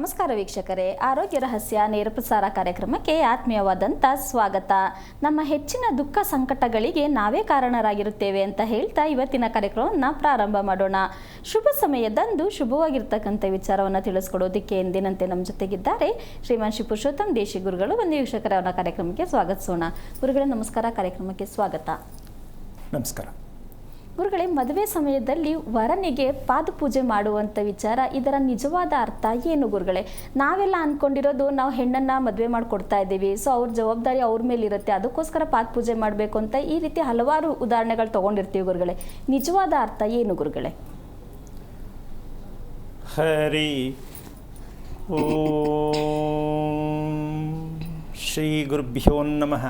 ನಮಸ್ಕಾರ ವೀಕ್ಷಕರೇ, ಆರೋಗ್ಯ ರಹಸ್ಯ ನೇರ ಪ್ರಸಾರ ಕಾರ್ಯಕ್ರಮಕ್ಕೆ ಆತ್ಮೀಯವಾದಂಥ ಸ್ವಾಗತ. ನಮ್ಮ ಹೆಚ್ಚಿನ ದುಃಖ ಸಂಕಟಗಳಿಗೆ ನಾವೇ ಕಾರಣರಾಗಿರುತ್ತೇವೆ ಅಂತ ಹೇಳ್ತಾ ಇವತ್ತಿನ ಕಾರ್ಯಕ್ರಮವನ್ನು ಪ್ರಾರಂಭ ಮಾಡೋಣ. ಶುಭ ಸಮಯದಂದು ಶುಭವಾಗಿರ್ತಕ್ಕಂಥ ವಿಚಾರವನ್ನು ತಿಳಿಸ್ಕೊಡೋದಕ್ಕೆ ಎಂದಿನಂತೆ ನಮ್ಮ ಜೊತೆಗಿದ್ದಾರೆ ಶ್ರೀಮಾನ್ ಶ್ರೀ ಪುರುಷೋತ್ತಮ್ ದೇಶಿ ಗುರುಗಳು. ಒಂದು ವೀಕ್ಷಕರವನ್ನ ಕಾರ್ಯಕ್ರಮಕ್ಕೆ ಸ್ವಾಗತಿಸೋಣ. ಗುರುಗಳೇ ನಮಸ್ಕಾರ, ಕಾರ್ಯಕ್ರಮಕ್ಕೆ ಸ್ವಾಗತ. ನಮಸ್ಕಾರ ಗುರುಗಳೇ, ಮದುವೆ ಸಮಯದಲ್ಲಿ ವರನಿಗೆ ಪಾದಪೂಜೆ ಮಾಡುವಂಥ ವಿಚಾರ, ಇದರ ನಿಜವಾದ ಅರ್ಥ ಏನು ಗುರುಗಳೇ? ನಾವೆಲ್ಲ ಅಂದ್ಕೊಂಡಿರೋದು ನಾವು ಹೆಣ್ಣನ್ನು ಮದುವೆ ಮಾಡಿಕೊಡ್ತಾ ಇದ್ದೀವಿ, ಸೊ ಅವ್ರ ಜವಾಬ್ದಾರಿ ಅವ್ರ ಮೇಲೆ ಇರುತ್ತೆ, ಅದಕ್ಕೋಸ್ಕರ ಪಾದಪೂಜೆ ಮಾಡಬೇಕು ಅಂತ ಈ ರೀತಿ ಹಲವಾರು ಉದಾಹರಣೆಗಳು ತೊಗೊಂಡಿರ್ತೀವಿ ಗುರುಗಳೇ. ನಿಜವಾದ ಅರ್ಥ ಏನು ಗುರುಗಳೇ? ಹರಿ ಓಂ ಶ್ರೀ ಗುರುಭ್ಯೋ ನಮಃ.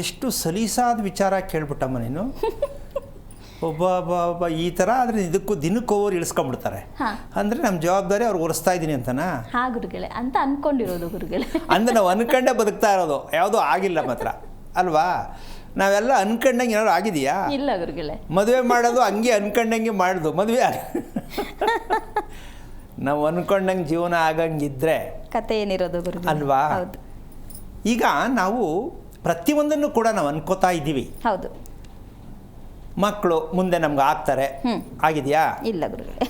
ಎಷ್ಟು ಸಲೀಸಾದ ವಿಚಾರ ಕೇಳ್ಬಿಟ್ಟಮ್ಮ ನೀನು. ಒಬ್ಬ ಈ ಥರ ಆದರೆ ದಿನಕ್ಕೆ ಓವರ್ ಇಳಿಸ್ಕೊಂಡ್ಬಿಡ್ತಾರೆ. ಅಂದರೆ ನಮ್ಮ ಜವಾಬ್ದಾರಿ ಅವ್ರು ಒರೆಸ್ತಾ ಇದ್ದೀನಿ ಅಂತನಾ? ಹಾಂ ಗುರುಗಳೇ, ಅಂತ ಅಂದ್ಕೊಂಡಿರೋದು ಗುರುಗಳೇ. ಅಂದರೆ ನಾವು ಅನ್ಕೊಂಡೇ ಬದುಕ್ತಾ ಇರೋದು, ಯಾವುದೂ ಆಗಿಲ್ಲ ಮಾತ್ರ ಅಲ್ವಾ? ನಾವೆಲ್ಲ ಅನ್ಕೊಂಡಂಗೆ ಏನಾದ್ರು ಆಗಿದೆಯಾ? ಇಲ್ಲ ಗುರುಗಳೇ. ಮದುವೆ ಮಾಡೋದು ಹಂಗೆ ಅನ್ಕೊಂಡಂಗೆ ಮಾಡೋದು ಮದುವೆ ನಾವು ಅನ್ಕೊಂಡಂಗೆ ಜೀವನ ಆಗಂಗಿದ್ರೆ ಕತೆ ಏನಿರೋದು ಗುರುಗಳೇ ಅಲ್ವಾ? ಹೌದು. ಈಗ ನಾವು ಪ್ರತಿಯೊಂದನ್ನು ಕೂಡ ನಾವು ಅನ್ಕೋತಾ ಇದ್ದೀವಿ. ಹೌದು. ಮಕ್ಕಳು ಮುಂದೆ ನಮ್ಗೆ ಆಗ್ತಾರೆ, ಆಗಿದೆಯಾ? ಇಲ್ಲ ಗುರುಗಳೇ.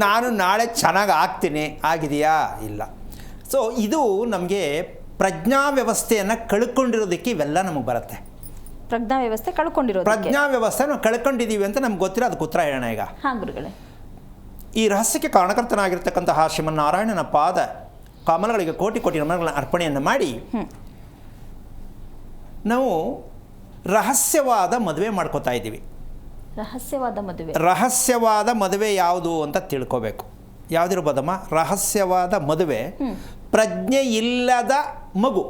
ನಾನು ನಾಳೆ ಚೆನ್ನಾಗಿ ಆಗ್ತೀನಿ, ಆಗಿದೆಯಾ? ಇಲ್ಲ. ಸೊ ಇದು ನಮಗೆ ಪ್ರಜ್ಞಾ ವ್ಯವಸ್ಥೆಯನ್ನು ಕಳ್ಕೊಂಡಿರೋದಕ್ಕೆ ಇವೆಲ್ಲ ನಮಗೆ ಬರುತ್ತೆ. ಪ್ರಜ್ಞಾ ವ್ಯವಸ್ಥೆ ಕಳ್ಕೊಂಡಿರೋದು. ಪ್ರಜ್ಞಾ ವ್ಯವಸ್ಥೆ ನಾವು ಕಳ್ಕೊಂಡಿದ್ದೀವಿ ಅಂತ ನಮ್ಗೆ ಗೊತ್ತಿರೋ ಅದಕ್ಕೆ ಉತ್ತರ ಹೇಳೋಣ ಈಗ. ಹಾಂ ಗುರುಗಳೇ. ಈ ರಹಸ್ಯಕ್ಕೆ ಕಾರಣಕರ್ತನಾಗಿರ್ತಕ್ಕಂತಹ ಶ್ರೀಮನ್ನಾರಾಯಣನ ಪಾದ ಕಮಲಗಳಿಗೆ ಕೋಟಿ ಕೋಟಿ ನಮನಗಳ ಅರ್ಪಣೆಯನ್ನು ಮಾಡಿ ನಾವು ರಹಸ್ಯವಾದ ಮದುವೆ ಮಾಡ್ಕೋತಾ ಇದ್ದೀವಿ. ರಹಸ್ಯವಾದ ಮದುವೆ ಯಾವುದು ಅಂತ ತಿಳ್ಕೋಬೇಕು. ಯಾವುದಿರ್ಬೋದಮ್ಮ? ರಹಸ್ಯವಾದ ಮದುವೆ ಪ್ರಜ್ಞೆ ಇಲ್ಲದ ಮಗು.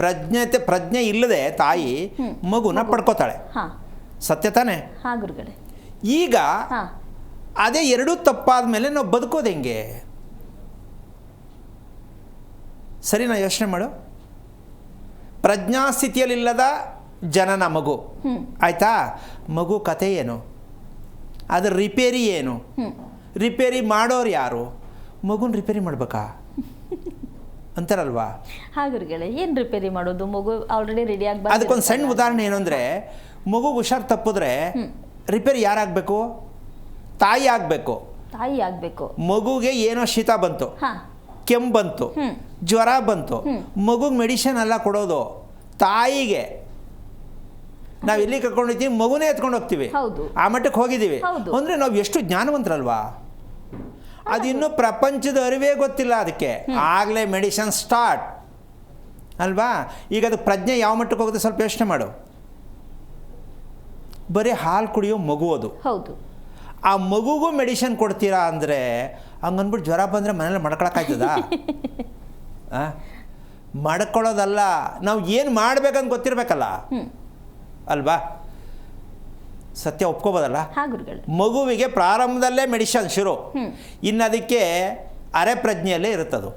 ಪ್ರಜ್ಞೆ ಇಲ್ಲದೆ ತಾಯಿ ಮಗುನ ಪಡ್ಕೋತಾಳೆ. ಸತ್ಯ ತಾನೆ? ಈಗ ಅದೇ ಎರಡೂ ತಪ್ಪಾದ ಮೇಲೆ ನಾವು ಬದುಕೋದು ಹೆಂಗೆ? ಸರಿನಾ? ಯೋಚನೆ ಮಾಡು. ಪ್ರಜ್ಞಾಸ್ಥಿತಿಯಲ್ಲಿಲ್ಲದ ಜನನ ಮಗು, ಆಯಿತಾ? ಮಗು ಕತೆ ಏನು? ಅದರ ರಿಪೇರಿ ಏನು? ರಿಪೇರಿ ಮಾಡೋರು ಯಾರು? ಮಗುನ ರಿಪೇರಿ ಮಾಡ್ಬೇಕಾ ಅಂತಾರಲ್ವಾ? ಹಾಗುರುಗಳೇ, ಏನು ರಿಪೇರಿ ಮಾಡೋದು? ಮಗು ಆಲ್ರೆಡಿ ರೆಡಿ ಆಗಿ. ಅದಕ್ಕೊಂದು ಸಣ್ಣ ಉದಾಹರಣೆ ಏನು ಅಂದರೆ, ಮಗು ಹುಷಾರು ತಪ್ಪಿದ್ರೆ ರಿಪೇರಿ ಯಾರಾಗಬೇಕು? ತಾಯಿ ಆಗಬೇಕು. ತಾಯಿ ಆಗಬೇಕು. ಮಗುಗೆ ಏನೋ ಶೀತ ಬಂತು, ಕೆಮ್ಮು ಬಂತು, ಜ್ವರ ಬಂತು, ಮಗುಗೆ ಮೆಡಿಸಿನ್ ಎಲ್ಲ ಕೊಡೋದು ತಾಯಿಗೆ. ನಾವು ಎಲ್ಲಿ ಕರ್ಕೊಂಡಿದ್ದೀವಿ? ಮಗುನೇ ಎತ್ಕೊಂಡು ಹೋಗ್ತೀವಿ. ಆ ಮಟ್ಟಕ್ಕೆ ಹೋಗಿದ್ದೀವಿ ಅಂದರೆ ನಾವು ಎಷ್ಟು ಜ್ಞಾನವಂತರಲ್ವಾ? ಅದಿನ್ನೂ ಪ್ರಪಂಚದ ಅರಿವೇ ಗೊತ್ತಿಲ್ಲ ಅದಕ್ಕೆ, ಆಗಲೇ ಮೆಡಿಸಿನ್ ಸ್ಟಾರ್ಟ್ ಅಲ್ವಾ? ಈಗ ಅದು ಪ್ರಜ್ಞೆ ಯಾವ ಮಟ್ಟಕ್ಕೆ ಹೋಗುತ್ತೆ ಸ್ವಲ್ಪ ಯೋಚನೆ ಮಾಡು. ಬರೀ ಹಾಲು ಕುಡಿಯೋ ಮಗು ಅದು. ಹೌದು. ಆ ಮಗುಗೂ ಮೆಡಿಸಿನ್ ಕೊಡ್ತೀರಾ ಅಂದರೆ ಹಂಗನ್ಬಿಟ್ಟು ಜ್ವರ ಬಂದರೆ ಮನೇಲಿ ಮಡ್ಕೊಳಕ್ಕಾಯ್ತದ? ಮಡ್ಕೊಳ್ಳೋದಲ್ಲ, ನಾವು ಏನು ಮಾಡ್ಬೇಕಂತ ಗೊತ್ತಿರಬೇಕಲ್ಲ ಅಲ್ವಾ? ಸತ್ಯ ಒಪ್ಕೋಬೋದಲ್ಲ? ಮಗುವಿಗೆ ಪ್ರಾರಂಭದಲ್ಲೇ ಮೆಡಿಸಿನ್ ಶುರು, ಇನ್ನು ಅದಕ್ಕೆ ಅರೆ ಪ್ರಜ್ಞೆಯಲ್ಲೇ ಇರುತ್ತದು.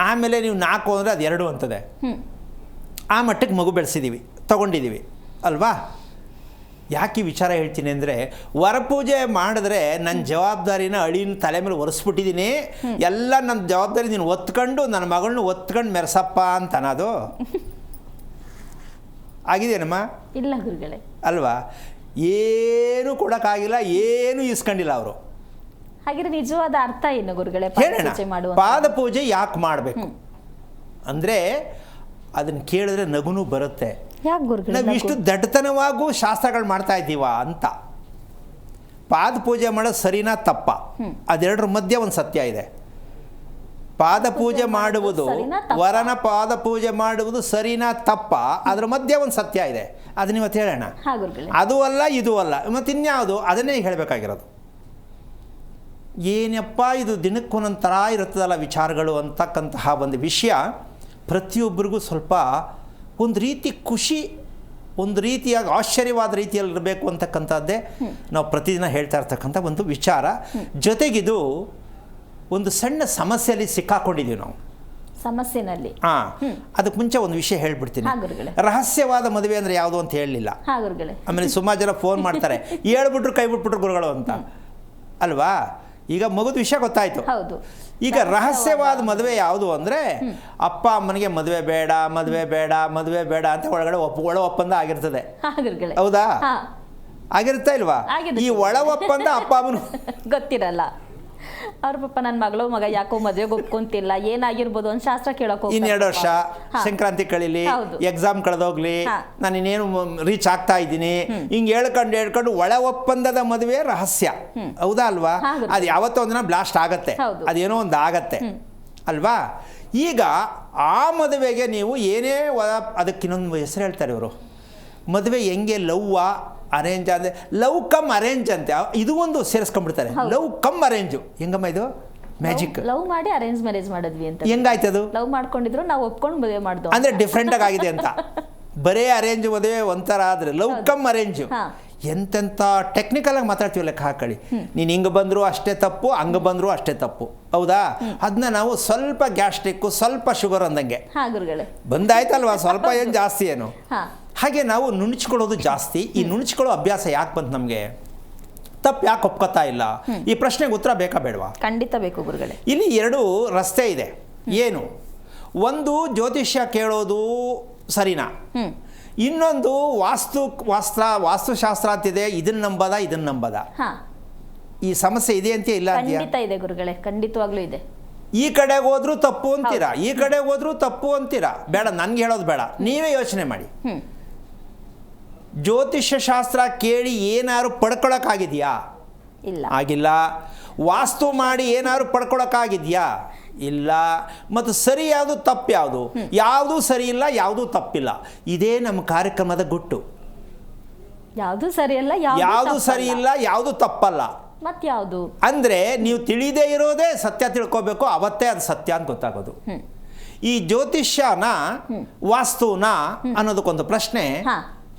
ಆಮೇಲೆ ನೀವು 4 ಅಂದರೆ ಅದು 2 ಅಂತದೆ. ಆ ಮಟ್ಟಕ್ಕೆ ಮಗು ಬೆಳೆಸಿದ್ದೀವಿ, ತಗೊಂಡಿದ್ದೀವಿ ಅಲ್ವಾ? ಯಾಕೆ ಈ ವಿಚಾರ ಹೇಳ್ತೀನಿ ಅಂದರೆ, ವರಪೂಜೆ ಮಾಡಿದ್ರೆ ನನ್ನ ಜವಾಬ್ದಾರಿನ ಅಳಿನ ತಲೆ ಮೇಲೆ ಒರೆಸ್ಬಿಟ್ಟಿದ್ದೀನಿ, ಎಲ್ಲ ನನ್ನ ಜವಾಬ್ದಾರಿ ನೀನು ಒತ್ಕೊಂಡು ನನ್ನ ಮಗಳನ್ನ ಒತ್ಕೊಂಡು ಮೆರೆಸಪ್ಪ ಅಂತ ಅನ್ನೋದು ಆಗಿದೆಯೇನಮ್ಮ? ಇಲ್ಲ ಗುರುಗಳೇ. ಅಲ್ವಾ? ಏನು ಕೊಡೋಕ್ಕಾಗಿಲ್ಲ, ಏನು ಇಸ್ಕೊಂಡಿಲ್ಲ ಅವರು. ಹಾಗಿದ್ರೆ ನಿಜವಾದ ಅರ್ಥ ಏನು ಗುರುಗಳೇ? ಪಾದಪೂಜೆ ಯಾಕೆ ಮಾಡಬೇಕು ಅಂದರೆ ಅದನ್ನು ಕೇಳಿದ್ರೆ ನಗುನೂ ಬರುತ್ತೆ. ನಾವು ಇಷ್ಟು ದಡ್ಡತನವಾಗೂ ಶಾಸ್ತ್ರಗಳು ಮಾಡ್ತಾ ಇದ್ದೀವ ಅಂತ. ಪಾದಪೂಜೆ ಮಾಡೋದು ಸರಿನಾ ತಪ್ಪ? ಅದೆರಡರ ಮಧ್ಯೆ ಒಂದು ಸತ್ಯ ಇದೆ. ಪಾದಪೂಜೆ ಮಾಡುವುದು, ವರನ ಪಾದಪೂಜೆ ಮಾಡುವುದು ಸರಿನಾ ತಪ್ಪ? ಅದರ ಮಧ್ಯೆ ಒಂದು ಸತ್ಯ ಇದೆ, ಅದನ್ನ ಇವತ್ತು ಹೇಳೋಣ. ಅದು ಅಲ್ಲ ಇದು ಅಲ್ಲ, ಮತ್ತು ಇನ್ಯಾವುದು ಅದನ್ನೇ ಹೇಳಬೇಕಾಗಿರೋದು. ಏನಪ್ಪ ಇದು ದಿನಕ್ಕೊಂದೊಂದು ಥರ ಇರುತ್ತದಲ್ಲ ವಿಚಾರಗಳು ಅಂತಕ್ಕಂತಹ ಒಂದು ವಿಷಯ ಪ್ರತಿಯೊಬ್ಬರಿಗೂ ಸ್ವಲ್ಪ ಒಂದು ರೀತಿ ಖುಷಿ, ಒಂದು ರೀತಿಯಾಗಿ ಆಶ್ಚರ್ಯವಾದ ರೀತಿಯಲ್ಲಿ ಇರಬೇಕು ಅಂತಕ್ಕಂಥದ್ದೇ ನಾವು ಪ್ರತಿದಿನ ಹೇಳ್ತಾ ಇರ್ತಕ್ಕಂಥ ಒಂದು ವಿಚಾರ. ಜೊತೆಗಿದು ಒಂದು ಸಣ್ಣ ಸಮಸ್ಯೆಯಲ್ಲಿ ಸಿಕ್ಕಾಕೊಂಡಿದ್ದೀವಿ ನಾವು. ಸಮಸ್ಯೆನಲ್ಲಿ ಅದಕ್ಕೆ ಮುಂಚೆ ಒಂದು ವಿಷಯ ಹೇಳ್ಬಿಡ್ತೀನಿ. ರಹಸ್ಯವಾದ ಮದುವೆ ಅಂದರೆ ಯಾವುದು ಅಂತ ಹೇಳಲಿಲ್ಲ. ಆಮೇಲೆ ಸುಮಾರು ಜನ ಫೋನ್ ಮಾಡ್ತಾರೆ, ಹೇಳ್ಬಿಟ್ರು ಕೈ ಬಿಟ್ಬಿಟ್ರು ಗುರುಗಳು ಅಂತ ಅಲ್ವಾ? ಈಗ ಮಗುದ ವಿಷಯ ಗೊತ್ತಾಯ್ತು. ಹೌದು. ಈಗ ರಹಸ್ಯವಾದ ಮದುವೆ ಯಾವುದು ಅಂದರೆ ಅಪ್ಪ ಅಮ್ಮನಿಗೆ ಮದುವೆ ಬೇಡ ಮದುವೆ ಬೇಡ ಮದುವೆ ಬೇಡ ಅಂತ ಒಳಗಡೆ ಒಳ ಒಪ್ಪಂದ ಆಗಿರ್ತದೆ. ಹೌದಾ? ಆಗಿರುತ್ತಾ ಇಲ್ವಾ? ಈ ಒಳ ಒಪ್ಪಂದ ಅಪ್ಪ ಅಮ್ಮನ ಗೊತ್ತಿರಲ್ಲ. ಅವ್ರ ಪಾಪ ನನ್ನ ಮಗ ಯಾಕೋ ಮದುವೆಗೆ ಒಪ್ಕೊಂತಿಲ್ಲ, ಏನಾಗಿರ್ಬೋದು ಅಂತ ಶಾಸ್ತ್ರ ಕೇಳಕ್ ಹೋಗಿ 2 ವರ್ಷ ಸಂಕ್ರಾಂತಿ ಕಳೀಲಿ, ಎಕ್ಸಾಮ್ ಕಳೆದೋಗ್ಲಿ, ನಾನು ಇನ್ನೇನು ರೀಚ್ ಆಗ್ತಾ ಇದ್ದೀನಿ, ಹಿಂಗೆ ಹೇಳ್ಕೊಂಡು ಒಳ ಒಪ್ಪಂದದ ಮದುವೆ ರಹಸ್ಯ. ಹೌದಾ ಅಲ್ವಾ? ಅದು ಯಾವತ್ತೋ ಒಂದಿನ ಬ್ಲಾಸ್ಟ್ ಆಗತ್ತೆ, ಅದೇನೋ ಒಂದು ಆಗತ್ತೆ ಅಲ್ವಾ? ಈಗ ಆ ಮದುವೆಗೆ ನೀವು ಏನೇ ಅದಕ್ಕಿನ್ನೊಂದು ಹೆಸರು ಹೇಳ್ತಾರೆ ಇವರು, ಮದುವೆ ಹೆಂಗೆ ಲವ್ವಾ ಅರೇಂಜ್ ಅಂದರೆ ಲವ್ ಕಮ್ ಅರೇಂಜ್ ಅಂತೆ, ಇದು ಒಂದು ಸೇರಿಸ್ಕೊಂಡ್ಬಿಡ್ತಾರೆ. ಲವ್ ಕಮ್ ಅರೇಂಜು ಹೆಂಗಮ್ಮ ಇದು ಮ್ಯಾಜಿಕ್. ಲವ್ ಮಾಡಿ ಅರೇಂಜ್ ಮ್ಯಾರೇಜ್ ಮಾಡಿದ್ವಿ ಅಂತ ಹೆಂಗಾಯ್ತದು? ಲವ್ ಮಾಡ್ಕೊಂಡಿದ್ರು ನಾವು ಒಪ್ಕೊಂಡು ಮದುವೆ ಮಾಡಿದ್ವು ಅಂದರೆ ಡಿಫ್ರೆಂಟಾಗಿ ಆಗಿದೆ ಅಂತ. ಬರೇ ಅರೇಂಜ್ ಮದುವೆ ಒಂಥರ ಆದರೆ ಲವ್ ಕಮ್ ಅರೇಂಜು ಎಂತೆಂಥ ಟೆಕ್ನಿಕಲ್ ಆಗಿ ಮಾತಾಡ್ತೀವಿ, ಲೆಕ್ಕ ಹಾಕೊಳ್ಳಿ. ನೀನು ಹಿಂಗೆ ಬಂದರೂ ಅಷ್ಟೇ ತಪ್ಪು, ಹಂಗೆ ಬಂದರೂ ಅಷ್ಟೇ ತಪ್ಪು. ಹೌದಾ? ಅದನ್ನ ನಾವು ಸ್ವಲ್ಪ ಗ್ಯಾಸ್ಟ್ರಿಕ್ಕು ಸ್ವಲ್ಪ ಶುಗರ್ ಅಂದಂಗೆ ಬಂದಾಯ್ತಲ್ವಾ, ಸ್ವಲ್ಪ ಏನು ಜಾಸ್ತಿ ಏನು. ಹಾಗೆ ನಾವು ನುಣುಚ್ಕೊಳ್ಳೋದು ಜಾಸ್ತಿ. ಈ ನುಣುಚ್ಕೊಳ್ಳೋ ಅಭ್ಯಾಸ ಯಾಕೆ ಬಂತು ನಮಗೆ? ತಪ್ಪು ಯಾಕೆ ಒಪ್ಕೋತಾ ಇಲ್ಲ? ಈ ಪ್ರಶ್ನೆಗೆ ಉತ್ತರ ಬೇಕಾ ಬೇಡವಾ? ಖಂಡಿತ ಬೇಕು ಗುರುಗಳೇ. ಇಲ್ಲಿ 2 ರಸ್ತೆ ಇದೆ. ಏನು? ಒಂದು ಜ್ಯೋತಿಷ್ಯ ಕೇಳೋದು ಸರಿನಾ, ಇನ್ನೊಂದು ವಾಸ್ತುಶಾಸ್ತ್ರ ಅಂತಿದೆ, ಇದನ್ನ ನಂಬದ. ಈ ಸಮಸ್ಯೆ ಇದೆ ಅಂತ ಇಲ್ಲ? ಖಂಡಿತ ಇದೆ ಗುರುಗಳೇ, ಖಂಡಿತವಾಗ್ಲೂ ಇದೆ. ಈ ಕಡೆಗೆ ಹೋದ್ರೂ ತಪ್ಪು ಅಂತೀರಾ, ಈ ಕಡೆಗೆ ಹೋದ್ರೂ ತಪ್ಪು ಅಂತೀರಾ. ಬೇಡ, ನನ್ಗೆ ಹೇಳೋದು ಬೇಡ, ನೀವೇ ಯೋಚನೆ ಮಾಡಿ. ಜ್ಯೋತಿಷ್ಯ ಶಾಸ್ತ್ರ ಕೇಳಿ ಏನಾದ್ರು ಪಡ್ಕೊಳಕ್ಕಾಗಿದೆಯಾ? ಇಲ್ಲ, ಆಗಿಲ್ಲ. ವಾಸ್ತು ಮಾಡಿ ಏನಾದ್ರು ಪಡ್ಕೊಳಕ್ಕಾಗಿದೆಯಾ? ಇಲ್ಲ. ಮತ್ತು ಸರಿ ಯಾವುದು ತಪ್ಪು ಯಾವುದು? ಯಾವುದೂ ಸರಿ ಇಲ್ಲ, ಯಾವುದೂ ತಪ್ಪಿಲ್ಲ. ಇದೇ ನಮ್ಮ ಕಾರ್ಯಕ್ರಮದ ಗುಟ್ಟು. ಯಾವುದು ಸರಿಯಲ್ಲ, ಯಾವುದು ಸರಿ ಇಲ್ಲ, ಯಾವುದು ತಪ್ಪಲ್ಲ. ಮತ್ಯಾವುದು ಅಂದರೆ ನೀವು ತಿಳಿದೇ ಇರೋದೇ ಸತ್ಯ ತಿಳ್ಕೋಬೇಕು, ಅವತ್ತೇ ಅದು ಸತ್ಯ ಅಂತ ಗೊತ್ತಾಗೋದು. ಈ ಜ್ಯೋತಿಷ್ಯನ ವಾಸ್ತುನ ಅನ್ನೋದಕ್ಕೊಂದು ಪ್ರಶ್ನೆ,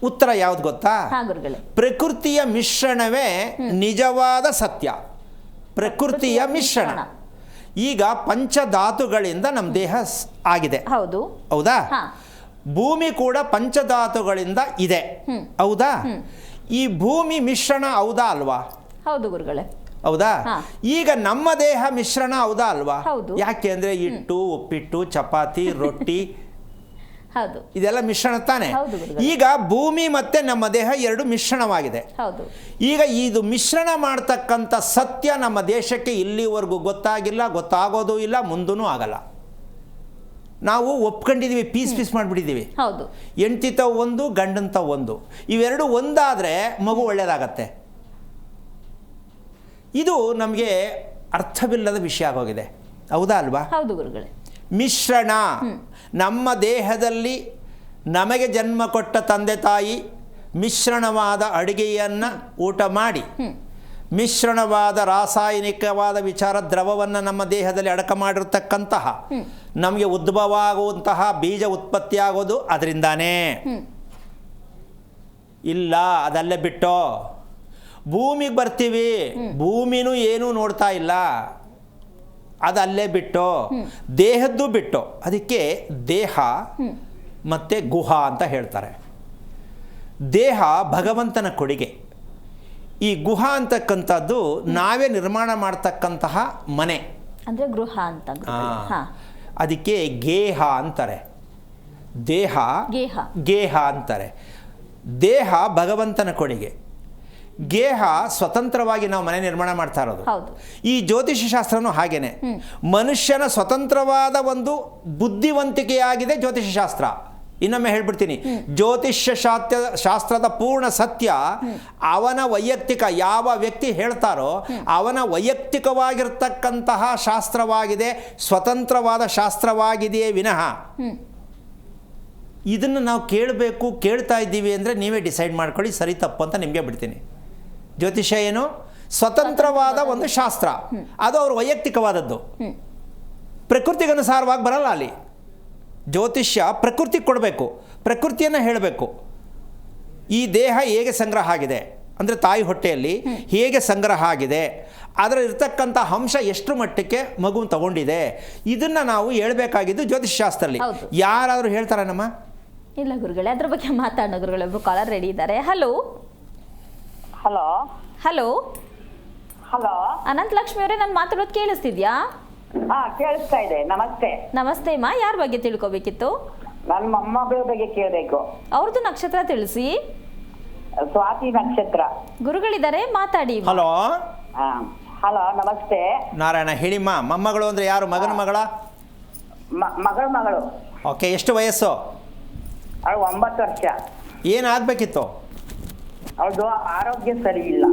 ಉತ್ತರ ಯಾವ್ದು ಗೊತ್ತಾ? ಪ್ರಕೃತಿಯ ಮಿಶ್ರಣವೇ ನಿಜವಾದ ಸತ್ಯ. ಪ್ರಕೃತಿಯ ಮಿಶ್ರಣ. ಈಗ ಪಂಚಧಾತುಗಳಿಂದ ನಮ್ಮ ದೇಹ ಆಗಿದೆ, ಹೌದಾ? ಭೂಮಿ ಕೂಡ ಪಂಚಧಾತುಗಳಿಂದ ಇದೆ, ಹೌದಾ? ಈ ಭೂಮಿ ಮಿಶ್ರಣ ಹೌದಾ ಅಲ್ವಾ? ಹೌದು ಗುರುಗಳೇ. ಹೌದಾ? ಈಗ ನಮ್ಮ ದೇಹ ಮಿಶ್ರಣ ಹೌದಾ ಅಲ್ವಾ? ಯಾಕೆ ಅಂದ್ರೆ ಹಿಟ್ಟು, ಉಪ್ಪಿಟ್ಟು, ಚಪಾತಿ, ರೊಟ್ಟಿ ಇದೆಲ್ಲ ಮಿಶ್ರಣ ತಾನೆ. ಈಗ ಭೂಮಿ ಮತ್ತೆ ನಮ್ಮ ದೇಹ 2 ಮಿಶ್ರಣವಾಗಿದೆ. ಈಗ ಇದು ಮಿಶ್ರಣ ಮಾಡ್ತಕ್ಕಂಥ ಸತ್ಯ ನಮ್ಮ ದೇಶಕ್ಕೆ ಇಲ್ಲಿವರೆಗೂ ಗೊತ್ತಾಗಿಲ್ಲ, ಗೊತ್ತಾಗೋದು ಇಲ್ಲ, ಮುಂದೂ ಆಗಲ್ಲ. ನಾವು ಒಪ್ಕೊಂಡಿದೀವಿ, ಪೀಸ್ ಮಾಡಿಬಿಟ್ಟಿದ್ದೀವಿ. ಹೆಂಡ್ತಿತ ಒಂದು, ಗಂಡಂತ ಒಂದು, ಇವೆರಡು ಒಂದಾದರೆ ಮಗು ಒಳ್ಳೆಯದಾಗತ್ತೆ. ಇದು ನಮಗೆ ಅರ್ಥವಿಲ್ಲದ ವಿಷಯ ಆಗೋಗಿದೆ, ಹೌದಾ ಅಲ್ವಾ? ಹೌದು ಗುರುಗಳೇ. ಮಿಶ್ರಣ. ನಮ್ಮ ದೇಹದಲ್ಲಿ ನಮಗೆ ಜನ್ಮ ಕೊಟ್ಟ ತಂದೆ ತಾಯಿ ಮಿಶ್ರಣವಾದ ಅಡುಗೆಯನ್ನು ಊಟ ಮಾಡಿ ಮಿಶ್ರಣವಾದ ರಾಸಾಯನಿಕವಾದ ವಿಚಾರ ದ್ರವವನ್ನು ನಮ್ಮ ದೇಹದಲ್ಲಿ ಅಡಕ ಮಾಡಿರ್ತಕ್ಕಂತಹ ನಮಗೆ ಉದ್ಭವ ಆಗುವಂತಹ ಬೀಜ ಉತ್ಪತ್ತಿ ಆಗೋದು ಅದರಿಂದಾನೇ. ಇಲ್ಲ, ಅದಲ್ಲೇ ಬಿಟ್ಟು ಭೂಮಿಗೆ ಬರ್ತೀವಿ, ಭೂಮಿನೂ ಏನೂ ನೋಡ್ತಾ ಇಲ್ಲ, ಅದಲ್ಲೇ ಬಿಟ್ಟು ದೇಹದ್ದು ಬಿಟ್ಟು. ಅದಕ್ಕೆ ದೇಹ ಮತ್ತು ಗುಹ ಅಂತ ಹೇಳ್ತಾರೆ. ದೇಹ ಭಗವಂತನ ಕೊಡುಗೆ. ಈ ಗುಹ ಅಂತಕ್ಕಂಥದ್ದು ನಾವೇ ನಿರ್ಮಾಣ ಮಾಡ್ತಕ್ಕಂತಹ ಮನೆ, ಅಂದರೆ ಗೃಹ ಅಂತ. ಅದಕ್ಕೆ ಗೇಹ ಅಂತಾರೆ. ದೇಹ ಗೇಹ ಅಂತಾರೆ. ದೇಹ ಭಗವಂತನ ಕೊಡುಗೆ, ಗೇಹ ಸ್ವತಂತ್ರವಾಗಿ ನಾವು ಮನೆ ನಿರ್ಮಾಣ ಮಾಡ್ತಾ ಇರೋದು. ಈ ಜ್ಯೋತಿಷ್ಯ ಶಾಸ್ತ್ರನೂ ಹಾಗೇನೆ. ಮನುಷ್ಯನ ಸ್ವತಂತ್ರವಾದ ಒಂದು ಬುದ್ಧಿವಂತಿಕೆಯಾಗಿದೆ ಜ್ಯೋತಿಷ್ಯ ಶಾಸ್ತ್ರ. ಇನ್ನೊಮ್ಮೆ ಹೇಳ್ಬಿಡ್ತೀನಿ, ಜ್ಯೋತಿಷ್ಯ ಶಾಸ್ತ್ರದ ಪೂರ್ಣ ಸತ್ಯ ಅವನ ವೈಯಕ್ತಿಕ, ಯಾವ ವ್ಯಕ್ತಿ ಹೇಳ್ತಾರೋ ಅವನ ವೈಯಕ್ತಿಕವಾಗಿರ್ತಕ್ಕಂತಹ ಶಾಸ್ತ್ರವಾಗಿದೆ, ಸ್ವತಂತ್ರವಾದ ಶಾಸ್ತ್ರವಾಗಿದೆಯೇ ವಿನಃ ಇದನ್ನು ನಾವು ಕೇಳಬೇಕು, ಕೇಳ್ತಾ ಇದ್ದೀವಿ ಅಂದರೆ ನೀವೇ ಡಿಸೈಡ್ ಮಾಡ್ಕೊಳ್ಳಿ, ಸರಿ ತಪ್ಪು ಅಂತ ನಿಮಗೆ ಬಿಡ್ತೀನಿ. ಜ್ಯೋತಿಷ್ಯ ಏನು? ಸ್ವತಂತ್ರವಾದ ಒಂದು ಶಾಸ್ತ್ರ, ಅದು ಅವ್ರ ವೈಯಕ್ತಿಕವಾದದ್ದು, ಪ್ರಕೃತಿಗನುಸಾರವಾಗಿ ಬರಲ್ಲ. ಅಲ್ಲಿ ಜ್ಯೋತಿಷ್ಯ ಪ್ರಕೃತಿ ಕೊಡಬೇಕು, ಪ್ರಕೃತಿಯನ್ನು ಹೇಳಬೇಕು. ಈ ದೇಹ ಹೇಗೆ ಸಂಗ್ರಹ ಆಗಿದೆ ಅಂದರೆ ತಾಯಿ ಹೊಟ್ಟೆಯಲ್ಲಿ ಹೇಗೆ ಸಂಗ್ರಹ ಆಗಿದೆ, ಅದರ ಇರ್ತಕ್ಕಂಥ ಅಂಶ ಎಷ್ಟು ಮಟ್ಟಕ್ಕೆ ಮಗು ತಗೊಂಡಿದೆ, ಇದನ್ನು ನಾವು ಹೇಳಬೇಕಾಗಿದ್ದು ಜ್ಯೋತಿಷ್ಯ ಶಾಸ್ತ್ರದಲ್ಲಿ. ಯಾರಾದರೂ ಹೇಳ್ತಾರನಮ್ಮ? ಇಲ್ಲ ಗುರುಗಳೇ, ಅದ್ರ ಬಗ್ಗೆ ಮಾತಾಡೋ ಗುರುಗಳೇ. ಒಬ್ರು ಕಾಲರ್ ರೆಡಿ ಇದ್ದಾರೆ. Hello hello hello hello. Ananthalakshmi ಅವರೇ, ನಾನು ಮಾತಾಡೋದು ಕೇಳಿಸ್ತಿದ್ಯಾ? ಹಾ, ಕೇಳಿಸ್ತಾ ಇದೆ. ನಮಸ್ತೆ. ನಮಸ್ತೆ ಅಮ್ಮ, ಯಾರ ಬಗ್ಗೆ ತಿಳ್ಕೊಬೇಕಿತ್ತು? ನನ್ನ ಮೊಮ್ಮಗಳ ಬಗ್ಗೆ ಕೇಳಬೇಕು. ಅವ್ರದ್ದು ನಕ್ಷತ್ರ ತಿಳಿಸಿ. ಸ್ವಾತಿ ನಕ್ಷತ್ರ. ಗುರುಗಳಿದ್ದಾರೆ, ಮಾತಾಡಿ. ಹಲೋ. ಹಾ, ಹಲೋ, ನಮಸ್ತೆ. ನಾರಾಯಣ, ಹೇಳಿಮ್ಮ. ಮೊಮ್ಮಗಳು ಅಂದರೆ ಯಾರು? ಮಗನ ಮಗಳ? ಮಗಳು. ಓಕೆ, ಎಷ್ಟು ವಯಸ್ಸು? ಅವಳು 9 ವರ್ಷ. ಏನಾಗಬೇಕಿತ್ತು? ಅವಳದು ಆರೋಗ್ಯ ಸರಿ ಇಲ್ಲ.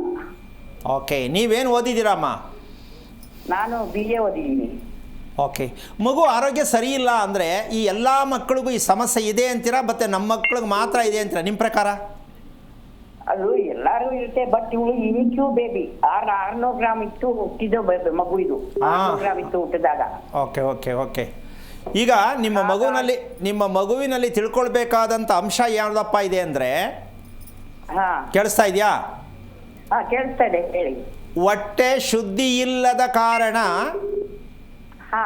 ಓಕೆ, ನೀವೇನು ಓದಿದ್ದೀರಮ್ಮ? ನಾನು BA ಓದಿದ್ದೀನಿ. ಓಕೆ, ಮಗು ಆರೋಗ್ಯ ಸರಿ ಇಲ್ಲ ಅಂದರೆ ಈ ಎಲ್ಲ ಮಕ್ಕಳಿಗೂ ಈ ಸಮಸ್ಯೆ ಇದೆ ಅಂತೀರಾ, ಮತ್ತು ನಮ್ಮ ಮಕ್ಳಿಗೆ ಮಾತ್ರ ಇದೆ ಅಂತೀರಾ ನಿಮ್ಮ ಪ್ರಕಾರ? ಅದು ಎಲ್ಲರೂ ಇರುತ್ತೆ, ಬಟ್ ಇವಳು ಇನಿಕ್ಯೂ ಬೇಬಿ. 600 ಗ್ರಾಮ್ ಇತ್ತು ಹುಟ್ಟಿದ ಮಗು ಇದು. 600 ಗ್ರಾಮ್ ಇತ್ತು ಹುಟ್ಟಿದಾಗ. Okay okay okay. ಈಗ ನಿಮ್ಮ ಮಗುವಿನಲ್ಲಿ ತಿಳ್ಕೊಳ್ಬೇಕಾದಂಥ ಅಂಶ ಯಾವುದಪ್ಪ ಇದೆ ಅಂದರೆ, ಹಾ, ಕೇಳಿಸ್ತಾ ಇದೆಯಾ? ಹಾ, ಕೇಳಿಸ್ತಾ ಇದೆ, ಹೇಳಿ. ಹೊಟ್ಟೆ ಶುದ್ಧಿ ಇಲ್ಲದ ಕಾರಣ, ಹಾ,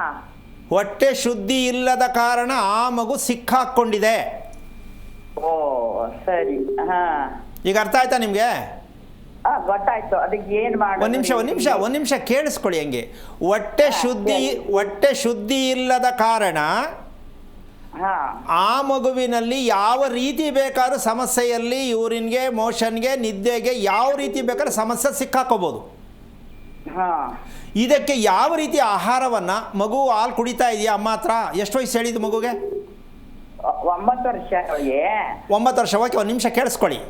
ಹೊಟ್ಟೆ ಶುದ್ಧಿ ಇಲ್ಲದ ಕಾರಣ ಆ ಮಗು ಸಿಕ್ಕಾಕೊಂಡಿದೆ. ಓ ಸರಿ. ಹಾ, ಈಗ ಅರ್ಥ ಆಯ್ತಾ ನಿಮಗೆ? ಗೊತ್ತಾಯ್ತು. ಅದಕ್ಕೆ ಏನು ಮಾಡಿ? ಒಂದು ನಿಮಿಷ ಕೇಳಿಸ್ಕೊಳ್ಳಿ. ಹಂಗೆ ಹೊಟ್ಟೆ ಶುದ್ಧಿ ಇಲ್ಲದ ಕಾರಣ ಆ ಮಗುವಿನಲ್ಲಿ ಯಾವ ರೀತಿ ಬೇಕಾದ್ರೂ ಸಮಸ್ಯೆಯಲ್ಲಿ ಯೂರಿನ್ಗೆ, ಮೋಷನ್ಗೆ, ನಿದ್ದೆಗೆ ಯಾವ ರೀತಿ ಬೇಕಾದ್ರೂ ಸಮಸ್ಯೆ ಸಿಕ್ಕಾಕೋಬೋದು. ಇದಕ್ಕೆ ಯಾವ ರೀತಿ ಆಹಾರವನ್ನು, ಮಗು ಹಾಲು ಕುಡಿತಾ ಇದೆಯಾ ಅಮ್ಮ ಹತ್ರ? ಎಷ್ಟು ವಯಸ್ಸು ಹೇಳಿದ್ದು ಮಗುಗೆ? 9 ವರ್ಷ. 9 ವರ್ಷ. ಓಕೆ, ಒಂದು ನಿಮಿಷ ಕೇಳಿಸ್ಕೊಳ್ಳಿ.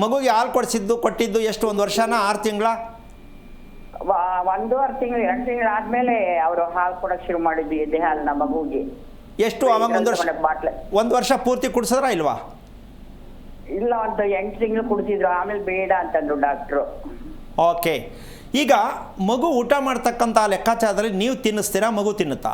ಮಗುಗೆ ಹಾಲು ಕೊಟ್ಟಿದ್ದು ಎಷ್ಟು? 1 ವರ್ಷನ 6 ತಿಂಗಳ? 1.5 ತಿಂಗಳು 2 ತಿಂಗಳು ಆದ್ಮೇಲೆ ಅವರು ಹಾಲು ಕೊಡಕ್ಕೆ ಶುರು ಮಾಡಿದ್ವಿ, ಎದೆ ಹಾಲನ್ನ ಮಗುಗೆ. ಎಷ್ಟು ಅವಾಗ? 1 ವರ್ಷ ಪೂರ್ತಿ ಕುಡಿಸಿದ್ರ ಇಲ್ವಾ? ಇಲ್ಲ, ಒಂದು 8 ತಿಂಗಳು ಕುಡಿಸಿದ್ರು, ಆಮೇಲೆ ಬೇಡ ಅಂತಂದ್ರು ಡಾಕ್ಟ್ರು. ಓಕೆ, ಈಗ ಮಗು ಊಟ ಮಾಡ್ತಕ್ಕಂಥ ಲೆಕ್ಕಾಚಾರದಲ್ಲಿ ನೀವು ತಿನ್ನಿಸ್ತೀರಾ, ಮಗು ತಿನ್ನುತ್ತಾ?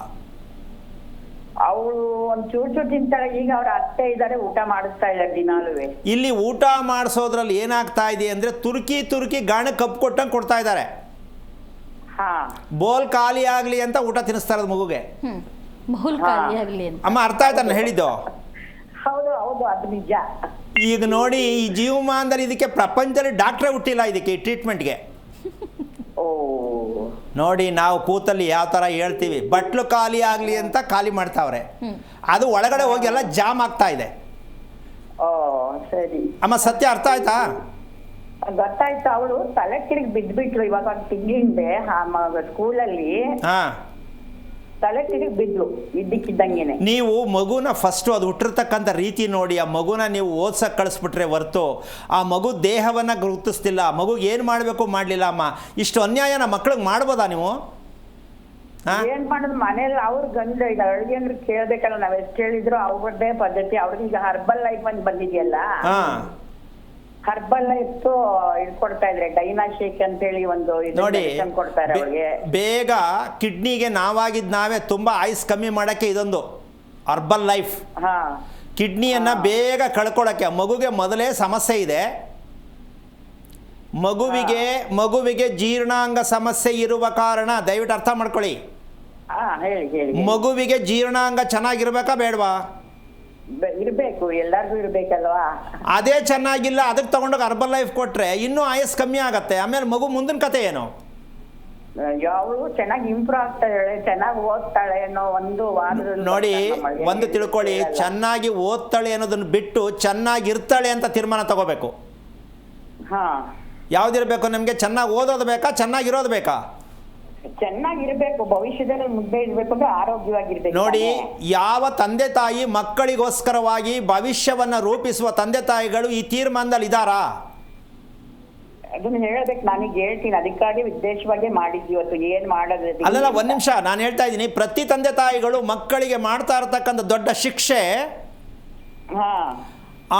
ಅವಳು ಒಂದು ಚೂರು ತಿಂತಾಳೆ. ಈಗ ಅವ್ರ ಅತ್ತೆ ಇದ್ದಾರೆ, ಊಟ ಮಾಡಿಸ್ತಾ ಇದ್ದಾರೆ ದಿನಾಲುವೆ. ಇಲ್ಲಿ ಊಟ ಮಾಡಿಸೋದ್ರಲ್ಲಿ ಏನಾಗ್ತಾ ಇದೆ ಅಂದರೆ, ತುರ್ಕಿ ಗಾಣ ಕಪ್ಪು ಕೊಟ್ಟಂಗೆ ಕೊಡ್ತಾ ಇದ್ದಾರೆ. ಬೋಲ್ ಖಾಲಿ ಆಗಲಿ ಅಂತ ಊಟ ತಿನ್ನಿಸ್ತಾ ಇರೋದು ಮಗುಗೆ. ಅಮ್ಮ, ಅರ್ಥ ಆಯ್ತಾ ನಾನು ಹೇಳಿದ್ದು? ಹೌದು ಹೌದು, ಅದು ನಿಜ. ಈಗ ನೋಡಿ, ಈ ಜೀವಮಾನದಲ್ಲಿ ಇದಕ್ಕೆ ಪ್ರಪಂಚದಲ್ಲಿ ಡಾಕ್ಟ್ರೇ ಹುಟ್ಟಿಲ್ಲ ಇದಕ್ಕೆ, ಈ ಟ್ರೀಟ್ಮೆಂಟ್ಗೆ. ನೋಡಿ, ನಾವು ಕೂತಲ್ಲಿ ಯಾವ ಥರ ಹೇಳ್ತೀವಿ, ಬಟ್ಲು ಖಾಲಿ ಆಗಲಿ ಅಂತ ಖಾಲಿ ಮಾಡ್ತಾವ್ರೆ, ಅದು ಒಳಗಡೆ ಹೋಗಿ ಎಲ್ಲ ಜಾಮ್ ಆಗ್ತಾ ಇದೆ. ಸರಿ ಅಮ್ಮ, ಸತ್ಯ ಅರ್ಥ ಆಯ್ತಾ? ಗೊತ್ತಾಯ್ತು. ಅವಳು ತಲೆ ತಿರುಗಿ ಬಿದ್ಬಿಟ್ಲು ಇವಾಗ ಒಂದು ತಿಂಗಳಿಂದೆ ಸ್ಕೂಲಲ್ಲಿ. ತಲೆ ತಿರುಗಿ ಬಿದ್ಲು ಇದ್ದಕ್ಕಿದ್ದಂಗೆನೆ. ನೀವು ಮಗುನ ಫಸ್ಟು ಅದು ಹುಟ್ಟಿರ್ತಕ್ಕಂಥ ರೀತಿ ನೋಡಿ, ಆ ಮಗುನ ನೀವು ಓದ್ಸಕ್ಕೆ ಕಳಿಸ್ಬಿಟ್ರೆ ಹೊರ್ತು ಆ ಮಗು ದೇಹವನ್ನು ಗುರುತಿಸ್ತಿಲ್ಲ, ಮಗುಗೆ ಏನು ಮಾಡಬೇಕು ಮಾಡಲಿಲ್ಲ. ಅಮ್ಮ, ಇಷ್ಟು ಅನ್ಯಾಯನ ಮಕ್ಳಿಗೆ ಮಾಡ್ಬೋದಾ ನೀವು? ಏನ್ ಮಾಡೋದು? ಮನೇಲಿ ಅವ್ರ ಗಂಡ ಈಗ ಅಡುಗೆ ಅಂದ್ರೆ ಕೇಳ್ಬೇಕಲ್ಲ, ನಾವ್ ಎಷ್ಟು ಹೇಳಿದ್ರು ಅವ್ರದ್ದೇ ಪದ್ಧತಿ. ಅವ್ರಿಗೆ ಈಗ ಹರ್ಬಲ್ ಲೈಫ್ ಅಂತ ಬಂದಿದೆಯಲ್ಲ, ಹರ್ಬಲ್ ಲೈಫ್ ಇಟ್ಕೊಡ್ತಾ ಇದ್ರೆ ಡೈನಾಶೇಕ್ ಅಂತ ಹೇಳಿ ಒಂದು ನೋಡಿ, ಕೊಡ್ತಾರೆ ಅವ್ರಿಗೆ. ಬೇಗ ಕಿಡ್ನಿಗೆ ನಾವೇ ತುಂಬಾ ಆಯುಸ್ ಕಮ್ಮಿ ಮಾಡಕ್ಕೆ ಇದೊಂದು ಹರ್ಬಲ್ ಲೈಫ್. ಕಿಡ್ನಿಯನ್ನ ಬೇಗ ಕಳ್ಕೊಳ್ಳೋಕ್ಕೆ. ಮಗುಗೆ ಮೊದಲೇ ಸಮಸ್ಯೆ ಇದೆ. ಮಗುವಿಗೆ ಜೀರ್ಣಾಂಗ ಸಮಸ್ಯೆ ಇರುವ ಕಾರಣ, ದಯವಿಟ್ಟು ಅರ್ಥ ಮಾಡ್ಕೊಳ್ಳಿ, ಮಗುವಿಗೆ ಜೀರ್ಣಾಂಗ ಚೆನ್ನಾಗಿರ್ಬೇಕಾ ಬೇಡವಾ? ಇರ್ಬೇಕು, ಎಲ್ಲರಿಗೂ ಇರ್ಬೇಕಲ್ವಾ? ಅದೇ ಚೆನ್ನಾಗಿಲ್ಲ, ಅದಕ್ಕೆ ತಗೊಂಡೋಗಿ ಹರ್ಬಲ್ ಲೈಫ್ ಕೊಟ್ರೆ ಇನ್ನೂ ಆಯಸ್ ಕಮ್ಮಿ ಆಗತ್ತೆ. ಆಮೇಲೆ ಮಗು ಮುಂದಿನ ಕತೆ ಏನು? ಅವಳು ಚೆನ್ನಾಗಿ ಇಂಪ್ರೂವ್ ಆಗ್ತಾಳೆ, ಚೆನ್ನಾಗಿ ಓದ್ತಾಳೆ ಅನ್ನೋ ಒಂದು ವಾರದಲ್ಲಿ. ನೋಡಿ, ಒಂದು ತಿಳ್ಕೊಳ್ಳಿ, ಚೆನ್ನಾಗಿ ಓದ್ತಾಳೆ ಅನ್ನೋದನ್ನ ಬಿಟ್ಟು ಚೆನ್ನಾಗಿರ್ತಾಳೆ ಅಂತ ತೀರ್ಮಾನ ತಗೋಬೇಕು. ಯಾವ್ದಿರ್ಬೇಕು ನಿಮ್ಗೆ? ಚೆನ್ನಾಗಿ ಓದೋದು ಬೇಕಾ, ಚೆನ್ನಾಗಿರೋದು ಬೇಕಾ? ಚೆನ್ನಾಗಿರ್ಬೇಕು, ಭವಿಷ್ಯದಲ್ಲಿ ಮುದ್ದೆ ಇರ್ಬೇಕು, ಆರೋಗ್ಯವಾಗಿರ್ಬೇಕು. ನೋಡಿ, ಯಾವ ತಂದೆ ತಾಯಿ ಮಕ್ಕಳಿಗೋಸ್ಕರವಾಗಿ ಭವಿಷ್ಯವನ್ನ ರೂಪಿಸುವ ತಂದೆ ತಾಯಿಗಳು ಈ ತೀರ್ಮಾನದಲ್ಲಿ ಇದ್ದಾರಾ? ಅದನ್ನ ಹೇಳ್ಬೇಕು, ನಾನೀಗ ಹೇಳ್ತೀನಿ. ಅದಕ್ಕಾಗಿ ಉದ್ದೇಶವಾಗಿ ಮಾಡಿದ್ವಿ ಇವತ್ತು. ಏನ್ ಮಾಡೋದು? ಅಲ್ಲಲ್ಲ, ಒಂದ್ ನಿಮಿಷ, ನಾನು ಹೇಳ್ತಾ ಇದ್ದೀನಿ, ಪ್ರತಿ ತಂದೆ ತಾಯಿಗಳು ಮಕ್ಕಳಿಗೆ ಮಾಡ್ತಾ ಇರತಕ್ಕಂಥ ದೊಡ್ಡ ಶಿಕ್ಷೆ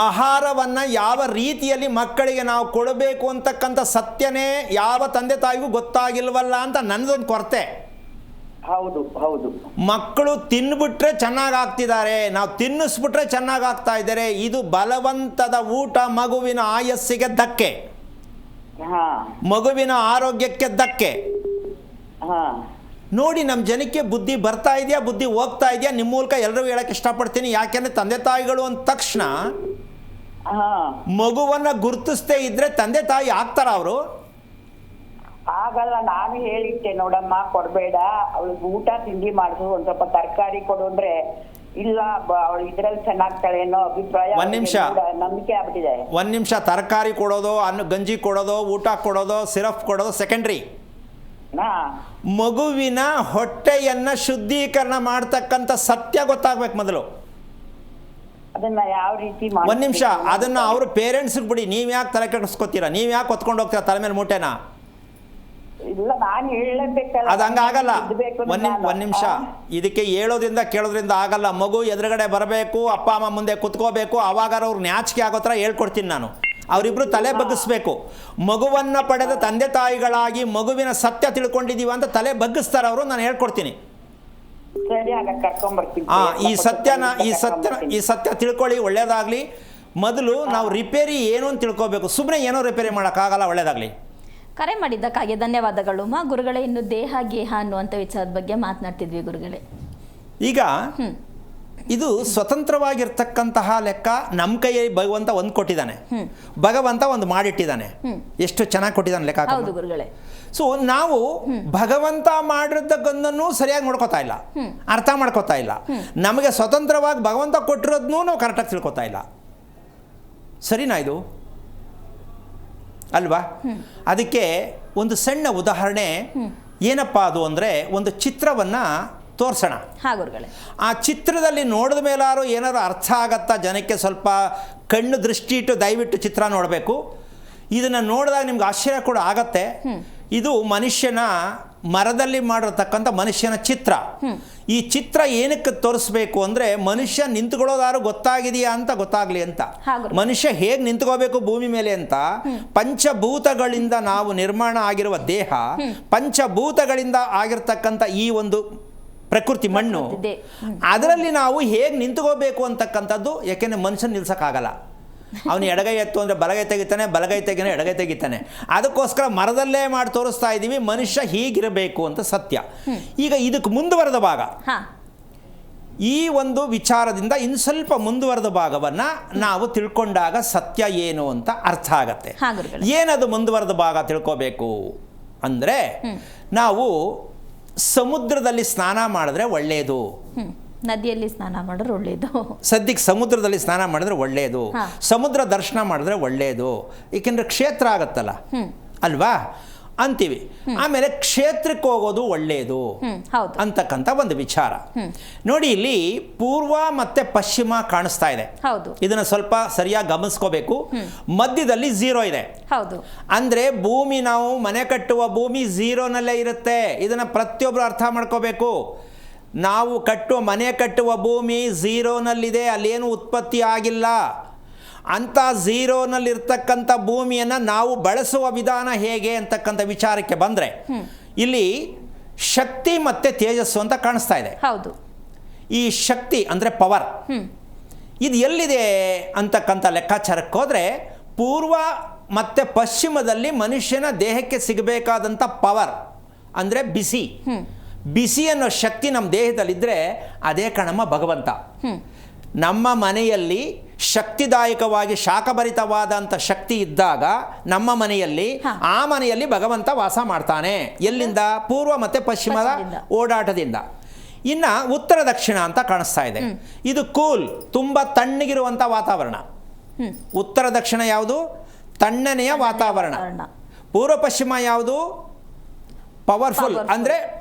ಆಹಾರವನ್ನು ಯಾವ ರೀತಿಯಲ್ಲಿ ಮಕ್ಕಳಿಗೆ ನಾವು ಕೊಡಬೇಕು ಅಂತಕ್ಕಂಥ ಸತ್ಯನೇ ಯಾವ ತಂದೆ ತಾಯಿಗೂ ಗೊತ್ತಾಗಿಲ್ವಲ್ಲ ಅಂತ ನನ್ನದೊಂದು ಕೊರತೆ. ಹೌದು ಹೌದು. ಮಕ್ಕಳು ತಿನ್ಬಿಟ್ರೆ ಚೆನ್ನಾಗಾಗ್ತಿದ್ದಾರೆ, ನಾವು ತಿನ್ನಿಸ್ಬಿಟ್ರೆ ಚೆನ್ನಾಗಾಗ್ತಾ ಇದ್ದಾರೆ. ಇದು ಬಲವಂತದ ಊಟ ಮಗುವಿನ ಆಯಸ್ಸಿಗೆ ಧಕ್ಕೆ, ಮಗುವಿನ ಆರೋಗ್ಯಕ್ಕೆ ಧಕ್ಕೆ. ನೋಡಿ, ನಮ್ಮ ಜನಕ್ಕೆ ಬುದ್ಧಿ ಬರ್ತಾ ಇದೆಯಾ, ಬುದ್ಧಿ ಹೋಗ್ತಾ ಇದೆಯಾ? ನಿಮ್ಮ ಮೂಲಕ ಎಲ್ಲರಿಗೂ ಹೇಳಕ್ಕೆ ಇಷ್ಟಪಡ್ತೀನಿ. ಯಾಕೆಂದ್ರೆ ತಂದೆ ತಾಯಿಗಳು ಅಂದ ತಕ್ಷಣ ಮಗುವನ್ನ ಗುರುತಿಸದೇ ಇದ್ರೆ ತಂದೆ ತಾಯಿ ಆಗ್ತಾರ ಅವರು? ಆಗಲ್ಲ, ನಾನು ಹೇಳಿದ್ದೆ ನೋಡಮ್ಮ ಕೊಡ್ಬೇಡ, ಅವಳಿಗೆ ಊಟ ತಿಂಡಿ ಮಾಡಿಸು, ಒಂದ್ ಸ್ವಲ್ಪ ತರಕಾರಿ ಕೊಡು ಅಂದ್ರೆ ಇಲ್ಲ ಅವಳು ಇದ್ರಲ್ಲಿ ಚೆನ್ನಾಗ್ತಾಳೆ ಅನ್ನೋ ಅಭಿಪ್ರಾಯ. ಒಂದ್ ನಿಮಿಷ, ನಂಬಿಕೆ ಆಗ್ಬಿಟ್ಟಿದೆ. ಒಂದ್ ನಿಮಿಷ. ತರಕಾರಿ ಕೊಡೋದು, ಗಂಜಿ ಕೊಡೋದು, ಊಟ ಕೊಡೋದು, ಸಿರಪ್ ಕೊಡೋದು ಸೆಕೆಂಡ್ರಿ. ಮಗುವಿನ ಹೊಟ್ಟೆಯನ್ನ ಶುದ್ಧೀಕರಣ ಮಾಡ್ತಕ್ಕಂಥ ಸತ್ಯ ಗೊತ್ತಾಗ್ಬೇಕು ಮೊದಲು. ಅದನ್ನ ಯಾವ ರೀತಿ ಒಂದ್ ನಿಮಿಷ, ಅದನ್ನ ಅವ್ರ ಪೇರೆಂಟ್ಸ್ಗೆ ಬಿಡಿ. ನೀವ್ ಯಾಕೆ ತಲೆ ಕೆಡಿಸ್ಕೊತೀರಾ? ನೀವ್ ಯಾಕೆ ಹೊತ್ಕೊಂಡು ಹೋಗ್ತೀರಾ ತಲೆ ಮೇಲೆ ಮೂಟೆನ? ಇಲ್ಲ, ನಾನು ಹೇಳಬೇಕಲ್ಲ. ಅದು ಹಂಗಾಗಲ್ಲ. ಒಂದ್ ನಿಮಿಷ, ಇದಕ್ಕೆ ಹೇಳೋದ್ರಿಂದ ಕೇಳೋದ್ರಿಂದ ಆಗಲ್ಲ. ಮಗು ಎದುರುಗಡೆ ಬರಬೇಕು, ಅಪ್ಪ ಅಮ್ಮ ಮುಂದೆ ಕುತ್ಕೋಬೇಕು, ಅವಾಗ ಅವ್ರು ನಾಚಿಕೆ ಆಗೋ ಥರ ಹೇಳ್ಕೊಡ್ತೀನಿ ನಾನು. ಅವರಿಬ್ರು ತಲೆ ಬಗ್ಗಿಸ್ಬೇಕು. ಮಗುವನ್ನ ಪಡೆದ ತಂದೆ ತಾಯಿಗಳಾಗಿ ಮಗುವಿನ ಸತ್ಯ ತಿಳ್ಕೊಂಡಿದೀವ ಅಂತ ತಲೆ ಬಗ್ಗಿಸ್ತಾರೆ ಅವರು. ನಾನು ಹೇಳ್ಕೊಡ್ತೀನಿ. ಈ ಸತ್ಯ ತಿಳ್ಕೊಳ್ಳಿ, ಒಳ್ಳೇದಾಗ್ಲಿ. ಮೊದಲು ನಾವು ರಿಪೇರಿ ಏನು ಅಂತ ತಿಳ್ಕೋಬೇಕು. ಸುಮ್ಮನೆ ಏನೋ ರಿಪೇರಿ ಮಾಡೋಕ್ಕಾಗಲ್ಲ. ಒಳ್ಳೇದಾಗ್ಲಿ. ಕರೆ ಮಾಡಿದ್ದಕ್ಕಾಗಿ ಧನ್ಯವಾದಗಳು ಮಾ. ಗುರುಗಳೇ, ಇನ್ನು ದೇಹ ಗೇಹ ಅನ್ನುವಂಥ ವಿಚಾರದ ಬಗ್ಗೆ ಮಾತನಾಡ್ತಿದ್ವಿ ಗುರುಗಳೇ. ಈಗ ಇದು ಸ್ವತಂತ್ರವಾಗಿರ್ತಕ್ಕಂತಹ ಲೆಕ್ಕ. ನಮ್ಮ ಕೈಯಲ್ಲಿ ಭಗವಂತ ಒಂದು ಕೊಟ್ಟಿದ್ದಾನೆ, ಭಗವಂತ ಒಂದು ಮಾಡಿಟ್ಟಿದ್ದಾನೆ. ಎಷ್ಟು ಚೆನ್ನಾಗಿ ಕೊಟ್ಟಿದ್ದಾನೆ ಲೆಕ್ಕ. ಹೌದು ಗುರುಗಳೇ. ಸೊ ನಾವು ಭಗವಂತ ಮಾಡಿರೋದಕ್ಕನ್ನು ಸರಿಯಾಗಿ ನೋಡ್ಕೋತಾ ಇಲ್ಲ, ಅರ್ಥ ಮಾಡ್ಕೋತಾ ಇಲ್ಲ. ನಮಗೆ ಸ್ವತಂತ್ರವಾಗಿ ಭಗವಂತ ಕೊಟ್ಟಿರೋದನ್ನೂ ನಾವು ಕರೆಕ್ಟಾಗಿ ತಿಳ್ಕೊತಾ ಇಲ್ಲ. ಸರಿನಾ ಇದು? ಅಲ್ವಾ? ಅದಕ್ಕೆ ಒಂದು ಸಣ್ಣ ಉದಾಹರಣೆ ಏನಪ್ಪ ಅದು ಅಂದರೆ, ಒಂದು ಚಿತ್ರವನ್ನು ತೋರಿಸೋಣ. ಆ ಚಿತ್ರದಲ್ಲಿ ನೋಡಿದ ಮೇಲಾರು ಏನಾದ್ರು ಅರ್ಥ ಆಗತ್ತಾ ಜನಕ್ಕೆ? ಸ್ವಲ್ಪ ಕಣ್ಣು ದೃಷ್ಟಿ ಇಟ್ಟು ದಯವಿಟ್ಟು ಚಿತ್ರ ನೋಡಬೇಕು. ಇದನ್ನು ನೋಡಿದಾಗ ನಿಮ್ಗೆ ಆಶ್ಚರ್ಯ ಕೂಡ ಆಗತ್ತೆ. ಇದು ಮನುಷ್ಯನ ಮರದಲ್ಲಿ ಮಾಡಿರ್ತಕ್ಕಂಥ ಮನುಷ್ಯನ ಚಿತ್ರ. ಈ ಚಿತ್ರ ಏನಕ್ಕೆ ತೋರಿಸ್ಬೇಕು ಅಂದರೆ, ಮನುಷ್ಯ ನಿಂತ್ಕೊಳ್ಳೋದಾರು ಗೊತ್ತಾಗಿದೆಯಾ ಅಂತ ಗೊತ್ತಾಗ್ಲಿ ಅಂತ. ಮನುಷ್ಯ ಹೇಗೆ ನಿಂತ್ಕೋಬೇಕು ಭೂಮಿ ಮೇಲೆ ಅಂತ. ಪಂಚಭೂತಗಳಿಂದ ನಾವು ನಿರ್ಮಾಣ ಆಗಿರುವ ದೇಹ, ಪಂಚಭೂತಗಳಿಂದ ಆಗಿರ್ತಕ್ಕಂಥ ಈ ಒಂದು ಪ್ರಕೃತಿ ಮಣ್ಣು, ಅದರಲ್ಲಿ ನಾವು ಹೇಗೆ ನಿಂತ್ಕೋಬೇಕು ಅಂತಕ್ಕಂಥದ್ದು. ಯಾಕೆಂದರೆ ಮನುಷ್ಯನ ನಿಲ್ಸೋಕ್ಕಾಗಲ್ಲ. ಅವನು ಎಡಗೈ ಎತ್ತು ಅಂದರೆ ಬಲಗೈ ತೆಗಿತಾನೆ, ಬಲಗೈ ತೆಗಿನ ಎಡಗೈ ತೆಗಿತಾನೆ. ಅದಕ್ಕೋಸ್ಕರ ಮರದಲ್ಲೇ ಮಾಡಿ ತೋರಿಸ್ತಾ ಇದ್ದೀವಿ ಮನುಷ್ಯ ಹೀಗಿರಬೇಕು ಅಂತ ಸತ್ಯ. ಈಗ ಇದಕ್ಕೆ ಮುಂದುವರೆದ ಭಾಗ, ಈ ಒಂದು ವಿಚಾರದಿಂದ ಇನ್ನು ಸ್ವಲ್ಪ ಮುಂದುವರೆದ ಭಾಗವನ್ನು ನಾವು ತಿಳ್ಕೊಂಡಾಗ ಸತ್ಯ ಏನು ಅಂತ ಅರ್ಥ ಆಗತ್ತೆ. ಏನದು ಮುಂದುವರೆದ ಭಾಗ ತಿಳ್ಕೋಬೇಕು ಅಂದರೆ, ನಾವು ಸಮುದ್ರದಲ್ಲಿ ಸ್ನಾನ ಮಾಡಿದ್ರೆ ಒಳ್ಳೆಯದು, ನದಿಯಲ್ಲಿ ಸ್ನಾನ ಮಾಡಿದ್ರೆ ಒಳ್ಳೆಯದು. ಸದ್ಯಕ್ಕೆ ಸಮುದ್ರದಲ್ಲಿ ಸ್ನಾನ ಮಾಡಿದ್ರೆ ಒಳ್ಳೆಯದು, ಸಮುದ್ರ ದರ್ಶನ ಮಾಡಿದ್ರೆ ಒಳ್ಳೆಯದು. ಏಕೆಂದರೆ ಕ್ಷೇತ್ರ ಆಗತ್ತಲ್ಲ ಅಲ್ವಾ ಅಂತೀವಿ. ಆಮೇಲೆ ಕ್ಷೇತ್ರಕ್ಕೆ ಹೋಗೋದು ಒಳ್ಳೆಯದು ಅಂತಕ್ಕಂಥ ಒಂದು ವಿಚಾರ. ನೋಡಿ, ಇಲ್ಲಿ ಪೂರ್ವ ಮತ್ತೆ ಪಶ್ಚಿಮ ಕಾಣಿಸ್ತಾ ಇದೆ. ಇದನ್ನ ಸ್ವಲ್ಪ ಸರಿಯಾಗಿ ಗಮನಿಸ್ಕೋಬೇಕು. ಮಧ್ಯದಲ್ಲಿ 0 ಇದೆ. ಅಂದ್ರೆ ಭೂಮಿ, ನಾವು ಮನೆ ಕಟ್ಟುವ ಭೂಮಿ 0ನಲ್ಲೇ ಇರುತ್ತೆ. ಇದನ್ನ ಪ್ರತಿಯೊಬ್ಬರು ಅರ್ಥ ಮಾಡ್ಕೋಬೇಕು. ನಾವು ಮನೆ ಕಟ್ಟುವ ಭೂಮಿ 0ನಲ್ಲಿದೆ, ಅಲ್ಲೇನು ಉತ್ಪತ್ತಿ ಆಗಿಲ್ಲ. ಅಂಥ 0ನಲ್ಲಿರ್ತಕ್ಕಂಥ ಭೂಮಿಯನ್ನು ನಾವು ಬಳಸುವ ವಿಧಾನ ಹೇಗೆ ಅಂತಕ್ಕಂಥ ವಿಚಾರಕ್ಕೆ ಬಂದರೆ, ಇಲ್ಲಿ ಶಕ್ತಿ ಮತ್ತು ತೇಜಸ್ಸು ಅಂತ ಕಾಣಿಸ್ತಾ ಇದೆ. ಈ ಶಕ್ತಿ ಅಂದರೆ ಪವರ್, ಇದು ಎಲ್ಲಿದೆ ಅಂತಕ್ಕಂಥ ಲೆಕ್ಕಾಚಾರಕ್ಕೆ ಹೋದರೆ, ಪೂರ್ವ ಮತ್ತು ಪಶ್ಚಿಮದಲ್ಲಿ ಮನುಷ್ಯನ ದೇಹಕ್ಕೆ ಸಿಗಬೇಕಾದಂಥ ಪವರ್ ಅಂದರೆ ಬಿಸಿ ಅನ್ನೋ ಶಕ್ತಿ ನಮ್ಮ ದೇಹದಲ್ಲಿದ್ದರೆ ಅದೇ ಕಣಮ್ಮ ಭಗವಂತ. ನಮ್ಮ ಮನೆಯಲ್ಲಿ ಶಕ್ತಿದಾಯಕವಾಗಿ ಶಾಖಭರಿತವಾದಂಥ ಶಕ್ತಿ ಇದ್ದಾಗ ನಮ್ಮ ಮನೆಯಲ್ಲಿ, ಆ ಮನೆಯಲ್ಲಿ ಭಗವಂತ ವಾಸ ಮಾಡ್ತಾನೆ. ಎಲ್ಲಿಂದ? ಪೂರ್ವ ಮತ್ತು ಪಶ್ಚಿಮದ ಓಡಾಟದಿಂದ. ಇನ್ನು ಉತ್ತರ ದಕ್ಷಿಣ ಅಂತ ಕಾಣಿಸ್ತಾ ಇದೆ. ಇದು ಕೂಲ್, ತುಂಬ ತಣ್ಣಗಿರುವಂಥ ವಾತಾವರಣ. ಉತ್ತರ ದಕ್ಷಿಣ ಯಾವುದು? ತಣ್ಣನೆಯ ವಾತಾವರಣ. ಪೂರ್ವ ಪಶ್ಚಿಮ ಯಾವುದು? ಪವರ್ಫುಲ್, ಅಂದರೆ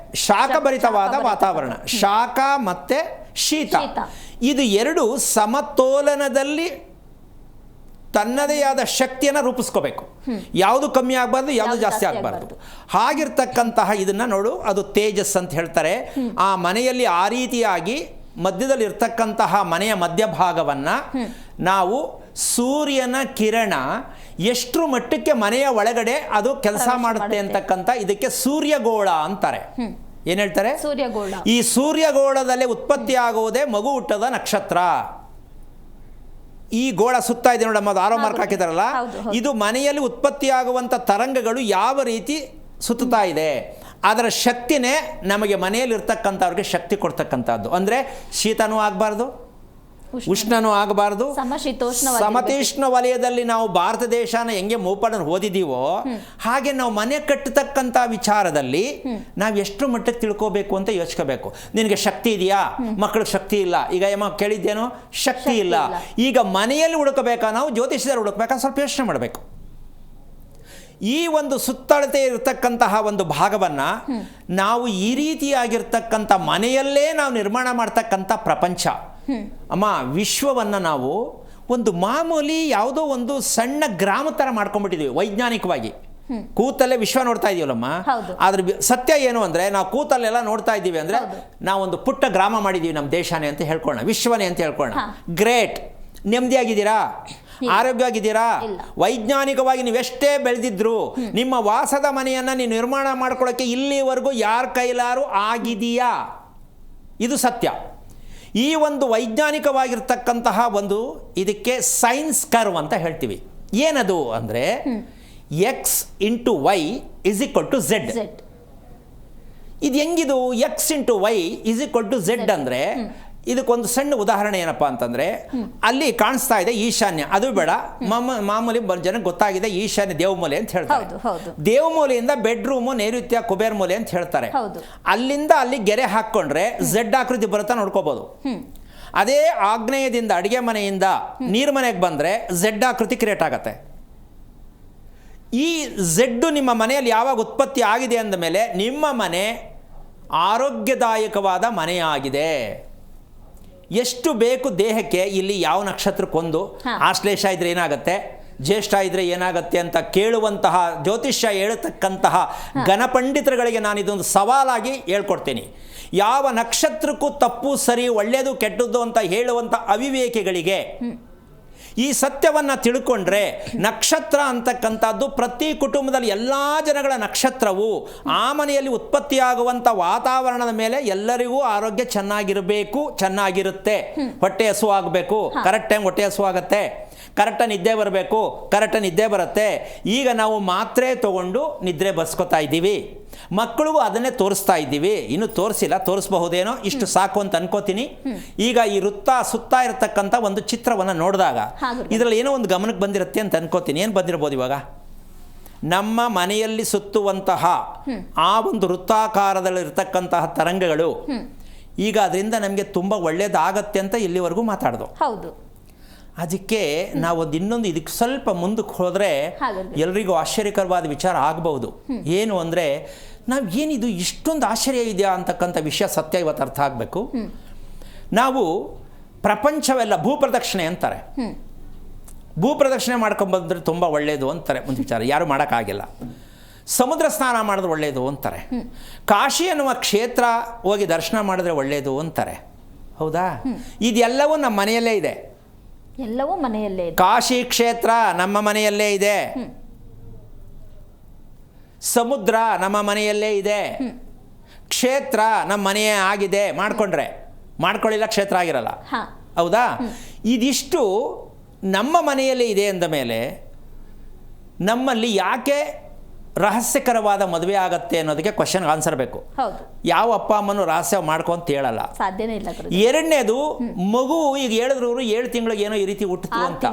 ಶಾಖಭರಿತವಾದ ವಾತಾವರಣ. ಶಾಖ ಮತ್ತು ಶೀತ, ಇದು ಎರಡು ಸಮತೋಲನದಲ್ಲಿ ತನ್ನದೇ ಆದ ಶಕ್ತಿಯನ್ನು ರೂಪಿಸ್ಕೋಬೇಕು. ಯಾವುದು ಕಮ್ಮಿ ಆಗಬಾರ್ದು, ಯಾವುದು ಜಾಸ್ತಿ ಆಗಬಾರ್ದು. ಹಾಗಿರ್ತಕ್ಕಂತಹ ಇದನ್ನು ನೋಡು, ಅದು ತೇಜಸ್ ಅಂತ ಹೇಳ್ತಾರೆ. ಆ ಮನೆಯಲ್ಲಿ ಆ ರೀತಿಯಾಗಿ ಮಧ್ಯದಲ್ಲಿ ಇರ್ತಕ್ಕಂತಹ ಮನೆಯ ಮಧ್ಯಭಾಗವನ್ನು ನಾವು ಸೂರ್ಯನ ಕಿರಣ ಎಷ್ಟು ಮಟ್ಟಕ್ಕೆ ಮನೆಯ ಒಳಗಡೆ ಅದು ಕೆಲಸ ಮಾಡುತ್ತೆ ಅಂತಕ್ಕಂಥ ಇದಕ್ಕೆ ಸೂರ್ಯಗೋಳ ಅಂತಾರೆ. ಏನು ಹೇಳ್ತಾರೆ? ಸೂರ್ಯಗೋಳ. ಈ ಸೂರ್ಯಗೋಳದಲ್ಲಿ ಉತ್ಪತ್ತಿ ಆಗುವುದೇ ಮಗು ಹುಟ್ಟದ ನಕ್ಷತ್ರ. ಈ ಗೋಳ ಸುತ್ತಾ ಇದೆ ನೋಡಮ್ಮ, ಅದು ಆರೋ ಮಾರ್ಕ್ ಹಾಕಿದಾರಲ್ಲ, ಇದು ಮನೆಯಲ್ಲಿ ಉತ್ಪತ್ತಿಯಾಗುವಂಥ ತರಂಗಗಳು ಯಾವ ರೀತಿ ಸುತ್ತಾ ಇದೆ, ಅದರ ಶಕ್ತಿನೇ ನಮಗೆ ಮನೆಯಲ್ಲಿ ಇರ್ತಕ್ಕಂಥವ್ರಿಗೆ ಶಕ್ತಿ ಕೊಡ್ತಕ್ಕಂಥದ್ದು. ಅಂದರೆ ಶೀತನೂ ಆಗಬಾರ್ದು, ಉಷ್ಣನೂ ಆಗಬಾರ್ದು, ಸಮಶೀತೋಷ್ಣ ಸಮತೀಷ್ಣ ವಲಯದಲ್ಲಿ ನಾವು ಭಾರತ ದೇಶನ ಹೆಂಗೆ ಮೂಪಡನ್ನು ಓದಿದೀವೋ ಹಾಗೆ ನಾವು ಮನೆ ಕಟ್ಟತಕ್ಕಂಥ ವಿಚಾರದಲ್ಲಿ ನಾವು ಎಷ್ಟು ಮಟ್ಟಕ್ಕೆ ತಿಳ್ಕೋಬೇಕು ಅಂತ ಯೋಚಿಸಬೇಕು. ನಿನಗೆ ಶಕ್ತಿ ಇದೆಯಾ? ಮಕ್ಕಳಿಗೆ ಶಕ್ತಿ ಇಲ್ಲ. ಈಗ ಏಮ ಕೇಳಿದ್ದೇನೋ ಶಕ್ತಿ ಇಲ್ಲ. ಈಗ ಮನೆಯಲ್ಲಿ ಹುಡುಕಬೇಕಾ ನಾವು ಜ್ಯೋತಿಷದಲ್ಲಿ ಹುಡುಕಬೇಕಾ? ಸ್ವಲ್ಪ ಯೋಚನೆ ಮಾಡಬೇಕು. ಈ ಒಂದು ಸುತ್ತಳತೆ ಇರತಕ್ಕಂತಹ ಒಂದು ಭಾಗವನ್ನು ನಾವು ಈ ರೀತಿಯಾಗಿರ್ತಕ್ಕಂಥ ಮನೆಯಲ್ಲೇ ನಾವು ನಿರ್ಮಾಣ ಮಾಡ್ತಕ್ಕಂಥ ಪ್ರಪಂಚ ಅಮ್ಮ, ವಿಶ್ವವನ್ನು ನಾವು ಒಂದು ಮಾಮೂಲಿ ಯಾವುದೋ ಒಂದು ಸಣ್ಣ ಗ್ರಾಮ ಥರ ಮಾಡ್ಕೊಂಡ್ಬಿಟ್ಟಿದ್ದೀವಿ ವೈಜ್ಞಾನಿಕವಾಗಿ. ಕೂತಲ್ಲೇ ವಿಶ್ವ ನೋಡ್ತಾ ಇದೀವಲ್ಲಮ್ಮ. ಆದ್ರೆ ಸತ್ಯ ಏನು ಅಂದರೆ ನಾವು ಕೂತಲ್ಲೆಲ್ಲ ನೋಡ್ತಾ ಇದ್ದೀವಿ ಅಂದರೆ ನಾವೊಂದು ಪುಟ್ಟ ಗ್ರಾಮ ಮಾಡಿದ್ದೀವಿ ನಮ್ಮ ದೇಶನೇ ಅಂತ ಹೇಳ್ಕೊಳ್ಳೋಣ, ವಿಶ್ವನೇ ಅಂತ ಹೇಳ್ಕೊಳ್ಳೋಣ. ಗ್ರೇಟ್. ನೆಮ್ಮದಿಯಾಗಿದ್ದೀರಾ? ಆರೋಗ್ಯವಾಗಿದ್ದೀರಾ? ವೈಜ್ಞಾನಿಕವಾಗಿ ನೀವೆಷ್ಟೇ ಬೆಳೆದಿದ್ರು ನಿಮ್ಮ ವಾಸದ ಮನೆಯನ್ನು ನೀವು ನಿರ್ಮಾಣ ಮಾಡ್ಕೊಳ್ಳೋಕ್ಕೆ ಇಲ್ಲಿವರೆಗೂ ಯಾರ ಕೈಲಾರು ಆಗಿದೆಯಾ? ಇದು ಸತ್ಯ. ಈ ಒಂದು ವೈಜ್ಞಾನಿಕವಾಗಿರ್ತಕ್ಕಂತಹ ಒಂದು ಇದಕ್ಕೆ ಸೈನ್ಸ್ ಕರ್ವ್ ಅಂತ ಹೇಳ್ತೀವಿ. ಏನದು ಅಂದರೆ x into y is equal to z. ಇದು ಹೆಂಗಿದು x into y is equal to z ಅಂದರೆ ಇದಕ್ಕೊಂದು ಸಣ್ಣ ಉದಾಹರಣೆ ಏನಪ್ಪ ಅಂತಂದರೆ ಅಲ್ಲಿ ಕಾಣಿಸ್ತಾ ಇದೆ ಈಶಾನ್ಯ. ಅದು ಬೇಡ, ಮಾಮೂಲಿ ಜನಕ್ಕೆ ಗೊತ್ತಾಗಿದೆ ಈಶಾನ್ಯ ದೇವಮೂಲೆ ಅಂತ ಹೇಳ್ತಾರೆ. ದೇವಮೂಲೆಯಿಂದ ಬೆಡ್ರೂಮು, ನೈಋತ್ಯ ಕುಬೇರ್ ಮೂಲೆ ಅಂತ ಹೇಳ್ತಾರೆ. ಅಲ್ಲಿಂದ ಅಲ್ಲಿ ಗೆರೆ ಹಾಕ್ಕೊಂಡ್ರೆ ಝೆಡ್ ಆಕೃತಿ ಬರುತ್ತಾ ನೋಡ್ಕೋಬಹುದು. ಅದೇ ಆಗ್ನೇಯದಿಂದ ಅಡಿಗೆ ಮನೆಯಿಂದ ನೀರು ಮನೆಗೆ ಬಂದರೆ ಝೆಡ್ ಆಕೃತಿ ಕ್ರಿಯೇಟ್ ಆಗತ್ತೆ. ಈ ಝೆಡ್ಡು ನಿಮ್ಮ ಮನೆಯಲ್ಲಿ ಯಾವಾಗ ಉತ್ಪತ್ತಿ ಆಗಿದೆ ಅಂದ ಮೇಲೆ ನಿಮ್ಮ ಮನೆ ಆರೋಗ್ಯದಾಯಕವಾದ ಮನೆಯಾಗಿದೆ. ಎಷ್ಟು ಬೇಕು ದೇಹಕ್ಕೆ ಇಲ್ಲಿ ಯಾವ ನಕ್ಷತ್ರಕ್ಕೊಂದು, ಆಶ್ಲೇಷ ಇದ್ರೆ ಏನಾಗುತ್ತೆ, ಜ್ಯೇಷ್ಠ ಇದ್ರೆ ಏನಾಗುತ್ತೆ ಅಂತ ಕೇಳುವಂತಹ ಜ್ಯೋತಿಷ್ಯ ಹೇಳತಕ್ಕಂತಹ ಘನಪಂಡಿತರುಗಳಿಗೆ ನಾನು ಇದೊಂದು ಸವಾಲಾಗಿ ಹೇಳ್ಕೊಡ್ತೀನಿ. ಯಾವ ನಕ್ಷತ್ರಕ್ಕೂ ತಪ್ಪು ಸರಿ ಒಳ್ಳೆಯದು ಕೆಟ್ಟದ್ದು ಅಂತ ಹೇಳುವಂಥ ಅವಿವೇಕಿಗಳಿಗೆ ಈ ಸತ್ಯವನ್ನು ತಿಳ್ಕೊಂಡ್ರೆ ನಕ್ಷತ್ರ ಅಂತಕ್ಕಂಥದ್ದು ಪ್ರತಿ ಕುಟುಂಬದಲ್ಲಿ ಎಲ್ಲ ಜನಗಳ ನಕ್ಷತ್ರವು ಆ ಮನೆಯಲ್ಲಿ ಉತ್ಪತ್ತಿಯಾಗುವಂಥ ವಾತಾವರಣದ ಮೇಲೆ ಎಲ್ಲರಿಗೂ ಆರೋಗ್ಯ ಚೆನ್ನಾಗಿರಬೇಕು, ಚೆನ್ನಾಗಿರುತ್ತೆ. ಹೊಟ್ಟೆ ಹಸು ಆಗಬೇಕು, ಕರೆಕ್ಟ್ ಟೈಮ್ ಹೊಟ್ಟೆ ಹಸು ಆಗುತ್ತೆ, ಕರೆಕ್ಟಾಗಿ ನಿದ್ದೆ ಬರಬೇಕು, ಕರೆಕ್ಟಾಗಿ ನಿದ್ದೆ ಬರುತ್ತೆ. ಈಗ ನಾವು ಮಾತ್ರೆ ತೊಗೊಂಡು ನಿದ್ರೆ ಬರ್ಸ್ಕೊತಾ ಇದ್ದೀವಿ, ಮಕ್ಕಳಿಗೂ ಅದನ್ನೇ ತೋರಿಸ್ತಾ ಇದ್ದೀವಿ. ಇನ್ನೂ ತೋರಿಸಿಲ್ಲ, ತೋರಿಸ್ಬಹುದೇನೋ, ಇಷ್ಟು ಸಾಕು ಅಂತ ಅನ್ಕೋತೀನಿ. ಈಗ ಈ ಸುತ್ತ ಇರತಕ್ಕಂಥ ಒಂದು ಚಿತ್ರವನ್ನು ನೋಡಿದಾಗ ಇದರಲ್ಲಿ ಏನೋ ಒಂದು ಗಮನಕ್ಕೆ ಬಂದಿರುತ್ತೆ ಅಂತ ಅನ್ಕೋತೀನಿ. ಏನು ಬಂದಿರ್ಬೋದು ಇವಾಗ? ನಮ್ಮ ಮನೆಯಲ್ಲಿ ಸುತ್ತುವಂತಹ ಆ ಒಂದು ವೃತ್ತಾಕಾರದಲ್ಲಿರ್ತಕ್ಕಂತಹ ತರಂಗಗಳು ಈಗ ಅದರಿಂದ ನಮಗೆ ತುಂಬ ಒಳ್ಳೇದಾಗತ್ತೆ ಅಂತ ಇಲ್ಲಿವರೆಗೂ ಮಾತಾಡ್ದು. ಹೌದು. ಅದಕ್ಕೆ ನಾವೊಂದು ಇನ್ನೊಂದು ಇದಕ್ಕೆ ಸ್ವಲ್ಪ ಮುಂದಕ್ಕೆ ಹೋದರೆ ಎಲ್ರಿಗೂ ಆಶ್ಚರ್ಯಕರವಾದ ವಿಚಾರ ಆಗಬಹುದು. ಏನು ಅಂದರೆ ನಾವು ಏನಿದು ಇಷ್ಟೊಂದು ಆಶ್ಚರ್ಯ ಇದೆಯಾ ಅಂತಕ್ಕಂಥ ವಿಷಯ ಸತ್ಯ ಇವತ್ತು ಅರ್ಥ ಆಗಬೇಕು. ನಾವು ಪ್ರಪಂಚವೆಲ್ಲ ಭೂಪ್ರದಕ್ಷಿಣೆ ಅಂತಾರೆ. ಭೂಪ್ರದಕ್ಷಿಣೆ ಮಾಡ್ಕೊಂಬಂದ್ರೆ ತುಂಬ ಒಳ್ಳೆಯದು ಅಂತಾರೆ. ಒಂದು ವಿಚಾರ ಯಾರು ಮಾಡೋಕ್ಕಾಗಿಲ್ಲ. ಸಮುದ್ರ ಸ್ನಾನ ಮಾಡಿದ್ರೆ ಒಳ್ಳೆಯದು ಅಂತಾರೆ. ಕಾಶಿ ಅನ್ನುವ ಕ್ಷೇತ್ರ ಹೋಗಿ ದರ್ಶನ ಮಾಡಿದ್ರೆ ಒಳ್ಳೆಯದು ಅಂತಾರೆ. ಹೌದಾ? ಇದೆಲ್ಲವೂ ನಮ್ಮ ಮನೆಯಲ್ಲೇ ಇದೆ. ಎಲ್ಲವೂ ಮನೆಯಲ್ಲೇ ಇದೆ. ಕಾಶಿ ಕ್ಷೇತ್ರ ನಮ್ಮ ಮನೆಯಲ್ಲೇ ಇದೆ. ಸಮುದ್ರ ನಮ್ಮ ಮನೆಯಲ್ಲೇ ಇದೆ. ಕ್ಷೇತ್ರ ನಮ್ಮ ಮನೆಯೇ ಆಗಿದೆ. ಮಾಡ್ಕೊಳ್ಳಿಲ್ಲ ಕ್ಷೇತ್ರ ಆಗಿರಲ್ಲ. ಹೌದಾ? ಇದಿಷ್ಟು ನಮ್ಮ ಮನೆಯಲ್ಲೇ ಇದೆ ಅಂದ ಮೇಲೆ ನಮ್ಮಲ್ಲಿ ಯಾಕೆ ರಹಸ್ಯಕರವಾದ ಮದುವೆ ಆಗತ್ತೆ ಅನ್ನೋದಕ್ಕೆ ಕ್ವಶನ್ ಆನ್ಸರ್ ಬೇಕು. ಯಾವ ಅಪ್ಪ ಅಮ್ಮನೂ ರಹಸ್ಯ ಮಾಡ್ಕೊಂತ ಹೇಳಲ್ಲ, ಸಾಧ್ಯನೇ ಇಲ್ಲ. ಎರಡನೇದು, ಮಗು ಈಗ ಹೇಳಿದ್ರು 7 ತಿಂಗಳಿಗೆ ಏನೋ ಈ ರೀತಿ ಹುಟ್ಟಿತು ಅಂತ.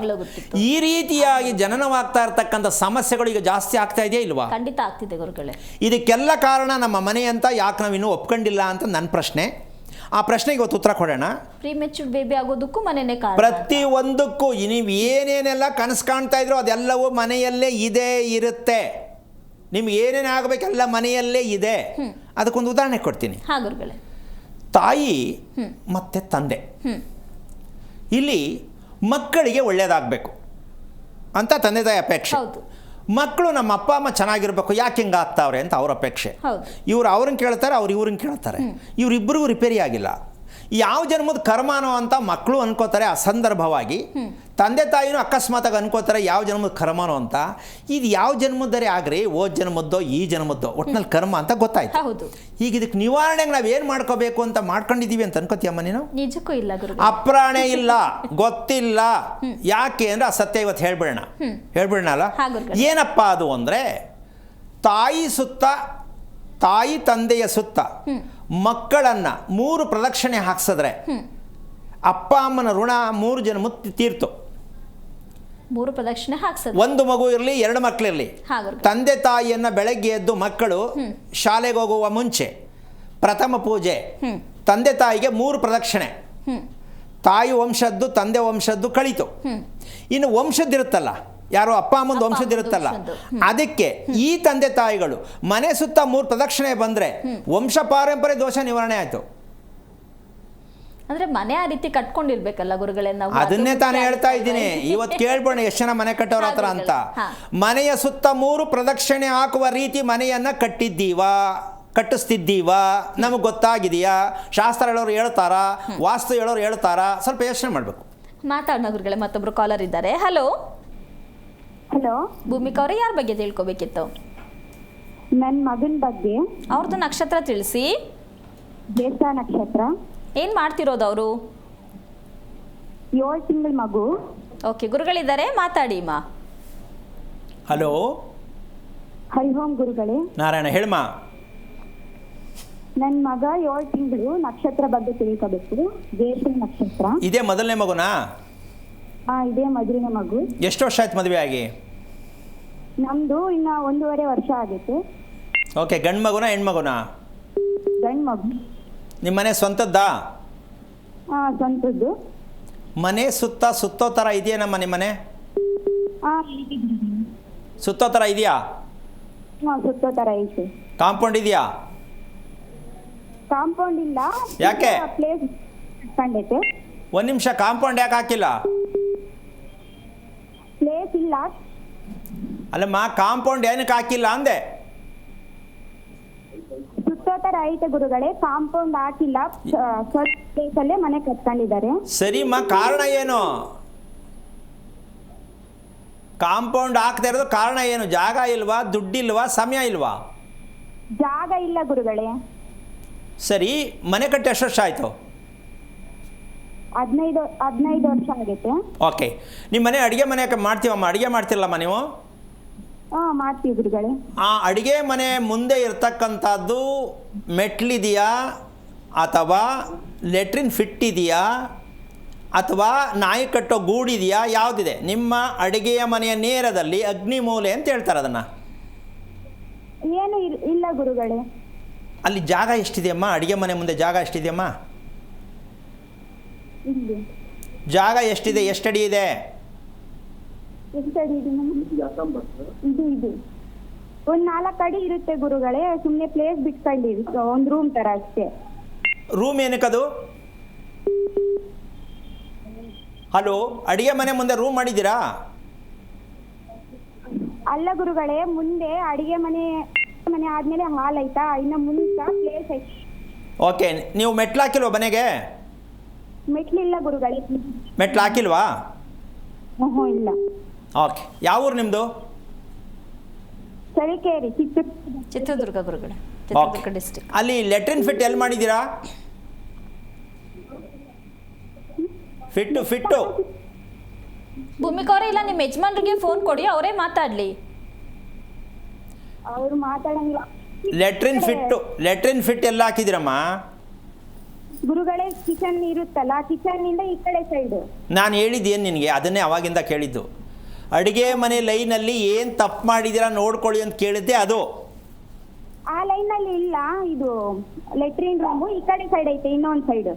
ಈ ರೀತಿಯಾಗಿ ಜನನವಾಗ್ತಾ ಇರ್ತಕ್ಕಂಥ ಸಮಸ್ಯೆಗಳು ಈಗ ಜಾಸ್ತಿ ಆಗ್ತಾ ಇದೆಯಾ ಇಲ್ವಾ? ಖಂಡಿತ ಆಗ್ತಿದೆ ಗುರುಗಳೇ. ಇದಕ್ಕೆಲ್ಲ ಕಾರಣ ನಮ್ಮ ಮನೆ ಅಂತ ಯಾಕೆ ನಾವು ಇನ್ನೂ ಒಪ್ಕೊಂಡಿಲ್ಲ ಅಂತ ನನ್ನ ಪ್ರಶ್ನೆ. ಆ ಪ್ರಶ್ನೆಗೆ ಇವತ್ತು ಉತ್ತರ ಕೊಡೋಣ. ಪ್ರೀಮೆಚೂರ್ ಬೇಬಿ ಆಗೋದಕ್ಕೂ ಮನೆಯೇ ಕಾರಣ. ಪ್ರತಿಯೊಂದಕ್ಕೂ ನೀವು ಏನೇನೆಲ್ಲ ಕನಸು ಕಾಣ್ತಾ ಇದ್ರು ಅದೆಲ್ಲವೂ ಮನೆಯಲ್ಲೇ ಇರುತ್ತೆ. ನಿಮ್ಗೆ ಏನೇನು ಆಗಬೇಕೆಲ್ಲ ಮನೆಯಲ್ಲೇ ಇದೆ. ಅದಕ್ಕೊಂದು ಉದಾಹರಣೆ ಕೊಡ್ತೀನಿ. ತಾಯಿ ಮತ್ತು ತಂದೆ ಇಲ್ಲಿ ಮಕ್ಕಳಿಗೆ ಒಳ್ಳೇದಾಗಬೇಕು ಅಂತ ತಂದೆ ತಾಯಿ ಅಪೇಕ್ಷೆ. ಮಕ್ಕಳು ನಮ್ಮ ಅಪ್ಪ ಅಮ್ಮ ಚೆನ್ನಾಗಿರ್ಬೇಕು, ಯಾಕೆ ಹಿಂಗೆ ಆಗ್ತಾವ್ರೆ ಅಂತ ಅವ್ರ ಅಪೇಕ್ಷೆ. ಇವ್ರು ಅವ್ರನ್ನ ಕೇಳ್ತಾರೆ, ಅವ್ರು ಇವ್ರನ್ನ ಕೇಳ್ತಾರೆ. ಇವರಿಬ್ಬರಿಗೂ ರಿಪೇರಿ ಆಗಿಲ್ಲ. ಯಾವ ಜನ್ಮದ ಕರ್ಮಾನೋ ಅಂತ ಮಕ್ಕಳು ಅನ್ಕೋತಾರೆ ಅಸಂದರ್ಭವಾಗಿ. ತಂದೆ ತಾಯಿನೂ ಅಕಸ್ಮಾತಾಗಿ ಅನ್ಕೋತಾರೆ ಯಾವ ಜನ್ಮದ ಕರ್ಮಾನೋ ಅಂತ. ಇದು ಯಾವ ಜನ್ಮದರೆ ಆಗ್ರಿ, ಜನ್ಮದ್ದೋ ಈ ಜನ್ಮದ್ದೋ, ಒಟ್ಟಿನಲ್ಲಿ ಕರ್ಮ ಅಂತ ಗೊತ್ತಾಯ್ತು. ಈಗ ಇದಕ್ಕೆ ನಿವಾರಣೆಗೆ ನಾವೇನು ಮಾಡ್ಕೋಬೇಕು ಅಂತ ಮಾಡ್ಕೊಂಡಿದ್ದೀವಿ ಅಂತ ಅನ್ಕೋತೀಯಮ್ಮ ನೀನು? ನಿಜಕ್ಕೂ ಇಲ್ಲ ಗುರು. ಅಪ್ರಾಣೆ ಇಲ್ಲ, ಗೊತ್ತಿಲ್ಲ. ಯಾಕೆ ಅಂದರೆ ಆ ಸತ್ಯ ಇವತ್ತು ಹೇಳ್ಬಿಡೋಣಲ್ಲ. ಏನಪ್ಪ ಅದು ಅಂದರೆ ತಾಯಿ ತಂದೆಯ ಸುತ್ತ ಮಕ್ಕಳನ್ನು 3 ಪ್ರದಕ್ಷಿಣೆ ಹಾಕ್ಸಿದ್ರೆ ಅಪ್ಪ ಅಮ್ಮನ ಋಣ 3 ಜನ್ಮ ತೀರ್ತು. 3 ಪ್ರದಕ್ಷಿಣೆ ಹಾಕ್ಸೋದು. ಒಂದು ಮಗು ಇರಲಿ 2 ಮಕ್ಕಳಿರಲಿ, ತಂದೆ ತಾಯಿಯನ್ನು ಬೆಳಗ್ಗೆ ಎದ್ದು ಮಕ್ಕಳು ಶಾಲೆಗೆ ಹೋಗುವ ಮುಂಚೆ ಪ್ರಥಮ ಪೂಜೆ, ತಂದೆ ತಾಯಿಗೆ 3 ಪ್ರದಕ್ಷಿಣೆ. ತಾಯಿ ವಂಶದ್ದು ತಂದೆ ವಂಶದ್ದು ಕಳೀತು. ಇನ್ನು ವಂಶದ್ದಿರುತ್ತಲ್ಲ, ಯಾರೋ ಅಪ್ಪ ಅಮ್ಮಂದು ವಂಶದ್ದಿರುತ್ತಲ್ಲ, ಅದಕ್ಕೆ ಈ ತಂದೆ ತಾಯಿಗಳು ಮನೆ ಸುತ್ತ 3 ಪ್ರದಕ್ಷಿಣೆ ಬಂದರೆ ವಂಶ ಪಾರಂಪರ್ಯ ದೋಷ ನಿವಾರಣೆ ಆಯಿತು. ಅಂದ್ರೆ ಮನೆ ಆ ರೀತಿ ಕಟ್ಕೊಂಡಿರ್ಬೇಕಲ್ಲ ಗುರುಗಳೇ ನಾವು. ಅದನ್ನೇ ತಾನೇ ಹೇಳ್ತಾ ಇದ್ದೀನಿ. ಇವತ್ತು ಕೇಳ್ಬೋಣ ಎಷ್ಟು ಜನ ಮನೆ ಕಟ್ಟೋರ ಹತ್ರ ಅಂತ. ಮನೆಯ ಸುತ್ತ 3 ಪ್ರದಕ್ಷಿಣೆ ಹಾಕುವ ರೀತಿ ಮನೆಯನ್ನ ಕಟ್ಟಿಸ್ತಿದ್ದೀವಾ ನಮಗೆ ಗೊತ್ತಾಗಿದೆಯಾ? ಶಾಸ್ತ್ರ ಹೇಳೋರು ಹೇಳ್ತಾರಾ, ವಾಸ್ತು ಹೇಳೋರು ಹೇಳ್ತಾರಾ? ಸ್ವಲ್ಪ ಯೋಚನೆ ಮಾಡಬೇಕು. ಮಾತಾಡೋಣ ಗುರುಗಳೇ. ಮತ್ತೊಬ್ರು ಕಾಲರ್ ಇದ್ದಾರೆ. ಹಲೋ ಹಲೋ, ಭೂಮಿಕಾ ಅವರೇ, ಯಾರ ಬಗ್ಗೆ ತಿಳ್ಕೊಬೇಕಿತ್ತು? ನನ್ನ ಮಗನ ಬಗ್ಗೆ. ಅವ್ರದ್ದು ನಕ್ಷತ್ರ ತಿಳಿಸಿ. ಜ್ಯೇಷ್ಠ ನಕ್ಷತ್ರ. ಏನ್ ಮಾಡ್ತಿರೋದು ಅವರು? 7 ತಿಂಗಳ ಮಗು. ಓಕೆ, ಗುರುಗಳಿದ್ದಾರೆ, ಮಾತಾಡಿ ಮಾ. ಹಲೋ, ಹರಿ ಓಂ ಗುರುಗಳೇ. ನಾರಾಯಣ, ಹೇಳಮ್ಮ. ನನ್ನ ಮಗ 7 ತಿಂಗಳು, ನಕ್ಷತ್ರ ಬಗ್ಗೆ ತಿಳ್ಕೋಬೇಕು. ಜ್ಯೇಷ್ಠ ನಕ್ಷತ್ರ. ಇದೇ ಮೊದಲನೇ ಮಗುನಾ? ಇದೇ ಮೊದಲನೇ ಮಗು. ಎಷ್ಟು ವರ್ಷ ಆಯ್ತು ಮದುವೆ ಆಗಿ? ನಮ್ದು ಇನ್ನ 1.5 ವರ್ಷ ಆಗೈತೆ. ಓಕೆ, ಗಂಡು ಮಗುನಾ ಹೆಣ್ಣು ಮಗುನಾ? ಗಂಡು ಮಗು. ನಿಮ್ಮ ಮನೆ ಸ್ವಂತದ್ದಾ? ಸ್ವಂತದ್ದು. ಮನೆ ಸುತ್ತೋ ಥರ ಇದೆಯೇನಮ್ಮ ನಿಮ್ಮ ಮನೆ? ಸುತ್ತೋ ಥರ ಇದೆಯಾ? ಸುತ್ತೋ ಥರ ಐತೆ. ಕಾಂಪೌಂಡ್ ಇದೆಯಾ? ಕಾಂಪೌಂಡ್ ಇಲ್ಲ. ಯಾಕೆ? ಪ್ಲೇಸ್ ಕಂಡೈತೆ. ಒಂದು ನಿಮಿಷ, ಕಾಂಪೌಂಡ್ ಯಾಕೆ ಹಾಕಿಲ್ಲ? ಪ್ಲೇಸ್ ಇಲ್ಲ. ಅಲ್ಲಮ್ಮ, ಕಾಂಪೌಂಡ್ ಏನಕ್ಕೆ ಹಾಕಿಲ್ಲ ಅಂದೆ? ಸುತ್ತೋ ಥರ ಐತೆ ಗುರುಗಳೇ, ಕಾಂಪೌಂಡ್ ಹಾಕಿಲ್ಲ. ಸ್ವಲ್ಪ ಪ್ಲೇಸಲ್ಲೇ ಮನೆ ಕಟ್ಕೊಂಡಿದ್ದಾರೆ. ಸರಿಮ್ಮ, ಕಾರಣ ಏನು? ಕಾಂಪೌಂಡ್ ಹಾಕ್ತಾ ಇರೋದು ಕಾರಣ ಏನು? ಜಾಗ ಇಲ್ವಾ, ದುಡ್ಡಿಲ್ವಾ, ಸಮಯ ಇಲ್ವಾ? ಜಾಗ ಇಲ್ಲ ಗುರುಗಳೇ. ಸರಿ, ಮನೆ ಕಟ್ಟಿ ಎಷ್ಟು ವರ್ಷ ಆಯಿತು? 15 ವರ್ಷ ಆಗೈತೆ. ಓಕೆ, ನಿಮ್ಮ ಮನೆ ಅಡುಗೆ ಮನೆ ಮಾಡ್ತೀವಮ್ಮ? ಅಡುಗೆ ಮಾಡ್ತಿರಲ್ಲಮ್ಮ ನೀವು? ಮಾಡ್ತೀವಿ ಗುರುಗಳೇ. ಆ ಅಡುಗೆ ಮನೆ ಮುಂದೆ ಇರ್ತಕ್ಕಂಥದ್ದು ಮೆಟ್ಲಿದೆಯಾ, ಅಥವಾ ಲೆಟ್ರಿನ್ ಫಿಟ್ ಇದೆಯಾ, ಅಥವಾ ನಾಯಿ ಕಟ್ಟೋ ಗೂಡಿದೆಯಾ? ಯಾವುದಿದೆ? ನಿಮ್ಮ ಅಡುಗೆಯ ಮನೆಯ ನೇರದಲ್ಲಿ ಅಗ್ನಿ ಮೂಲೆ ಅಂತ ಹೇಳ್ತಾರೆ ಅದನ್ನು. ಏನು ಇಲ್ಲ ಗುರುಗಳೇ. ಅಲ್ಲಿ ಜಾಗ ಎಷ್ಟಿದೆಯಮ್ಮ? ಅಡುಗೆ ಮನೆ ಮುಂದೆ ಜಾಗ ಎಷ್ಟಿದೆಯಮ್ಮ? ಜಾಗ ಎಷ್ಟಿದೆ? ಎಷ್ಟಡಿ ಇದೆ? ಇದು 4 ಅಡಿ ಇರುತ್ತೆ ಗುರುಗಳೇ. ಸುಮ್ಮನೆ ಪ್ಲೇಸ್ ಬಿಟ್ಕೊಂಡಿವಿ, ಒಂದು ರೂಮ್ ತರ ಅಷ್ಟೇ. ರೂಮ್ ಏನಕ್ಕದು? ಹಲೋ, ಅಡುಗೆ ಮನೆ ಮುಂದೆ ರೂಮ್ ಮಾಡಿದ್ದೀರಾ? ಅಲ್ಲ ಗುರುಗಳೇ, ಮುಂದೆ ಅಡಿಗೆ ಮನೆ ಆದ್ಮೇಲೆ ಹಾಲ್ ಐತಾ, ಇನ್ನ ಮುಂದೆ ಪ್ಲೇಸ್ ಐತಿ. ಓಕೆ, ನೀವು ಮೆಟ್ಲು ಹಾಕಿಲ್ವಾ ಮನೆಗೆ? ಮೆಟ್ಲಿಲ್ಲ ಗುರುಗಳೇ. ಮೆಟ್ಲು ಹಾಕಿಲ್ವಾ? ಇಲ್ಲ. ಓಕೆ, ಯಾವ ಊರು ನಿಮ್ಮದು? ಚಳಿಕೇರಿ, ಚಿತ್ರದುರ್ಗ ಗುರುಗಳೇ, ಚಿತ್ರದುರ್ಗ ಡಿಸ್ಟ್ರಿಕ್ಟ್. ಅಲ್ಲಿ ಲೆಟ್ರಿನ್ ಫಿಟ್ ಎಲ್ಲಿ ಮಾಡಿದ್ದೀರಾ? ಫಿಟ್ಟು ಭೂಮಿಕಾ ಅವರೇ, ಇಲ್ಲ ನಿಮ್ಮ ಯಜಮಾನ್ರಿಗೆ ಫೋನ್ ಕೊಡಿ, ಅವರೇ ಮಾತಾಡಲಿ. ಅವ್ರು ಮಾತಾಡಂಗಿಲ್ಲ. ಲೆಟ್ರಿನ್ ಫಿಟ್ ಎಲ್ಲ ಹಾಕಿದ್ದೀರಮ್ಮ? ಗುರುಗಳೇ, ಕಿಚನ್ ಇರುತ್ತಲ್ಲ, ಕಿಚನ್ ಇಂದ ಈ ಕಡೆ ಸೈಡ್. ನಾನು ಹೇಳಿದ್ದೇನು ನಿನಗೆ? ಅದನ್ನೇ ಅವಾಗಿಂದ ಕೇಳಿದ್ದು. ಅಡುಗೆ ಮನೆ ಲೈನಲ್ಲಿ ಏನು ತಪ್ಪು ಮಾಡಿದ್ದೀರಾ ನೋಡ್ಕೊಳ್ಳಿ ಅಂತ ಕೇಳಿದ್ದೆ. ಅದು ಆ ಲೈನಲ್ಲಿ ಇಲ್ಲ. ಇದು ಲೆಟ್ರಿನ್ ರೂಮು ಈ ಕಡೆ ಸೈಡ್ ಐತೆ, ಇನ್ನೊಂದು ಸೈಡ್.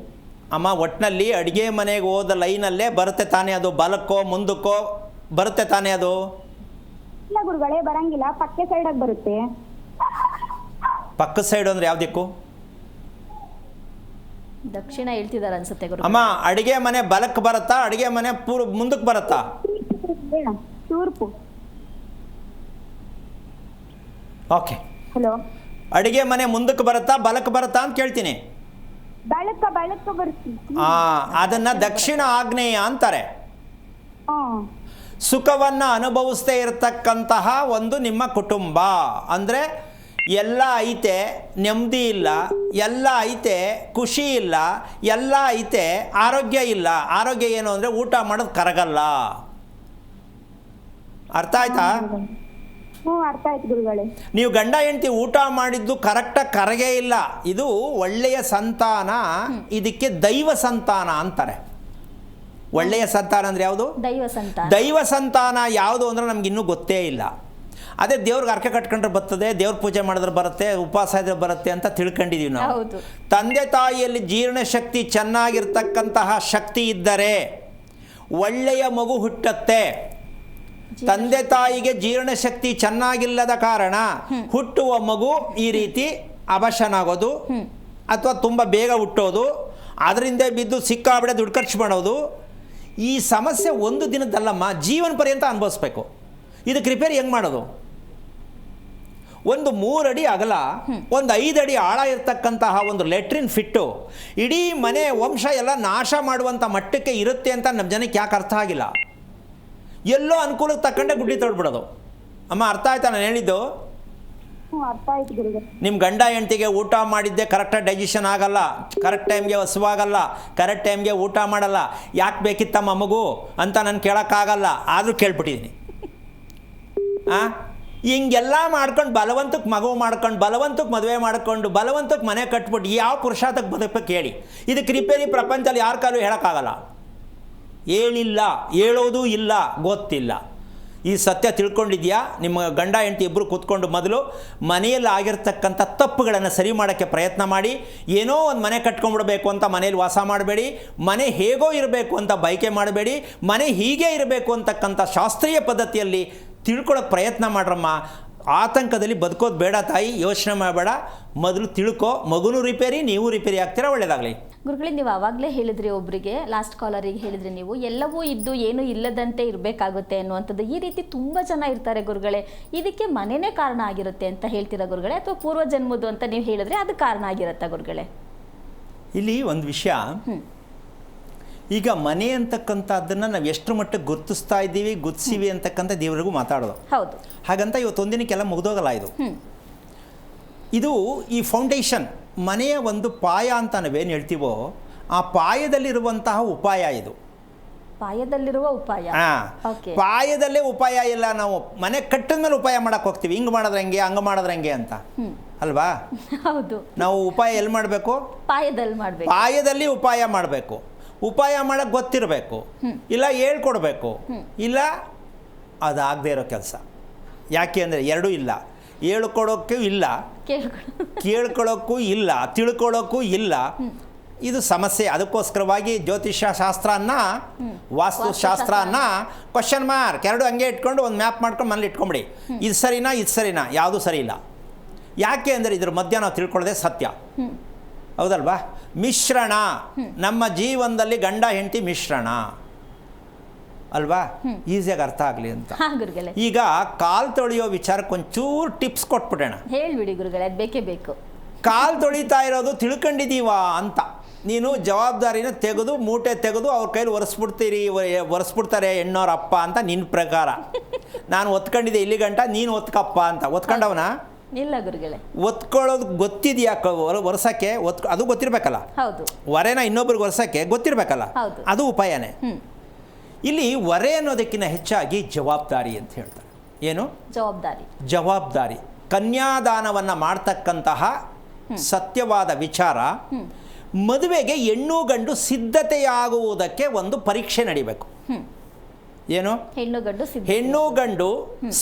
ಅಮ್ಮ, ಒಟ್ಟಿನಲ್ಲಿ ಅಡುಗೆ ಮನೆಗೆ ಹೋದ ಲೈನಲ್ಲೇ ಬರುತ್ತೆ ತಾನೇ ಅದು? ಬಲಕ್ಕೋ ಮುಂದಕ್ಕೋ ಬರುತ್ತೆ ತಾನೇ ಅದು? ಇಲ್ಲ ಗುರುಗಳೇ, ಬರಂಗಿಲ್ಲ. ಪಕ್ಕ ಸೈಡಾಗಿ ಬರುತ್ತೆ. ಪಕ್ಕದ ಸೈಡು ಅಂದರೆ ಯಾವುದಕ್ಕೂ? ದಕ್ಷಿಣ ಹೇಳ್ತಿದ್ದಾರೆ ಅನ್ಸುತ್ತೆ ಗುರು. ಅಮ್ಮ, ಅಡುಗೆ ಮನೆ ಬಲಕ್ಕೆ ಬರುತ್ತಾ, ಅಡುಗೆ ಮನೆ ಮುಂದಕ್ಕೆ ಬರುತ್ತಾ? ತೂರ್ಪು. Okay, hello. ಅಡುಗೆ ಮನೆ ಮುಂದಕ್ಕೆ ಬರುತ್ತಾ ಬಲಕ್ಕೆ ಬರುತ್ತಾ ಅಂತ ಕೇಳ್ತೀನಿ. ಬೆಳಕ ಬರುತ್ತೆ. ಅದನ್ನು ದಕ್ಷಿಣ ಆಗ್ನೇಯ ಅಂತಾರೆ. ಸುಖವನ್ನು ಅನುಭವಿಸ್ತಾ ಇರತಕ್ಕಂತಹ ಒಂದು ನಿಮ್ಮ ಕುಟುಂಬ ಅಂದರೆ ಎಲ್ಲ ಐತೆ, ನೆಮ್ಮದಿ ಇಲ್ಲ, ಎಲ್ಲ ಐತೆ, ಖುಷಿ ಇಲ್ಲ, ಎಲ್ಲ ಐತೆ, ಆರೋಗ್ಯ ಇಲ್ಲ. ಆರೋಗ್ಯ ಏನು ಅಂದರೆ ಊಟ ಮಾಡೋದು ಕರಗಲ್ಲ. ಅರ್ಥ ಆಯ್ತಾ? ಅರ್ಥ ಆಯ್ತು ಗುರುಗಳೇ. ನೀವು ಗಂಡ ಹೆಂಡತಿ ಊಟ ಮಾಡಿದ್ದು ಕರೆಕ್ಟಾಗಿ ಕರಗೇ ಇಲ್ಲ. ಇದು ಒಳ್ಳೆಯ ಸಂತಾನ, ಇದಕ್ಕೆ ದೈವ ಸಂತಾನ ಅಂತಾರೆ. ಒಳ್ಳೆಯ ಸಂತಾನ ಅಂದರೆ ಯಾವುದು? ದೈವ ಸಂತಾನ. ದೈವ ಸಂತಾನ ಯಾವುದು ಅಂದರೆ ನಮಗಿನ್ನೂ ಗೊತ್ತೇ ಇಲ್ಲ. ಅದೇ ದೇವ್ರಿಗೆ ಅರ್ಕೆ ಕಟ್ಕೊಂಡ್ರೆ ಬರ್ತದೆ, ದೇವ್ರ ಪೂಜೆ ಮಾಡಿದ್ರೆ ಬರುತ್ತೆ, ಉಪವಾಸ ಇದ್ರೆ ಬರುತ್ತೆ ಅಂತ ತಿಳ್ಕೊಂಡಿದ್ದೀವಿ ನಾವು. ಹೌದು. ತಂದೆ ತಾಯಿಯಲ್ಲಿ ಜೀರ್ಣಶಕ್ತಿ ಚೆನ್ನಾಗಿರ್ತಕ್ಕಂತಹ ಶಕ್ತಿ ಇದ್ದರೆ ಒಳ್ಳೆಯ ಮಗು ಹುಟ್ಟತ್ತೆ. ತಂದೆ ತಾಯಿಗೆ ಜೀರ್ಣಶಕ್ತಿ ಚೆನ್ನಾಗಿಲ್ಲದ ಕಾರಣ ಹುಟ್ಟುವ ಮಗು ಈ ರೀತಿ ಅವಶನಾಗೋದು ಅಥವಾ ತುಂಬ ಬೇಗ ಹುಟ್ಟೋದು, ಅದರಿಂದ ಬಿದ್ದು ಸಿಕ್ಕಾಬಿಡೆ ದುಡ್ಡು ಖರ್ಚು ಮಾಡೋದು. ಈ ಸಮಸ್ಯೆ ಒಂದು ದಿನದಲ್ಲಮ್ಮ, ಜೀವನ ಪರ್ಯಂತ ಅನುಭವಿಸ್ಬೇಕು. ಇದಕ್ಕೆ ರಿಪೇರಿ ಹೆಂಗೆ ಮಾಡೋದು? ಒಂದು 3 ಅಡಿ ಅಗಲ, ಒಂದು 5 ಅಡಿ ಆಳ ಇರತಕ್ಕಂತಹ ಒಂದು ಲೆಟ್ರಿನ್ ಫಿಟ್ಟು ಇಡೀ ಮನೆ ವಂಶ ಎಲ್ಲ ನಾಶ ಮಾಡುವಂಥ ಮಟ್ಟಕ್ಕೆ ಇರುತ್ತೆ ಅಂತ ನಮ್ಮ ಜನಕ್ಕೆ ಯಾಕೆ ಅರ್ಥ ಆಗಿಲ್ಲ? ಎಲ್ಲೋ ಅನುಕೂಲಕ್ಕೆ ತಕ್ಕಂಡೆ ಗುಡ್ಡಿ ತೊಡ್ಬಿಡೋದು. ಅಮ್ಮ ಅರ್ಥ ಆಯ್ತಾ ನಾನು ಹೇಳಿದ್ದು? ಅರ್ಥ ಆಯ್ತು ಗುರುಗಳೇ. ನಿಮ್ಮ ಗಂಡ ಹೆಂಡತಿಗೆ ಊಟ ಮಾಡಿದ್ದೆ ಕರೆಕ್ಟಾಗಿ ಡೈಜೆಷನ್ ಆಗಲ್ಲ, ಕರೆಕ್ಟ್ ಟೈಮ್ಗೆ ಹಸುವಾಗಲ್ಲ, ಕರೆಕ್ಟ್ ಟೈಮ್ಗೆ ಊಟ ಮಾಡಲ್ಲ, ಯಾಕೆ ಬೇಕಿತ್ತಮ್ಮ ಮಗು ಅಂತ ನಾನು ಕೇಳೋಕ್ಕಾಗಲ್ಲ, ಆದರೂ ಕೇಳ್ಬಿಟ್ಟಿದ್ದೀನಿ. ಹಿಂಗೆಲ್ಲ ಮಾಡ್ಕೊಂಡು ಬಲವಂತಕ್ಕೆ ಮಗು ಮಾಡ್ಕೊಂಡು, ಬಲವಂತಕ್ಕೆ ಮದುವೆ ಮಾಡ್ಕೊಂಡು, ಬಲವಂತಕ್ಕೆ ಮನೆ ಕಟ್ಬಿಟ್ಟು ಯಾವ ಪುರುಷಾರ್ಥಕ್ಕೆ ಬದುಕಬೇಕು ಹೇಳಿ? ಇದಕ್ಕೆ ರಿಪೇರಿ ಪ್ರಪಂಚದಲ್ಲಿ ಯಾರ ಕಾಲು ಹೇಳೋಕ್ಕಾಗಲ್ಲ. ಹೇಳಿಲ್ಲ, ಹೇಳೋದು ಇಲ್ಲ, ಗೊತ್ತಿಲ್ಲ. ಈ ಸತ್ಯ ತಿಳ್ಕೊಂಡಿದ್ಯಾ? ನಿಮ್ಮ ಗಂಡ ಹೆಂಡತಿ ಇಬ್ಬರು ಕೂತ್ಕೊಂಡು ಮೊದಲು ಮನೆಯಲ್ಲಿ ಆಗಿರ್ತಕ್ಕಂಥ ತಪ್ಪುಗಳನ್ನು ಸರಿ ಮಾಡೋಕ್ಕೆ ಪ್ರಯತ್ನ ಮಾಡಿ. ಏನೋ ಒಂದು ಮನೆ ಕಟ್ಕೊಂಡ್ಬಿಡ್ಬೇಕು ಅಂತ ಮನೇಲಿ ವಾಸ ಮಾಡಬೇಡಿ. ಮನೆ ಹೇಗೋ ಇರಬೇಕು ಅಂತ ಬಯಕೆ ಮಾಡಬೇಡಿ. ಮನೆ ಹೀಗೆ ಇರಬೇಕು ಅಂತಕ್ಕಂಥ ಶಾಸ್ತ್ರೀಯ ಪದ್ಧತಿಯಲ್ಲಿ ತಿಳ್ಕೊಳ್ಳೋಕೆ ಪ್ರಯತ್ನ ಮಾಡ್ರಮ್ಮ. ಆತಂಕದಲ್ಲಿ ಬದುಕೋದು ಬೇಡ ತಾಯಿ, ಯೋಚನೆ ಮಾಡಬೇಡ, ಮೊದಲು ತಿಳ್ಕೊ. ಮಗುನೂ ರಿಪೇರಿ, ನೀವು ರಿಪೇರಿ ಆಗ್ತೀರಾ, ಒಳ್ಳೆಯದಾಗಲಿ. ಗುರುಗಳೇ, ನೀವು ಆವಾಗಲೇ ಹೇಳಿದ್ರಿ, ಒಬ್ಬರಿಗೆ ಲಾಸ್ಟ್ ಕಾಲರಿಗೆ ಹೇಳಿದ್ರಿ, ನೀವು ಎಲ್ಲವೂ ಇದ್ದು ಏನೂ ಇಲ್ಲದಂತೆ ಇರಬೇಕಾಗುತ್ತೆ ಅನ್ನುವಂಥದ್ದು. ಈ ರೀತಿ ತುಂಬ ಜನ ಇರ್ತಾರೆ ಗುರುಗಳೇ. ಇದಕ್ಕೆ ಮನೆಯೇ ಕಾರಣ ಆಗಿರುತ್ತೆ ಅಂತ ಹೇಳ್ತೀರಾ ಗುರುಗಳೇ, ಅಥವಾ ಪೂರ್ವಜನ್ಮದ್ದು ಅಂತ ನೀವು ಹೇಳಿದ್ರೆ ಅದು ಕಾರಣ ಆಗಿರುತ್ತಾ ಗುರುಗಳೇ? ಇಲ್ಲಿ ಒಂದು ವಿಷಯ, ಈಗ ಮನೆ ಅಂತಕ್ಕಂಥದ್ದನ್ನು ನಾವು ಎಷ್ಟು ಮಟ್ಟಿಗೆ ಗುರುತಿಸ್ತಾ ಇದ್ದೀವಿ, ಗುರುತಿಸಿವಿ ಅಂತಕ್ಕಂಥ ದೇವರಿಗೂ ಮಾತಾಡೋದು. ಹೌದು. ಹಾಗಂತ ಇವತ್ತೊಂದಿನಕ್ಕೆಲ್ಲ ಮುಗಿದೋಗಲ್ಲ. ಇದು ಈ ಫೌಂಡೇಶನ್, ಮನೆಯ ಒಂದು ಪಾಯ ಅಂತ ನಾವೇನು ಹೇಳ್ತೀವೋ ಆ ಪಾಯದಲ್ಲಿರುವಂತಹ ಉಪಾಯ ಇದು. ಪಾಯದಲ್ಲಿರುವ ಉಪಾಯ. ಪಾಯದಲ್ಲೇ ಉಪಾಯ ಇಲ್ಲ. ನಾವು ಮನೆ ಕಟ್ಟಿದ ಮೇಲೆ ಉಪಾಯ ಮಾಡಕ್ಕೆ ಹೋಗ್ತೀವಿ, ಹಿಂಗೆ ಮಾಡಿದ್ರೆ ಹೆಂಗೆ, ಹಂಗೆ ಮಾಡಿದ್ರೆ ಹೆಂಗೆ ಅಂತ ಅಲ್ವಾ? ಹೌದು. ನಾವು ಉಪಾಯ ಎಲ್ಲಿ ಮಾಡಬೇಕು? ಪಾಯದಲ್ಲಿ ಮಾಡಬೇಕು. ಪಾಯದಲ್ಲಿ ಉಪಾಯ ಮಾಡಬೇಕು. ಉಪಾಯ ಮಾಡೋಕ್ಕೆ ಗೊತ್ತಿರಬೇಕು, ಇಲ್ಲ ಹೇಳ್ಕೊಡ್ಬೇಕು, ಇಲ್ಲ ಅದಾಗದೇ ಇರೋ ಕೆಲಸ. ಯಾಕೆ ಅಂದರೆ ಎರಡೂ ಇಲ್ಲ. ಹೇಳ್ಕೊಡೋಕ್ಕೂ ಇಲ್ಲ, ಕೇಳ್ಕೊಳ್ಳೋಕ್ಕೂ ಇಲ್ಲ, ತಿಳ್ಕೊಳ್ಳೋಕ್ಕೂ ಇಲ್ಲ. ಇದು ಸಮಸ್ಯೆ. ಅದಕ್ಕೋಸ್ಕರವಾಗಿ ಜ್ಯೋತಿಷ್ಯ ಶಾಸ್ತ್ರನ, ವಾಸ್ತುಶಾಸ್ತ್ರನ ಕ್ವಶನ್ ಮಾರ್ಕ್ ಎರಡು ಹಂಗೆ ಇಟ್ಕೊಂಡು ಒಂದು ಮ್ಯಾಪ್ ಮಾಡ್ಕೊಂಡು ಮನೇಲಿ ಇಟ್ಕೊಂಬಿಡಿ. ಇದು ಸರಿನಾ, ಇದು ಸರಿನಾ, ಯಾವುದೂ ಸರಿ ಇಲ್ಲ. ಯಾಕೆ ಅಂದರೆ ಇದ್ರ ಮಧ್ಯ ನಾವು ತಿಳ್ಕೊಳ್ಳೋದೇ ಸತ್ಯ. ಹೌದಲ್ವಾ? ಮಿಶ್ರಣ, ನಮ್ಮ ಜೀವನದಲ್ಲಿ ಗಂಡ ಹೆಂಡತಿ ಮಿಶ್ರಣ ಅಲ್ವಾ? ಈಸಿಯಾಗಿ ಅರ್ಥ ಆಗಲಿ ಅಂತ. ಈಗ ಕಾಲು ತೊಳೆಯೋ ವಿಚಾರಕ್ಕೆ ಒಂಚೂರು ಟಿಪ್ಸ್ ಕೊಟ್ಬಿಡೋಣ. ಹೇಳ್ಬಿಡಿ ಗುರುಗಳೇ, ಅದು ಬೇಕೇ ಬೇಕು. ಕಾಲು ತೊಳಿತಾ ಇರೋದು ತಿಳ್ಕೊಂಡಿದ್ದೀವಾ ಅಂತ ನೀನು ಜವಾಬ್ದಾರಿನ ತೆಗೆದು, ಮೂಟೆ ತೆಗೆದು ಅವ್ರ ಕೈಲಿ ಒರೆಸ್ಬಿಡ್ತಾರೆ ಹೆಣ್ಣೋರ ಅಪ್ಪ ಅಂತ ನಿನ್ನ ಪ್ರಕಾರ. ನಾನು ಒತ್ಕೊಂಡಿದ್ದೆ ಇಲ್ಲಿ ಗಂಟ, ನೀನು ಒತ್ಕಪ್ಪ ಅಂತ. ಒತ್ಕೊಂಡವನ ಇಲ್ಲ ಗುರುಗಳೇ. ಒತ್ಕೊಳ್ಳೋದು ಗೊತ್ತಿದೆಯಾ? ಒರೆಸಕ್ಕೆ ಅದು ಗೊತ್ತಿರಬೇಕಲ್ಲ. ಹೌದು. ಹೊರೆನ ಇನ್ನೊಬ್ರಿಗೆ ಒರೆಸಕ್ಕೆ ಗೊತ್ತಿರಬೇಕಲ್ಲ, ಅದು ಉಪಾಯನೇ. ಇಲ್ಲಿ ಹೊರೆ ಅನ್ನೋದಕ್ಕಿಂತ ಹೆಚ್ಚಾಗಿ ಜವಾಬ್ದಾರಿ ಅಂತ ಹೇಳ್ತಾರೆ. ಏನು ಜವಾಬ್ದಾರಿ? ಕನ್ಯಾದಾನವನ್ನು ಮಾಡ್ತಕ್ಕಂತಹ ಸತ್ಯವಾದ ವಿಚಾರ. ಮದುವೆಗೆ ಹೆಣ್ಣು ಗಂಡು ಸಿದ್ಧತೆಯಾಗುವುದಕ್ಕೆ ಒಂದು ಪರೀಕ್ಷೆ ನಡಿಬೇಕು. ಏನು? ಹೆಣ್ಣು ಗಂಡು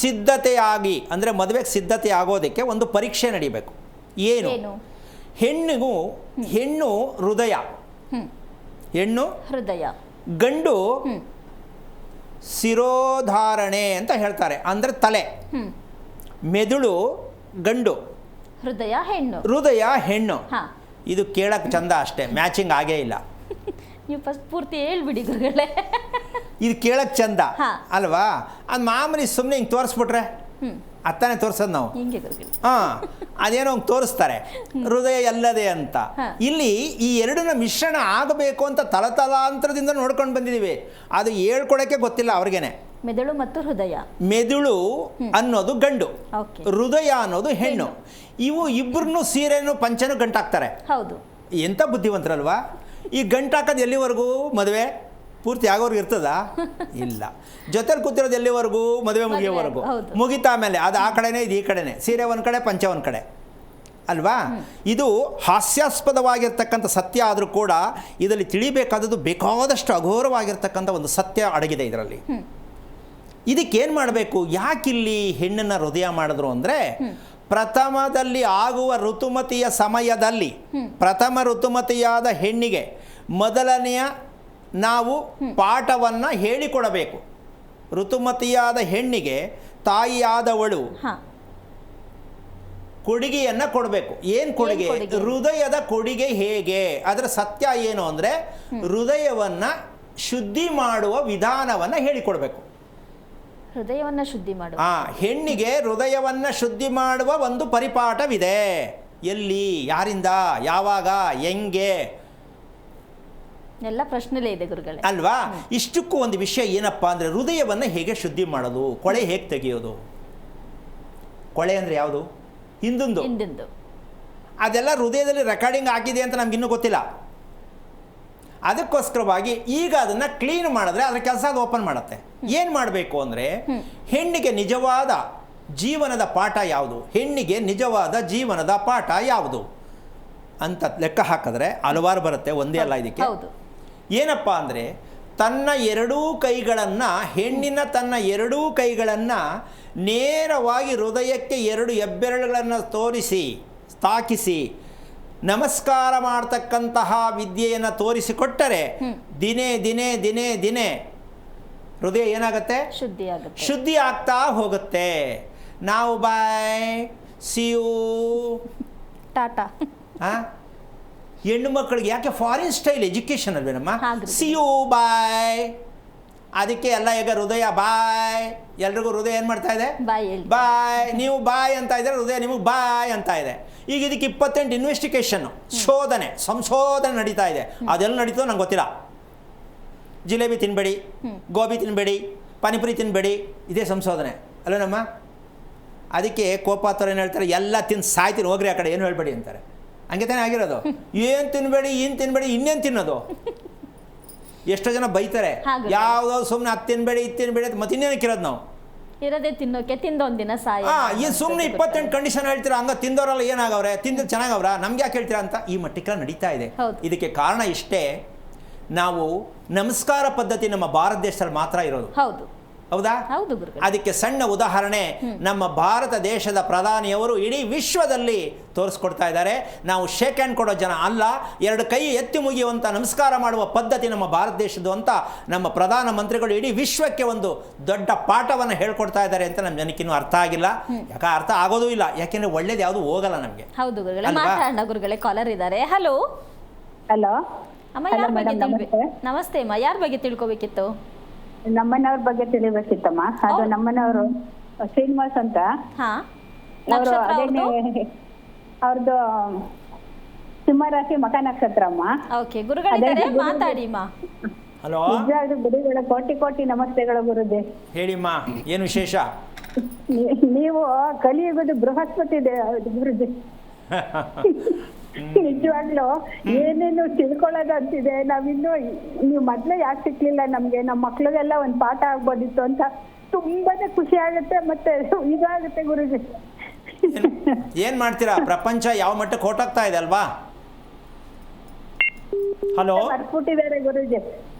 ಸಿದ್ಧತೆಯಾಗಿ ಅಂದರೆ ಮದುವೆಗೆ ಸಿದ್ಧತೆ ಆಗೋದಕ್ಕೆ ಒಂದು ಪರೀಕ್ಷೆ ನಡಿಬೇಕು. ಏನು? ಹೆಣ್ಣು ಹೃದಯ, ಗಂಡು ಶಿರೋಧಾರಣೆ ಅಂತ ಹೇಳ್ತಾರೆ, ಅಂದರೆ ತಲೆ. ಮೆದುಳು ಗಂಡು, ಹೃದಯ ಹೆಣ್ಣು. ಇದು ಕೇಳಕ್ಕೆ ಚಂದ ಅಷ್ಟೇ, ಮ್ಯಾಚಿಂಗ್ ಆಗೇ ಇಲ್ಲ. ನೀವು ಫಸ್ಟ್ ಪೂರ್ತಿ ಹೇಳ್ಬಿಡಿ ಗುರುಗಳೇ. ಇದು ಕೇಳಕ್ಕೆ ಚಂದ ಅಲ್ವಾ? ಅದು ಮಾಮೂಲಿ ಸುಮ್ಮನೆ ಹಿಂಗೆ ತೋರಿಸ್ಬಿಟ್ರೆ ಅತ್ತಾನೆ ತೋರಿಸೋದು ನಾವು. ಅದೇನೋ ಹಂಗೆ ತೋರಿಸ್ತಾರೆ, ಹೃದಯ ಎಲ್ಲದೆ ಅಂತ. ಇಲ್ಲಿ ಈ ಎರಡನ್ನ ಮಿಶ್ರಣ ಆಗಬೇಕು ಅಂತ ತಲತಲಾಂತರದಿಂದ ನೋಡ್ಕೊಂಡು ಬಂದಿದ್ದೀವಿ. ಅದು ಹೇಳ್ಕೊಡೋಕ್ಕೆ ಗೊತ್ತಿಲ್ಲ ಅವ್ರಿಗೇನೆ. ಮೆದುಳು ಮತ್ತು ಹೃದಯ. ಮೆದುಳು ಅನ್ನೋದು ಗಂಡು, ಹೃದಯ ಅನ್ನೋದು ಹೆಣ್ಣು. ಇವು ಇಬ್ಬರನ್ನು ಸೀರೆನೂ ಪಂಚನೂ ಗಂಟಾಕ್ತಾರೆ. ಹೌದು. ಎಂಥ ಬುದ್ಧಿವಂತರಲ್ವಾ? ಈ ಗಂಟಾಕೋದು ಎಲ್ಲಿವರೆಗೂ? ಮದುವೆ ಪೂರ್ತಿ ಆಗೋರ್ಗು ಇರ್ತದ? ಇಲ್ಲ. ಜೊತೆಲಿ ಕೂತಿರೋದು ಎಲ್ಲಿವರೆಗೂ? ಮದುವೆ ಮುಗಿಯೋವರೆಗೂ. ಮುಗಿತಾ ಮೇಲೆ ಅದು ಆ ಕಡೆನೇ, ಇದು ಈ ಕಡೆನೇ. ಸೀರೆ ಒಂದು ಕಡೆ, ಪಂಚ ಒಂದು ಕಡೆ ಅಲ್ವಾ? ಇದು ಹಾಸ್ಯಾಸ್ಪದವಾಗಿರ್ತಕ್ಕಂಥ ಸತ್ಯ ಆದರೂ ಕೂಡ ಇದರಲ್ಲಿ ತಿಳಿಬೇಕಾದದ್ದು ಬೇಕಾದಷ್ಟು ಅಘೋರವಾಗಿರ್ತಕ್ಕಂಥ ಒಂದು ಸತ್ಯ ಅಡಗಿದೆ ಇದರಲ್ಲಿ. ಇದಕ್ಕೇನು ಮಾಡಬೇಕು? ಯಾಕಿಲ್ಲಿ ಹೆಣ್ಣನ್ನು ಹೃದಯ ಮಾಡಿದ್ರು ಅಂದರೆ, ಪ್ರಥಮದಲ್ಲಿ ಆಗುವ ಋತುಮತಿಯ ಸಮಯದಲ್ಲಿ ಪ್ರಥಮ ಋತುಮತಿಯಾದ ಹೆಣ್ಣಿಗೆ ಮೊದಲನೆಯ ನಾವು ಪಾಠವನ್ನು ಹೇಳಿಕೊಡಬೇಕು. ಋತುಮತಿಯಾದ ಹೆಣ್ಣಿಗೆ ತಾಯಿಯಾದವಳು ಕೊಡುಗೆಯನ್ನು ಕೊಡಬೇಕು. ಏನು ಕೊಡುಗೆ? ಹೃದಯದ ಕೊಡುಗೆ. ಹೇಗೆ? ಅದರ ಸತ್ಯ ಏನು ಅಂದರೆ, ಹೃದಯವನ್ನು ಶುದ್ಧಿ ಮಾಡುವ ವಿಧಾನವನ್ನು ಹೇಳಿಕೊಡ್ಬೇಕು. ಹೃದಯವನ್ನು ಶುದ್ಧಿ ಮಾಡುವ, ಹೆಣ್ಣಿಗೆ ಹೃದಯವನ್ನು ಶುದ್ಧಿ ಮಾಡುವ ಒಂದು ಪರಿಪಾಠವಿದೆ. ಎಲ್ಲಿ, ಯಾರಿಂದ, ಯಾವಾಗ, ಹೆಂಗೆ ಎಲ್ಲ ಪ್ರಶ್ನೆಲೇ ಇದೆ ಗುರುಗಳೇ ಅಲ್ವಾ? ಇಷ್ಟಕ್ಕೂ ಒಂದು ವಿಷಯ ಏನಪ್ಪ ಅಂದರೆ, ಹೃದಯವನ್ನು ಹೇಗೆ ಶುದ್ಧಿ ಮಾಡೋದು, ಕೊಳೆ ಹೇಗೆ ತೆಗೆಯೋದು. ಕೊಳೆ ಅಂದರೆ ಯಾವುದು? ಹಿಂದಿಂದು. ಅದೆಲ್ಲ ಹೃದಯದಲ್ಲಿ ರೆಕಾರ್ಡಿಂಗ್ ಆಗಿದೆ ಅಂತ ನಮಗಿನ್ನೂ ಗೊತ್ತಿಲ್ಲ. ಅದಕ್ಕೋಸ್ಕರವಾಗಿ ಈಗ ಅದನ್ನು ಕ್ಲೀನ್ ಮಾಡಿದ್ರೆ ಅದರ ಕೆಲಸ ಅದು ಓಪನ್ ಮಾಡುತ್ತೆ. ಏನು ಮಾಡಬೇಕು ಅಂದರೆ, ಹೆಣ್ಣಿಗೆ ನಿಜವಾದ ಜೀವನದ ಪಾಠ ಯಾವುದು, ಹೆಣ್ಣಿಗೆ ನಿಜವಾದ ಜೀವನದ ಪಾಠ ಯಾವುದು ಅಂತ ಲೆಕ್ಕ ಹಾಕಿದ್ರೆ ಹಲವಾರು ಬರುತ್ತೆ, ಒಂದೇ ಅಲ್ಲ. ಇದಕ್ಕೆ ಏನಪ್ಪ ಅಂದರೆ, ತನ್ನ ಎರಡೂ ಕೈಗಳನ್ನು, ಹೆಣ್ಣಿನ ತನ್ನ ಎರಡೂ ಕೈಗಳನ್ನು ನೇರವಾಗಿ ಹೃದಯಕ್ಕೆ ಎರಡು ಹೆಬ್ಬೆರಳುಗಳನ್ನು ತೋರಿಸಿ ತಾಕಿಸಿ ನಮಸ್ಕಾರ ಮಾಡ್ತಕ್ಕಂತಹ ವಿದ್ಯೆಯನ್ನು ತೋರಿಸಿಕೊಟ್ಟರೆ ದಿನೇ ದಿನೇ ದಿನೇ ದಿನೇ ಹೃದಯ ಏನಾಗುತ್ತೆ? ಶುದ್ಧಿ ಆಗ್ತಾ ಹೋಗುತ್ತೆ. ನಾವು ಬಾಯ್, ಸಿ ಯು, ಟಾಟಾ. ಹೆಣ್ಣು ಮಕ್ಕಳಿಗೆ ಯಾಕೆ ಫಾರಿನ್ ಸ್ಟೈಲ್ ಎಜುಕೇಷನ್ ಅಲ್ವೇನಮ್ಮ? See you bye. ಅದಕ್ಕೆ ಎಲ್ಲ ಈಗ ಹೃದಯ ಬಾಯ್, ಎಲ್ರಿಗೂ ಹೃದಯ ಏನು ಮಾಡ್ತಾ ಇದೆ? ಬಾಯ್. ನೀವು ಬಾಯ್ ಅಂತ ಇದ್ದಾರೆ, ಹೃದಯ ನಿಮಗೆ ಬಾಯ್ ಅಂತ ಇದೆ. ಈಗ ಇದಕ್ಕೆ 28 ಇನ್ವೆಸ್ಟಿಗೇಷನ್, ಸಂಶೋಧನೆ ನಡೀತಾ ಇದೆ. ಅದೆಲ್ಲ ನಡೀತೋ ನಂಗೆ ಗೊತ್ತಿಲ್ಲ. ಜಿಲೇಬಿ ತಿನ್ನಬೇಡಿ, ಗೋಬಿ ತಿನ್ನಬೇಡಿ, ಪಾನಿಪುರಿ ತಿನ್ನಬೇಡಿ, ಇದೇ ಸಂಶೋಧನೆ ಅಲ್ವೇನಮ್ಮ? ಅದಕ್ಕೆ ಕೋಪಾತವ್ರು ಏನು ಹೇಳ್ತಾರೆ, ಎಲ್ಲ ತಿಂದು ಸಾಯ್ತೀನಿ ಹೋಗ್ರಿ ಆ ಕಡೆ, ಏನು ಹೇಳ್ಬೇಡಿ ಅಂತಾರೆ. ಹಂಗೆ ತಾನೇ ಆಗಿರೋದು. ಏನು ತಿನ್ನಬೇಡಿ, ಏನು ತಿನ್ನಬೇಡಿ, ಇನ್ನೇನು ತಿನ್ನೋದು? ಎಷ್ಟೋ ಜನ ಬೈತಾರೆ, ಯಾವುದೋ ಸುಮ್ಮನೆ ಅದು ತಿನ್ನಬೇಡಿ, ಇದು ತಿನ್ನಬೇಡಿ ಅಂತ. ಮತ್ತೆ ಇನ್ನೇನಕ್ಕೆ ಇರೋದು ನಾವು? ಇರೋದೇ ತಿನ್ನೋಕೆ, ತಿಂದೊಂದಿನ ಸಾಯ. ಏನು ಸುಮ್ಮನೆ 28 ಕಂಡೀಷನ್ ಹೇಳ್ತೀರಾ? ಹಂಗ ತಿಂದವರೆಲ್ಲ ಏನಾಗವ್ರೆ, ತಿಂದು ಚೆನ್ನಾಗವ್ರ, ನಮ್ಗೆ ಯಾಕೆ ಹೇಳ್ತೀರಾ ಅಂತ ಈ ಮಟ್ಟಕ್ಕೆ ನಡೀತಾ ಇದೆ. ಇದಕ್ಕೆ ಕಾರಣ ಇಷ್ಟೇ, ನಾವು ನಮಸ್ಕಾರ ಪದ್ಧತಿ ನಮ್ಮ ಭಾರತ ದೇಶದಲ್ಲಿ ಮಾತ್ರ ಇರೋದು. ಹೌದಾ? ಅದಕ್ಕೆ ಸಣ್ಣ ಉದಾಹರಣೆ ನಮ್ಮ ಭಾರತ ದೇಶದ ಪ್ರಧಾನಿಯವರು ಇಡೀ ವಿಶ್ವದಲ್ಲಿ ತೋರಿಸ್ಕೊಡ್ತಾ ಇದ್ದಾರೆ. ನಾವು ಶೇಕ್ ಹ್ಯಾಂಡ್ ಕೊಡೋ ಜನ ಅಲ್ಲ, ಎರಡು ಕೈ ಎತ್ತಿ ಮುಗಿಯುವಂಥ ನಮಸ್ಕಾರ ಮಾಡುವ ಪದ್ಧತಿ ನಮ್ಮ ಭಾರತ ದೇಶದ್ದು ಅಂತ ನಮ್ಮ ಪ್ರಧಾನಮಂತ್ರಿಗಳು ಇಡೀ ವಿಶ್ವಕ್ಕೆ ಒಂದು ದೊಡ್ಡ ಪಾಠವನ್ನು ಹೇಳ್ಕೊಡ್ತಾ ಇದ್ದಾರೆ ಅಂತ ನಮ್ಮ ಜನಕ್ಕಿನ್ನೂ ಅರ್ಥ ಆಗಿಲ್ಲ. ಯಾಕೆ ಅರ್ಥ ಆಗೋದೂ ಇಲ್ಲ, ಯಾಕೆಂದ್ರೆ ಒಳ್ಳೇದು ಯಾವುದು ಹೋಗಲ್ಲ ನಮಗೆ. ಹೌದು ಗುರುಗಳೇ. ಮಾತಾಡೋಣ ಗುರುಗಳೇ, ಕಾಲರ್ ಇದ್ದಾರೆ. ಹಲೋ ಹಲೋ ಅಮ್ಮ, ಯಾರ ಬಗ್ಗೆ ನಮಸ್ತೆ ಅಮ್ಮ, ಯಾರ ಬಗ್ಗೆ ತಿಳ್ಕೊಬೇಕಿತ್ತು? ನಮ್ಮನವ್ರ ಬಗ್ಗೆ ತಿಳಿಬೇಕಿತ್ತಮ್ಮ. ಅದು ನಮ್ಮನವರು ಶ್ರೀನಿವಾಸ್ ಅಂತ. ಅವ್ರದ್ದು ಸಿಂಹರಾಶಿ ಮಕ ನಕ್ಷತ್ರ ಅಮ್ಮ. ನಿಜವಾಗ್ಲೂ ಗುರುಗಳ ಕೋಟಿ ಕೋಟಿ ನಮಸ್ತೆಗಳು ಗುರುಜಿ. ಹೇಳಿಮ್ಮ, ಏನು ವಿಶೇಷ? ನೀವು ಕಲಿಯುಗದ ಬೃಹಸ್ಪತಿ ಗುರುಜಿ. ನಿಜವಾಗ್ಲೂ ಏನೇನು ತಿಳ್ಕೊಳ್ಳೋದಂತಿದೆ. ನಾವಿನ್ನು ನೀವು ಮೊದ್ಲೇ ಯಾಕೆ ಸಿಕ್ಲಿಲ್ಲ ನಮ್ಗೆ, ನಮ್ಮ ಮಕ್ಳಿಗೆಲ್ಲ ಒಂದ್ ಪಾಠ ಆಗ್ಬೋದಿತ್ತು ಅಂತ ತುಂಬಾನೇ ಖುಷಿ ಆಗುತ್ತೆ, ಮತ್ತೆ ಇದಾಗುತ್ತೆ ಗುರುಜಿ. ಏನ್ ಮಾಡ್ತೀರಾ, ಪ್ರಪಂಚ ಯಾವ ಮಟ್ಟಕ್ಕೆ ಹೊರಟಾಗ್ತಾ ಇದೆ ಅಲ್ವಾ? ಹಲೋ, ಬರ್ಬಿಟ್ಟಿದ್ದಾರೆ ಗುರುಜಿ.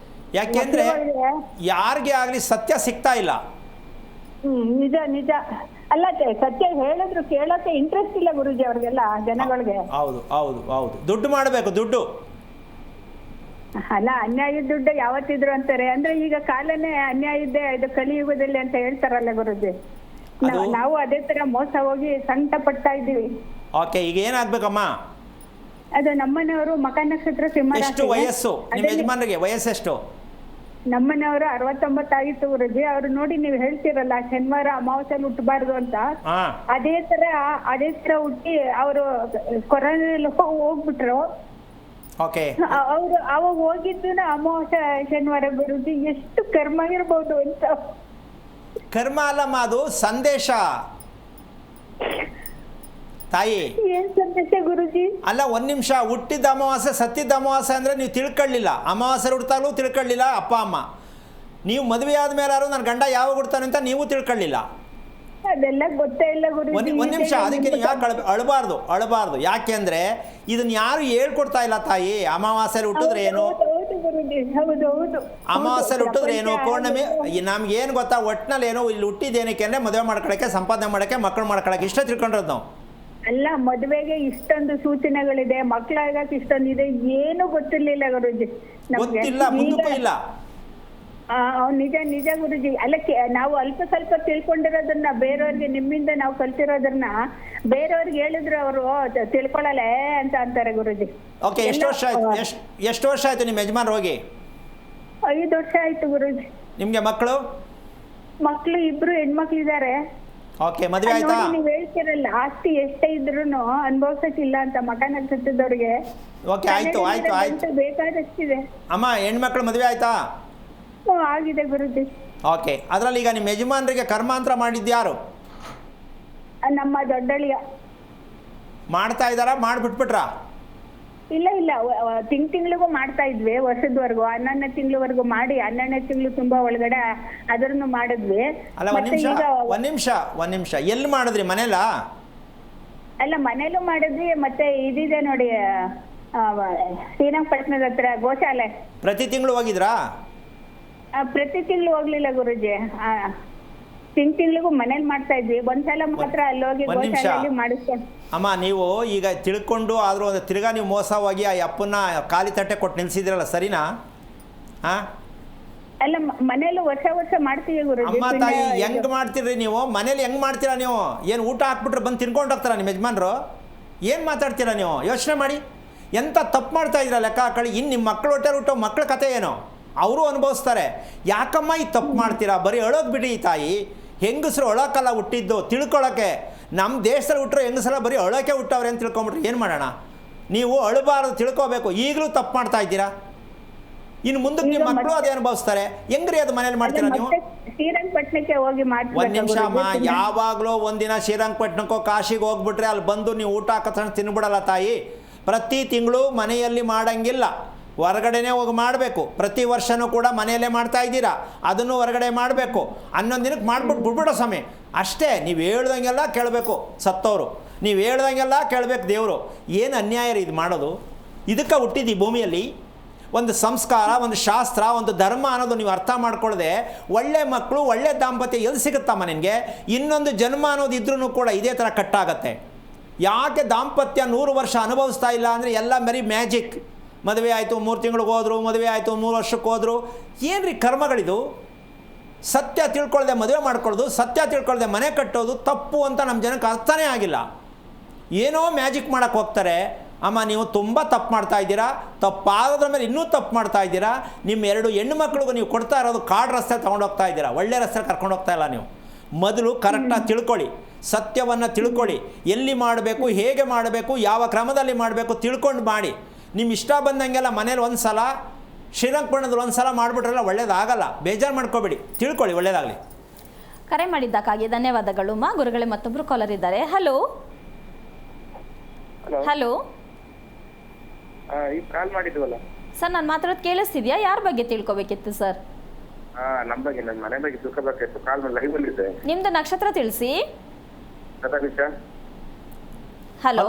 ಯಾಕೆಂದ್ರೆ ಯಾರಿಗೆ ಆಗ್ಲಿ ಸತ್ಯ ಸಿಗ್ತಾ ಇಲ್ಲ. ನಿಜ ನಿಜ. ಅಲ್ಲ, ಸತ್ಯ ಹೇಳಿದ್ರು ಕೇಳೋಕೆ ಇಂಟ್ರೆಸ್ಟ್ ಇಲ್ಲ ಗುರುಜಿ ಅವ್ರಿಗೆಲ್ಲ, ಜನಗಳಿಗೆ. ಹೌದು ಹೌದು ಹೌದು, ದುಡ್ಡು ಮಾಡಬೇಕು, ದುಡ್ಡು. ಅಲ್ಲ, ಅನ್ಯಾಯದ ದುಡ್ಡು ಯಾವತ್ತಿದ್ರು ಅಂತಾರೆ. ಅಂದ್ರೆ ಈಗ ಕಾಲನೇ ಅನ್ಯಾಯದ್ದೇ ಇದು ಕಲಿಯುಗದಲ್ಲಿ ಅಂತ ಹೇಳ್ತಾರಲ್ಲ ಗುರುಜಿ. ನಾವು ಅದೇ ತರ ಮೋಸ ಹೋಗಿ ಸಂಕಟ ಪಡ್ತಾ ಇದ್ದೀವಿ. ಓಕೆ, ಈಗ ಏನಾಗ್ಬೇಕಮ್ಮ? ಅದು ನಮ್ಮನೆಯವರು ಮಕ ನಕ್ಷತ್ರ ಸಿಂಹರಾಶಿ. ಎಷ್ಟು ವಯಸ್ಸು ನಿಮ್ಮ ಯಜಮಾನರಿಗೆ? ವಯಸ್ಸೆಷ್ಟು? ನಮ್ಮನೆಯವರು 69 ಆಗಿತ್ತು ಗುರುಜಿ. ಅವ್ರು ನೋಡಿ ನೀವು ಹೇಳ್ತಿರಲ್ಲ ಶನಿವಾರ ಅಮಾವಾಸ್ಯೆಯಲ್ಲಿ ಹುಟ್ಟಬಾರ್ದು ಅಂತ, ಅದೇ ತರ ಹುಟ್ಟಿ ಅವರು ಕೊರೋನಾ ಹೋಗ್ಬಿಟ್ರು. ಅವ್ರು ಅವಾಗ ಹೋಗಿದ್ದು ಅಮಾವಾಸ್ಯೆ ಶನಿವಾರ ಗುರುಜಿ. ಎಷ್ಟು ಕರ್ಮ ಇರ್ಬೋದು ಅಂತ. ಕರ್ಮ ಅಲ್ಲಮ್ಮ, ಅದು ಸಂದೇಶ ತಾಯಿ. ಏನ್ ಸಂದೇಶ ಗುರುಜಿ? ಅಲ್ಲ, ಒಂದ್ ನಿಮಿಷ. ಹುಟ್ಟಿದ ಅಮಾವಾಸ್ಯೆ ಸತ್ತಿದ್ದ ಅಮಾವಾಸ್ಯೆ ಅಂದ್ರೆ ನೀವು ತಿಳ್ಕೊಳ್ಳಿಲ್ಲ. ಅಮಾವಾಸ್ಯೆ ಹುಡ್ತಾಗಲೂ ತಿಳ್ಕೊಳ್ಳಿಲ್ಲ ಅಪ್ಪ ಅಮ್ಮ. ನೀವು ಮದುವೆ ಆದ್ಮೇಲಾರು ನನ್ನ ಗಂಡ ಯಾವಾಗ ಹುಡ್ತಾನೆ ಅಂತ ನೀವು ತಿಳ್ಕೊಳ್ಳಿಲ್ಲ. ಅದೆಲ್ಲ ಗೊತ್ತೇ ಇಲ್ಲ ಗುರುಜಿ. ಒಂದು ನಿಮಿಷ, ಅದಕ್ಕೆ ನೀವು ಯಾಕೆ ಅಳಬಾರ್ದು. ಯಾಕೆಂದ್ರೆ ಇದನ್ನ ಯಾರು ಹೇಳ್ಕೊಡ್ತಾ ಇಲ್ಲ ತಾಯಿ. ಅಮಾವಾಸ್ಯೆಯಲ್ಲಿ ಹುಟ್ಟಿದ್ರೆ ಏನು, ಹೌದು ಗುರುಜಿ, ಹೌದು. ಅಮಾವಾಸ್ಯೆಯಲ್ಲಿ ಹುಟ್ಟಿದ್ರೆ ಏನು, ಪೌರ್ಣಮಿ, ನಮ್ಗೆ ಏನು ಗೊತ್ತಾ, ಒಟ್ಟಿನಲ್ಲಿ ಏನೋ ಇಲ್ಲಿ ಹುಟ್ಟಿದ್ದೇನಕ್ಕೆ ಅಂದರೆ ಮದುವೆ ಮಾಡ್ಕೊಳಕ್ಕೆ, ಸಂಪಾದನೆ ಮಾಡೋಕ್ಕೆ, ಮಕ್ಕಳು ಮಾಡ್ಕೊಳಕ್ಕೆ, ಇಷ್ಟ ತಿಳ್ಕೊಂಡಿರೋದು ನಾವು. ಅಲ್ಲ, ಮದುವೆಗೆ ಇಷ್ಟೊಂದು ಸೂಚನೆಗಳಿದೆ, ಮಕ್ಕಳಾಗಕ್ಕೆ ಇಷ್ಟೊಂದಿದೆ, ಏನು ಗೊತ್ತಿರ್ಲಿಲ್ಲ ಗುರುಜಿ. ಗೊತ್ತಿಲ್ಲ, ಮುಂದಕ್ಕೂ ಇಲ್ಲ. ನಿಜ ಗುರುಜಿ. ಅಲ್ಲ, ನಾವು ಅಲ್ಪ ಸ್ವಲ್ಪ ತಿಳ್ಕೊಂಡಿರೋದನ್ನ ಬೇರೆಯವ್ರಿಗೆ, ನಿಮ್ಮಿಂದ ನಾವು ಕಲ್ತಿರೋದನ್ನ ಬೇರೆಯವ್ರಿಗೆ ಹೇಳಿದ್ರೆ ಅವರು ತಿಳ್ಕೊಳ್ಳಲ್ಲ ಅಂತ ಅಂತಾರೆ ಗುರುಜಿ. ಓಕೆ, ಎಷ್ಟು ವರ್ಷ ಆಯ್ತು ನಿಮ್ಮ ಯಜಮಾನ್ ಹೋಗಿ? 5 ವರ್ಷ ಆಯ್ತು ಗುರುಜಿ. ನಿಮ್ಗೆ ಮಕ್ಕಳು? ಮಕ್ಕಳು 2 ಹೆಣ್ಮಕ್ಳಿದ್ದಾರೆ. ಓಕೆ, ಮದುವೆ ಆಯ್ತಾ? ನೀವ್ ಹೇಳ್ತಿರಲ್ಲ, ಆಸ್ತಿ ಎಷ್ಟೇ ಇದ್ರೂನು ಅನುಭವಿಸಕ್ಕಿಲ್ಲ ಅಂತ ಮಕಾನ ಕಟ್ಟಿದವ್ರಿಗೆ. ಓಕೆ, ಆಯ್ತು ಬೇಕಾದಷ್ಟಿದೆ. ಅಮ್ಮ, ಹೆಣ್ಮಕ್ಳು ಮದುವೆ ಆಯ್ತಾ? ಆಗಿದೆ ಗುರುಜಿ. ಓಕೆ, ಅದರಲ್ಲಿ ಈಗ ನಿಮ್ಮ ಯಜಮಾನರಿಗೆ ಕರ್ಮಾಂತರ ಮಾಡಿದ್ಯಾರು? ನಮ್ಮ ದೊಡ್ಡಳಿಯ ಮಾಡ್ತಾ ಇದ್ದಾರಾ, ಮಾಡ್ಬಿಟ್ಬಿಟ್ರಾ? ಇಲ್ಲ, ತಿಂಗಳಿಗೂ ಮಾಡ್ತಾ ಇದ್ವಿ, ವರ್ಷದವರೆಗೂ 11ನೇ ತಿಂಗಳವರೆಗೂ ಮಾಡಿ 12ನೇ ತಿಂಗಳು ತುಂಬಾ ಒಳಗಡೆ ಅದನ್ನು ಮಾಡಿದ್ವಿ. ಅಲ್ಲ, ಒಂದ್ ನಿಮಿಷ, ಎಲ್ಲಿ ಮಾಡಿದ್ರಿ? ಮನೇಲ? ಅಲ್ಲ, ಮನೇಲೂ ಮಾಡಿದ್ವಿ. ಮತ್ತೆ ಇದಿದೆ ನೋಡಿ, ಶ್ರೀರಂಗಪಟ್ಟಣದ ಹತ್ರ ಗೋಶಾಲೆ. ಪ್ರತಿ ತಿಂಗಳು ಹೋಗಿದ್ರಾ? ಪ್ರತಿ ತಿಂಗಳು ಹೋಗ್ಲಿಲ್ಲ ಗುರುಜಿ. ತಿಂಗಳಿಗೂ ಮನೇಲಿ ಮಾಡ್ತಾ ಇದ್ವಿ. ಒಂದ್ಸಲ ಮಾತ್ರ ಅಲ್ಲಿ ಹೋಗಿ ಗೋಶಾಲೆಯಲ್ಲಿ ಮಾಡಿಸ್ಕೊಂಡು. ಅಮ್ಮ, ನೀವು ಈಗ ತಿಳ್ಕೊಂಡು ಆದ್ರೂ ತಿರ್ಗಾ ನೀವು ಮೋಸ ಹೋಗಿ ಆ ಅಪ್ಪನ್ನ ಖಾಲಿ ತಟ್ಟೆ ಕೊಟ್ಟು ನಿಲ್ಸಿದ್ರಲ್ಲ, ಸರಿನಾ? ಅಲ್ಲ, ಮನೇಲಿ ವರ್ಷ ಮಾಡ್ತೀವಿ ಗುರುಜಿ. ಅಮ್ಮ ತಾಯಿ, ಹೆಂಗ್ ಮಾಡ್ತೀರಿ ನೀವು? ಮನೇಲಿ ಹೆಂಗ್ ಮಾಡ್ತೀರಾ ನೀವು? ಏನು ಊಟ ಹಾಕ್ಬಿಟ್ರೆ ಬಂದು ತಿನ್ಕೊಂಡು ಹೋಗ್ತಾರ ನಿಮ್ಮ ಯಜಮಾನ್ರು? ಏನು ಮಾತಾಡ್ತೀರಾ ನೀವು? ಯೋಚನೆ ಮಾಡಿ, ಎಂಥ ತಪ್ಪು ಮಾಡ್ತಾ ಇದ್ದೀರಾ ಲೆಕ್ಕ ಹಾಕೊಳ್ಳಿ. ಇನ್ನು ನಿಮ್ಮ ಮಕ್ಕಳು ಹೊಟ್ಟೆ ಹುಟ್ಟೋ ಮಕ್ಕಳ ಕತೆ ಏನು, ಅವರು ಅನುಭವಿಸ್ತಾರೆ. ಯಾಕಮ್ಮ ಈ ತಪ್ಪು ಮಾಡ್ತೀರಾ? ಬರೀ ಅಳೋದು ಬಿಡಿ ತಾಯಿ. ಹೆಂಗಸರು ಅಳೋಕ್ಕಲ್ಲ ಹುಟ್ಟಿದ್ದು, ತಿಳ್ಕೊಳ್ಳೋಕ್ಕೆ. ನಮ್ಮ ದೇಶದಲ್ಲಿ ಹುಟ್ಟರು ಹೆಂಗಸರ ಬರೀ ಅಳೋಕ್ಕೆ ಹುಟ್ಟವ್ರೆ ಅಂತ ತಿಳ್ಕೊಂಬಿಟ್ರೆ ಏನು ಮಾಡೋಣ? ನೀವು ಅಳಬಾರ್ದು, ತಿಳ್ಕೊಬೇಕು. ಈಗಲೂ ತಪ್ಪು ಮಾಡ್ತಾ ಇದ್ದೀರಾ. ಇನ್ನು ಮುಂದಕ್ಕೆ ನಿಮ್ಮ ಮಕ್ಕಳು ಅದೇ ಅನುಭವಿಸ್ತಾರೆ. ಹೆಂಗ್ರಿ ಅದು ಮನೇಲಿ ಮಾಡ್ತೀರಾ ನೀವು? ಶ್ರೀರಂಗಪಟ್ಟಣಕ್ಕೆ ಹೋಗಿ ಮಾಡ್ತೀವಿ. ಒಂದು ನಿಮಿಷ ಅಮ್ಮ, ಯಾವಾಗಲೂ ಒಂದಿನ ಶ್ರೀರಂಗಪಟ್ಟಣಕ್ಕೋ ಕಾಶಿಗೆ ಹೋಗ್ಬಿಟ್ರೆ ಅಲ್ಲಿ ಬಂದು ನೀವು ಊಟ ಹಾಕೋಣ ತಿನ್ಬಿಡಲ್ಲ ತಾಯಿ. ಪ್ರತಿ ತಿಂಗಳು ಮನೆಯಲ್ಲಿ ಮಾಡಂಗಿಲ್ಲ, ಹೊರಗಡೆನೇ ಹೋಗಿ ಮಾಡಬೇಕು. ಪ್ರತಿ ವರ್ಷವೂ ಕೂಡ ಮನೆಯಲ್ಲೇ ಮಾಡ್ತಾ ಇದ್ದೀರಾ, ಅದನ್ನು ಹೊರಗಡೆ ಮಾಡಬೇಕು. 11 ದಿನಕ್ಕೆ ಮಾಡ್ಬಿಟ್ಟು ಬಿಡ್ಬಿಡೋ ಸಮಯ ಅಷ್ಟೇ. ನೀವು ಹೇಳ್ದಂಗೆಲ್ಲ ಕೇಳಬೇಕು ಸತ್ತವರು, ನೀವು ಹೇಳ್ದಂಗೆಲ್ಲ ಕೇಳಬೇಕು ದೇವರು. ಏನು ಅನ್ಯಾಯ ರೀ ಇದು ಮಾಡೋದು? ಇದಕ್ಕೆ ಹುಟ್ಟಿದ್ದು ಈ ಭೂಮಿಯಲ್ಲಿ. ಒಂದು ಸಂಸ್ಕಾರ, ಒಂದು ಶಾಸ್ತ್ರ, ಒಂದು ಧರ್ಮ ಅನ್ನೋದು ನೀವು ಅರ್ಥ ಮಾಡ್ಕೊಳ್ಳದೆ ಒಳ್ಳೆ ಮಕ್ಕಳು, ಒಳ್ಳೆ ದಾಂಪತ್ಯ ಎಲ್ಲಿ ಸಿಗುತ್ತಮ್ಮ ನಿನಗೆ? ಇನ್ನೊಂದು ಜನ್ಮ ಅನ್ನೋದು ಇದ್ರೂ ಕೂಡ ಇದೇ ಥರ ಕಟ್ಟಾಗತ್ತೆ. ಯಾಕೆ ದಾಂಪತ್ಯ 100 ವರ್ಷ ಅನುಭವಿಸ್ತಾ ಇಲ್ಲ ಅಂದರೆ ಎಲ್ಲ ಬರೀ ಮ್ಯಾಜಿಕ್. ಮದುವೆ ಆಯಿತು 3 ತಿಂಗಳಿಗೆ ಹೋದರು, ಮದುವೆ ಆಯಿತು 3 ವರ್ಷಕ್ಕೆ ಹೋದರು. ಏನು ರೀ ಕರ್ಮಗಳಿದು? ಸತ್ಯ ತಿಳ್ಕೊಳ್ಳದೆ ಮದುವೆ ಮಾಡ್ಕೊಳ್ಳೋದು, ಸತ್ಯ ತಿಳ್ಕೊಳ್ಳದೆ ಮನೆ ಕಟ್ಟೋದು ತಪ್ಪು ಅಂತ ನಮ್ಮ ಜನಕ್ಕೆ ಅರ್ಥನೇ ಆಗಿಲ್ಲ. ಏನೋ ಮ್ಯಾಜಿಕ್ ಮಾಡೋಕ್ಕೆ ಹೋಗ್ತಾರೆ. ಅಮ್ಮ, ನೀವು ತುಂಬ ತಪ್ಪು ಮಾಡ್ತಾ ಇದ್ದೀರಾ. ತಪ್ಪಾಗೋದ್ರ ಮೇಲೆ ಇನ್ನೂ ತಪ್ಪು ಮಾಡ್ತಾ ಇದ್ದೀರಾ. ನಿಮ್ಮ 2 ಹೆಣ್ಣು ಮಕ್ಕಳಿಗೂ ನೀವು ಕೊಡ್ತಾ ಇರೋದು ಕಾಡು ರಸ್ತೆ ತೊಗೊಂಡೋಗ್ತಾ ಇದ್ದೀರಾ, ಒಳ್ಳೆ ರಸ್ತೆ ಕರ್ಕೊಂಡು ಹೋಗ್ತಾ ಇಲ್ಲ ನೀವು. ಮೊದಲು ಕರೆಕ್ಟಾಗಿ ತಿಳ್ಕೊಳ್ಳಿ, ಸತ್ಯವನ್ನು ತಿಳ್ಕೊಳ್ಳಿ. ಎಲ್ಲಿ ಮಾಡಬೇಕು, ಹೇಗೆ ಮಾಡಬೇಕು, ಯಾವ ಕ್ರಮದಲ್ಲಿ ಮಾಡಬೇಕು ತಿಳ್ಕೊಂಡು ಮಾಡಿ. ನಿಮ್ಮ ಇಷ್ಟ ಬಂದಂಗೆಲ್ಲ ಮನೇಲಿ ಒಂದು ಸಲ, ಶ್ರೀರಂಗಪಟ್ಟಣದಲ್ಲಿ ಒಂದು ಸಲ ಮಾಡಿಬಿಟ್ರೆಲ್ಲ ಒಳ್ಳೇದಾಗಲ್ಲ. ಬೇಜಾರು ಮಾಡ್ಕೋಬೇಡಿ, ತಿಳ್ಕೊಳ್ಳಿ, ಒಳ್ಳೇದಾಗಲಿ. ಕರೆ ಮಾಡಿದ್ದಕ್ಕಾಗಿ ಧನ್ಯವಾದಗಳು ಮಾ. ಗುರುಗಳೇ, ಮತ್ತೊಬ್ಬರು ಕಾಲರ್ ಇದ್ದಾರೆ. ಹಲೋ. ಕಾಲ್ ಮಾಡಿದ್ವಲ್ಲ ಸರ್, ನಾನು ಮಾತಾಡೋದು ಕೇಳಿಸ್ತಿದ್ಯಾ? ಯಾರ ಬಗ್ಗೆ ತಿಳ್ಕೊಬೇಕಿತ್ತು ಸರ್? ನಮ್ಮ ಬಗ್ಗೆ, ನನ್ನ ಮನೆ ಬಗ್ಗೆ ತಿಳ್ಕೊಬೇಕಿತ್ತು. ಕಾಲ್ ಮೇಲೆ ಲೈವ್ ಅಲ್ಲಿ ಇದೆ. ನಿಮ್ದು ನಕ್ಷತ್ರ ತಿಳಿಸಿ. ಶತಭಿಷ. ಹಲೋ.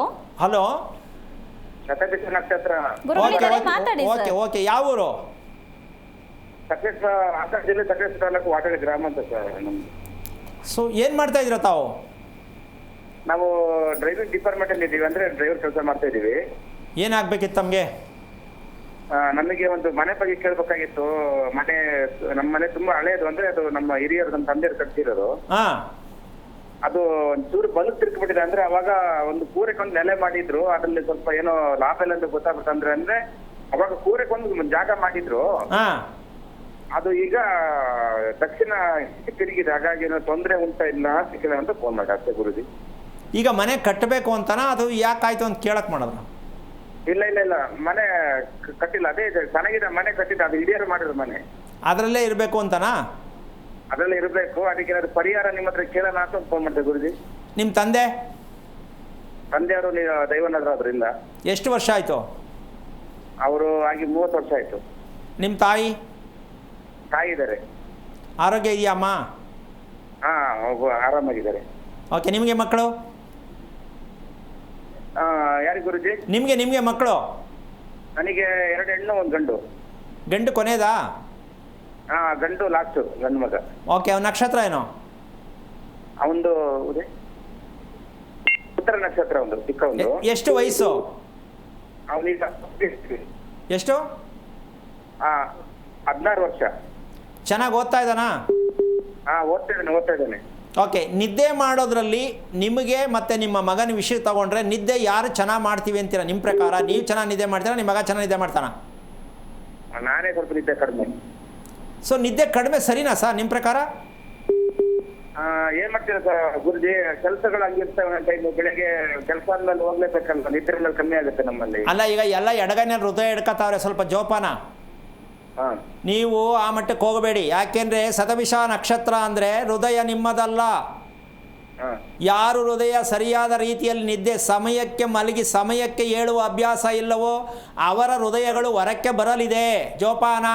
ಶತಭಿಷ ನಕ್ಷತ್ರ. ಗುರುಗಳಿದ್ದಾರೆ, ಮಾತಾಡಿ ಓಕೆ ಸರ್. ಓಕೆ, ಯಾವ ಊರು? ಸಕಲೇಶ್ವರ, ಹಾಸನ ಜಿಲ್ಲೆ ಸಕಲೇಶ್ವರ ತಾಲೂಕು ವಾಟಳಿ ಗ್ರಾಮ ಅಂತ ಸರ್ ನಮ್ದು. ಸೊ ಏನು ಮಾಡ್ತಾ ಇದ್ದೀರಾ ತಾವು? ನಾವು ಡ್ರೈವಿಂಗ್ ಡಿಪಾರ್ಟ್ಮೆಂಟ್ ಅಲ್ಲಿ ಇದ್ದೀವಿ, ಅಂದ್ರೆ ಡ್ರೈವರ್ ಕೆಲಸ ಮಾಡ್ತಾ ಇದೀವಿ. ಏನಾಗಬೇಕಿತ್ತು ತಮಗೆ? ನಮಗೆ ಒಂದು ಮನೆ ಬಗ್ಗೆ ಕೇಳಬೇಕಾಗಿತ್ತು. ನಮ್ಮ ಮನೆ ತುಂಬಾ ಹಳೇದು, ಅಂದ್ರೆ ಅದು ನಮ್ಮ ಹಿರಿಯರು, ನಮ್ಮ ತಂದೆಯರು ಕಟ್ತಿರೋದು. ಅದು ಒಂಚೂರು ಬಲ್ಕ್ ತಿರ್ಗಿಬಿಟ್ಟಿದೆ. ಅಂದ್ರೆ ಅವಾಗ ಒಂದು ಕೂರೆಗೊಂದು ನೆಲೆ ಮಾಡಿದ್ರು, ಅದ್ರಲ್ಲಿ ಸ್ವಲ್ಪ ಏನೋ ಲಾಭ ಇಲ್ಲ ಅಂತ ಗೊತ್ತಾಗ್ಬಿಟ್ಟು ಅಂದ್ರೆ ಅವಾಗ ಕೂರೆಗೊಂದು ಜಾಗ ಮಾಡಿದ್ರು. ಅದು ಈಗ ದಕ್ಷಿಣ ತಿರುಗಿದೆ, ಹಾಗಾಗಿ ಏನೋ ತೊಂದರೆ ಉಂಟಾ ಇಲ್ಲ ಸಿಕ್ಕಿಲ್ಲ ಅಂತ ಫೋನ್ ಮಾಡಿ ಅಷ್ಟೇ ಗುರುಜಿ. ಈಗ ಮನೆ ಕಟ್ಟಬೇಕು ಅಂತನಾ, ಅದು ಯಾಕಾಯ್ತು ಅಂತ ಕೇಳಕ್ ಮಾಡಿದ್ರು? ಇಲ್ಲ, ಮನೆ ಕಟ್ಟಿಲ್ಲ. ಅದೇ ಚೆನ್ನಾಗಿದೆ ಮನೆ ಕಟ್ಟಿದ್ದ, ಅದು ಹಿರಿಯರು ಮಾಡಿರೋ ಮನೆ, ಅದರಲ್ಲೇ ಇರಬೇಕು ಅಂತನಾ? ಅದರಲ್ಲೇ ಇರಬೇಕು. ಅದಕ್ಕೆ ಏನಾದ್ರು ಪರಿಹಾರ ನಿಮ್ಮ ಹತ್ರ ಕೇಳೋಣ ಅಂತ ಫೋನ್ ಮಾಡಿದೆ ಗುರುಜಿ. ನಿಮ್ಮ ತಂದೆಯವರು ದೈವನಗರ ಅದರಿಂದ. ಎಷ್ಟು ವರ್ಷ ಆಯ್ತು? ಅವರು ಆಗಿ 30 ವರ್ಷ ಆಯ್ತು. ನಿಮ್ಮ ತಾಯಿ ಇದ್ದಾರೆ. ಆರೋಗ್ಯ ಇದೆಯಮ್ಮ? ಹಾ ಆರಾಮಾಗಿದ್ದಾರೆ. ಓಕೆ, ನಿಮಗೆ ಮಕ್ಕಳು? ಯಾರಿಗೆ ಗುರುಜಿ? ನಿಮಗೆ ಮಕ್ಕಳು? ನನಗೆ 2 ಹೆಣ್ಣು 1 ಗಂಡು. ಗಂಡು ಕೊನೆಯದಾ? ಗಂಡು ಲಾಸ್ಟ್, ಗಂಡು ಮಗ. ಓಕೆ, ಅವನ ನಕ್ಷತ್ರ ಏನು? ಅವಂದು ಉತ್ತರ ನಕ್ಷತ್ರ, ಒಂದು ಚಿಕ್ಕ ಒಂದು. ಎಷ್ಟು ವಯಸ್ಸು ಅವನೀಗ? ಎಷ್ಟು? 16 ವರ್ಷ. ಚೆನ್ನಾಗಿ ಓದ್ತಾ ಇದ್ದಾನಾ? ಓದ್ತಾ ಇದ್ದಾನೆ. ಓಕೆ, ನಿದ್ದೆ ಮಾಡೋದ್ರಲ್ಲಿ ನಿಮಗೆ ಮತ್ತು ನಿಮ್ಮ ಮಗನ ವಿಷಯ ತಗೊಂಡ್ರೆ ನಿದ್ದೆ ಯಾರು ಚೆನ್ನಾಗಿ ಮಾಡ್ತೀವಿ ಅಂತೀರಾ ನಿಮ್ಮ ಪ್ರಕಾರ? ನೀವು ಚೆನ್ನಾಗಿ ನಿದ್ದೆ ಮಾಡ್ತೀರಾ, ನಿಮ್ಮ ಮಗ ಚೆನ್ನಾಗಿ ನಿದ್ದೆ ಮಾಡ್ತಾನ? ನಾನೇ ಸ್ವಲ್ಪ ನಿದ್ದೆ ಕಡಿಮೆ. ಸೊ ನಿದ್ದೆ ಕಡಿಮೆ ಸರಿನಾ ಸರ್ ನಿಮ್ಮ ಪ್ರಕಾರ? ಏನ್ ಮಾಡ್ತೀರಾ ಸರ್ ಗುರುಜಿ, ಕೆಲಸಗಳು ಹಂಗಿರ್ತವೆ. ಟೈಮ್ ಬೆಳಗ್ಗೆ ಕೆಲಸ ಆದ್ಮೇಲೆ ಹೋಗ್ಲೇಬೇಕಲ್ವ, ನಿದ್ದೆ ಮೇಲೆ ಕಮ್ಮಿ ಆಗುತ್ತೆ ನಮ್ಮಲ್ಲಿ. ಅಲ್ಲ, ಈಗ ಎಲ್ಲ ಎಡಗೈನಲ್ಲಿ ಹೃದಯ ಹಿಡ್ಕತಾವ್ರೆ, ಸ್ವಲ್ಪ ಜೋಪಾನ. ನೀವು ಆ ಮಟ್ಟಕ್ಕೆ ಹೋಗಬೇಡಿ. ಯಾಕೆಂದ್ರೆ ಶತಭಿಷ ನಕ್ಷತ್ರ ಅಂದರೆ ಹೃದಯ ನಿಮ್ಮದಲ್ಲ. ಯಾರು ಹೃದಯ ಸರಿಯಾದ ರೀತಿಯಲ್ಲಿ ನಿದ್ದೆ ಸಮಯಕ್ಕೆ ಮಲಗಿ ಸಮಯಕ್ಕೆ ಏಳುವ ಅಭ್ಯಾಸ ಇಲ್ಲವೋ ಅವರ ಹೃದಯಗಳು ಹೊರಕ್ಕೆ ಬರಲಿದೆ. ಜೋಪಾನ.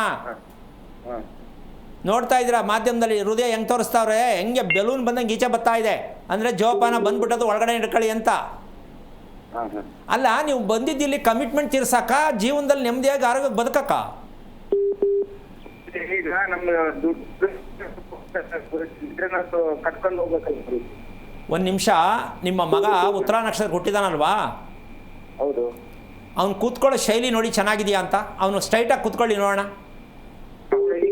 ನೋಡ್ತಾ ಇದ್ದೀರಾ ಮಾಧ್ಯಮದಲ್ಲಿ ಹೃದಯ ಹೆಂಗೆ ತೋರಿಸ್ತಾವ್ರೆ, ಹೆಂಗೆ ಬೆಲೂನ್ ಬಂದಂಗೆ ಈಚೆ ಬರ್ತಾ ಇದೆ ಅಂದರೆ ಜೋಪಾನ ಬಂದ್ಬಿಟ್ಟದು ಒಳಗಡೆ ಹಿಡ್ಕೊಳ್ಳಿ ಅಂತ. ಅಲ್ಲ, ನೀವು ಬಂದಿದ್ದಿಲ್ಲಿ ಕಮಿಟ್ಮೆಂಟ್ ತೀರ್ಸಕ್ಕ, ಜೀವನದಲ್ಲಿ ನೆಮ್ಮದಿಯಾಗಿ ಆರೋಗ್ಯ ಬದುಕಕ್ಕ. ಈಗ ನಮ್ಮ ಕಟ್ಕೊಂಡು ಹೋಗ್ಬೇಕಲ್ಲ. ಒಂದು ನಿಮಿಷ, ನಿಮ್ಮ ಮಗ ಉತ್ತರ ನಕ್ಷತ್ರ ಹುಟ್ಟಿದಾನಲ್ವಾ? ಹೌದು. ಅವ್ನು ಕೂತ್ಕೊಳ್ಳೋ ಶೈಲಿ ನೋಡಿ ಚೆನ್ನಾಗಿದೆಯಾ ಅಂತ. ಅವನು ಸ್ಟ್ರೈಟಾಗಿ ಕೂತ್ಕೊಳ್ಳಿ ನೋಡೋಣ.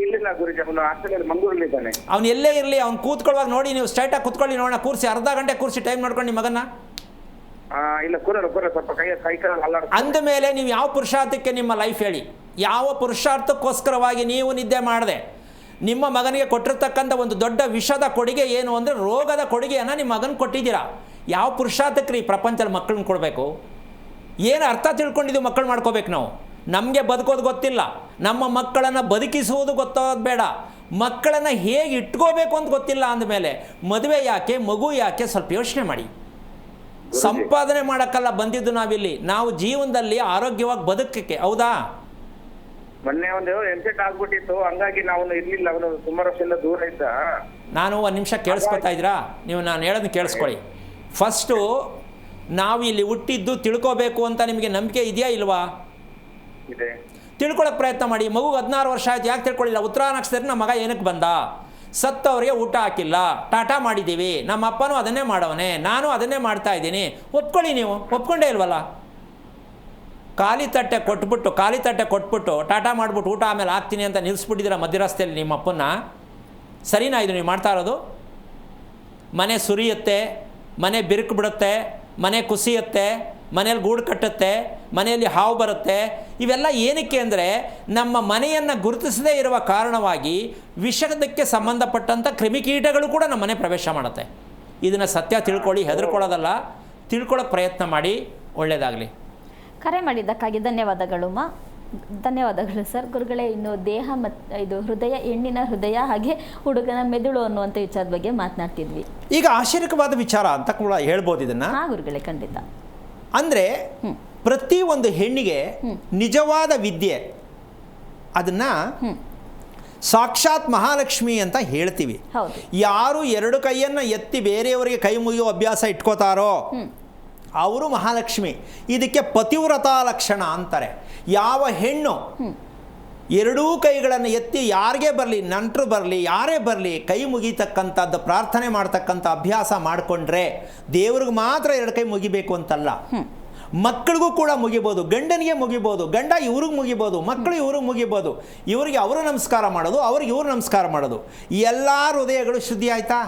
ಇಲ್ಲಿಲ್ಲ ಗುರುಜಿ, ಅವನು ಹಾಸ್ಟೆಲ್ ಮಂಗಳೂರಲ್ಲಿದ್ದಾನೆ. ಅವ್ನು ಎಲ್ಲೇ ಇರಲಿ, ಅವ್ನು ಕೂತ್ಕೊಳ್ಳುವಾಗ ನೋಡಿ ನೀವು ಸ್ಟ್ರೈಟಾಗಿ ಕೂತ್ಕೊಳ್ಳಿ ನೋಡೋಣ. ಕೂರಿಸಿ ಅರ್ಧ ಗಂಟೆ ಕೂರಿಸಿ ಟೈಮ್ ನೋಡ್ಕೊಂಡು ನಿಮ್ಮ ಮಗನ. ಇಲ್ಲ ಕೂರಲ್ಲ ಸ್ವಲ್ಪ ಕೈ ಕಾಲ ಅಂದ ಮೇಲೆ ನೀವು ಯಾವ ಪುರುಷಾರ್ಥಕ್ಕೆ ನಿಮ್ಮ ಲೈಫ್ ಹೇಳಿ, ಯಾವ ಪುರುಷಾರ್ಥಕ್ಕೋಸ್ಕರವಾಗಿ ನೀವು ನಿದ್ದೆ ಮಾಡದೆ ನಿಮ್ಮ ಮಗನಿಗೆ ಕೊಟ್ಟಿರ್ತಕ್ಕಂಥ ಒಂದು ದೊಡ್ಡ ವಿಷದ ಕೊಡುಗೆ ಏನು ಅಂದರೆ ರೋಗದ ಕೊಡುಗೆಯನ್ನು ನಿಮ್ಮ ಮಗನ ಕೊಟ್ಟಿದ್ದೀರಾ. ಯಾವ ಪುರುಷಾರ್ಥಕ್ಕೆ ರೀ ಪ್ರಪಂಚದಲ್ಲಿ ಮಕ್ಕಳನ್ನ ಕೊಡಬೇಕು? ಏನು ಅರ್ಥ ತಿಳ್ಕೊಂಡಿದ್ದೀವಿ ಮಕ್ಕಳು ಮಾಡ್ಕೋಬೇಕು ನಾವು? ನಮಗೆ ಬದುಕೋದು ಗೊತ್ತಿಲ್ಲ, ನಮ್ಮ ಮಕ್ಕಳನ್ನು ಬದುಕಿಸುವುದು ಗೊತ್ತಾಗೋದು ಬೇಡ, ಮಕ್ಕಳನ್ನು ಹೇಗೆ ಇಟ್ಕೋಬೇಕು ಅಂತ ಗೊತ್ತಿಲ್ಲ. ಅಂದಮೇಲೆ ಮದುವೆ ಯಾಕೆ, ಮಗು ಯಾಕೆ? ಸ್ವಲ್ಪ ಯೋಚನೆ ಮಾಡಿ. ಸಂಪಾದನೆ ಮಾಡೋಕ್ಕಲ್ಲ ಬಂದಿದ್ದು ನಾವಿಲ್ಲಿ, ನಾವು ಜೀವನದಲ್ಲಿ ಆರೋಗ್ಯವಾಗಿ ಬದುಕಕ್ಕೆ. ಹೌದಾ? ಮೊನ್ನೆ ಒಂದು ಎನ್ಸೆಟ್ ಆಗ್ಬಿಟ್ಟಿತ್ತು, ಹಂಗಾಗಿ ನಾವು ಇರ್ಲಿಲ್ಲ. ಅವನು ಸುಮಾರು ವರ್ಷ ದೂರ ಇದ್ದ. ನಾನು ಒಂದು ನಿಮಿಷ ಕೇಳಿಸ್ಕೊತಾ ಇದ್ದೀರಾ? ನೀವು ನಾನು ಹೇಳೋದನ್ನ ಕೇಳಿಸ್ಕೊಳ್ಳಿ. ಫಸ್ಟು ನಾವು ಇಲ್ಲಿ ಹುಟ್ಟಿದ್ದು ತಿಳ್ಕೋಬೇಕು ಅಂತ ನಿಮಗೆ ನಂಬಿಕೆ ಇದೆಯಾ ಇಲ್ವಾ? ಇದೆ. ತಿಳ್ಕೊಳ್ಳೋಕೆ ಪ್ರಯತ್ನ ಮಾಡಿ. ಮಗು 16 ವರ್ಷ ಆಯ್ತು, ಯಾಕೆ ತಿಳ್ಕೊಳ್ಳಿಲ್ಲ? ಉತ್ತರ ನಕ್ಷತ್ರ ನಮ್ಮ ಮಗ ಏನಕ್ಕೆ ಬಂದ? ಸತ್ತವರಿಗೆ ಊಟ ಹಾಕಿಲ್ಲ, ಟಾಟಾ ಮಾಡಿದ್ದೀವಿ, ನಮ್ಮ ಅಪ್ಪನೂ ಅದನ್ನೇ ಮಾಡವನೇ, ನಾನು ಅದನ್ನೇ ಮಾಡ್ತಾ ಇದ್ದೀನಿ. ಒಪ್ಕೊಳ್ಳಿ. ನೀವು ಒಪ್ಕೊಂಡೇ ಇಲ್ವಲ್ಲ? ಖಾಲಿ ತಟ್ಟೆ ಕೊಟ್ಬಿಟ್ಟು ಟಾಟಾ ಮಾಡಿಬಿಟ್ಟು ಊಟ ಆಮೇಲೆ ಹಾಕ್ತೀನಿ ಅಂತ ನಿಲ್ಲಿಸ್ಬಿಟ್ಟಿದ್ದೀರ ಮಧ್ಯರಸ್ತೆಯಲ್ಲಿ ನಿಮ್ಮ ಅಪ್ಪನ್ನ. ಸರಿನಾ ಇದು ನೀವು ಮಾಡ್ತಾ ಇರೋದು? ಮನೆ ಸುರಿಯುತ್ತೆ, ಮನೆ ಬಿರುಕು ಬಿಡುತ್ತೆ, ಮನೆ ಕುಸಿಯುತ್ತೆ, ಮನೇಲಿ ಗೂಡು ಕಟ್ಟುತ್ತೆ, ಮನೆಯಲ್ಲಿ ಹಾವು ಬರುತ್ತೆ. ಇವೆಲ್ಲ ಏನಕ್ಕೆ ಅಂದರೆ ನಮ್ಮ ಮನೆಯನ್ನು ಗುರುತಿಸದೇ ಇರುವ ಕಾರಣವಾಗಿ ವಿಷದಕ್ಕೆ ಸಂಬಂಧಪಟ್ಟಂಥ ಕ್ರಿಮಿಕೀಟಗಳು ಕೂಡ ನಮ್ಮ ಮನೆ ಪ್ರವೇಶ ಮಾಡುತ್ತೆ. ಇದನ್ನು ಸತ್ಯ ತಿಳ್ಕೊಳ್ಳಿ, ಹೆದರ್ಕೊಳ್ಳೋದಲ್ಲ, ತಿಳ್ಕೊಳ್ಳೋಕೆ ಪ್ರಯತ್ನ ಮಾಡಿ. ಒಳ್ಳೆಯದಾಗಲಿ. ಕರೆ ಮಾಡಿದ್ದಕ್ಕಾಗಿ ಧನ್ಯವಾದಗಳು ಸರ್. ಗುರುಗಳೇ, ಇನ್ನು ದೇಹ ಮತ್ತು ಇದು ಹೃದಯ, ಹೆಣ್ಣಿನ ಹೃದಯ ಹಾಗೆ ಹುಡುಗನ ಮೆದುಳು ಅನ್ನುವಂಥ ವಿಚಾರದ ಬಗ್ಗೆ ಮಾತನಾಡ್ತಿದ್ವಿ. ಈಗ ಆಶ್ಚರ್ಯಕವಾದ ವಿಚಾರ ಅಂತ ಕೂಡ ಹೇಳ್ಬೋದು ಇದನ್ನು. ಹಾಂ ಗುರುಗಳೇ, ಖಂಡಿತ. ಅಂದರೆ ಪ್ರತಿಯೊಂದು ಹೆಣ್ಣಿಗೆ ನಿಜವಾದ ವಿದ್ಯೆ ಅದನ್ನು ಸಾಕ್ಷಾತ್ ಮಹಾಲಕ್ಷ್ಮಿ ಅಂತ ಹೇಳ್ತೀವಿ. ಯಾರು 2 ಕೈಯನ್ನು ಎತ್ತಿ ಬೇರೆಯವರಿಗೆ ಕೈ ಮುಗಿಯುವ ಅಭ್ಯಾಸ ಇಟ್ಕೋತಾರೋ ಅವರು ಮಹಾಲಕ್ಷ್ಮಿ. ಇದಕ್ಕೆ ಪತಿವ್ರತಾ ಲಕ್ಷಣ ಅಂತಾರೆ. ಯಾವ ಹೆಣ್ಣು 2 ಕೈಗಳನ್ನು ಎತ್ತಿ ಯಾರಿಗೇ ಬರಲಿ, ನಂಟರು ಬರಲಿ, ಯಾರೇ ಬರಲಿ, ಕೈ ಮುಗಿತಕ್ಕಂಥದ್ದು ಪ್ರಾರ್ಥನೆ ಮಾಡ್ತಕ್ಕಂಥ ಅಭ್ಯಾಸ ಮಾಡಿಕೊಂಡ್ರೆ, ದೇವ್ರಿಗೆ ಮಾತ್ರ 2 ಕೈ ಮುಗಿಬೇಕು ಅಂತಲ್ಲ, ಮಕ್ಕಳಿಗೂ ಕೂಡ ಮುಗಿಬೋದು. ಗಂಡನಿಗೆ ಮುಗಿಬೋದು, ಗಂಡ ಇವ್ರಿಗೆ ಮುಗಿಬೋದು, ಮಕ್ಕಳು ಇವ್ರಿಗೆ ಮುಗಿಬೋದು. ಇವರಿಗೆ ಅವರು ನಮಸ್ಕಾರ ಮಾಡೋದು, ಅವ್ರಿಗೆ ಇವ್ರು ನಮಸ್ಕಾರ ಮಾಡೋದು. ಎಲ್ಲ ಹೃದಯಗಳು ಶುದ್ಧಿ ಆಯ್ತಾ?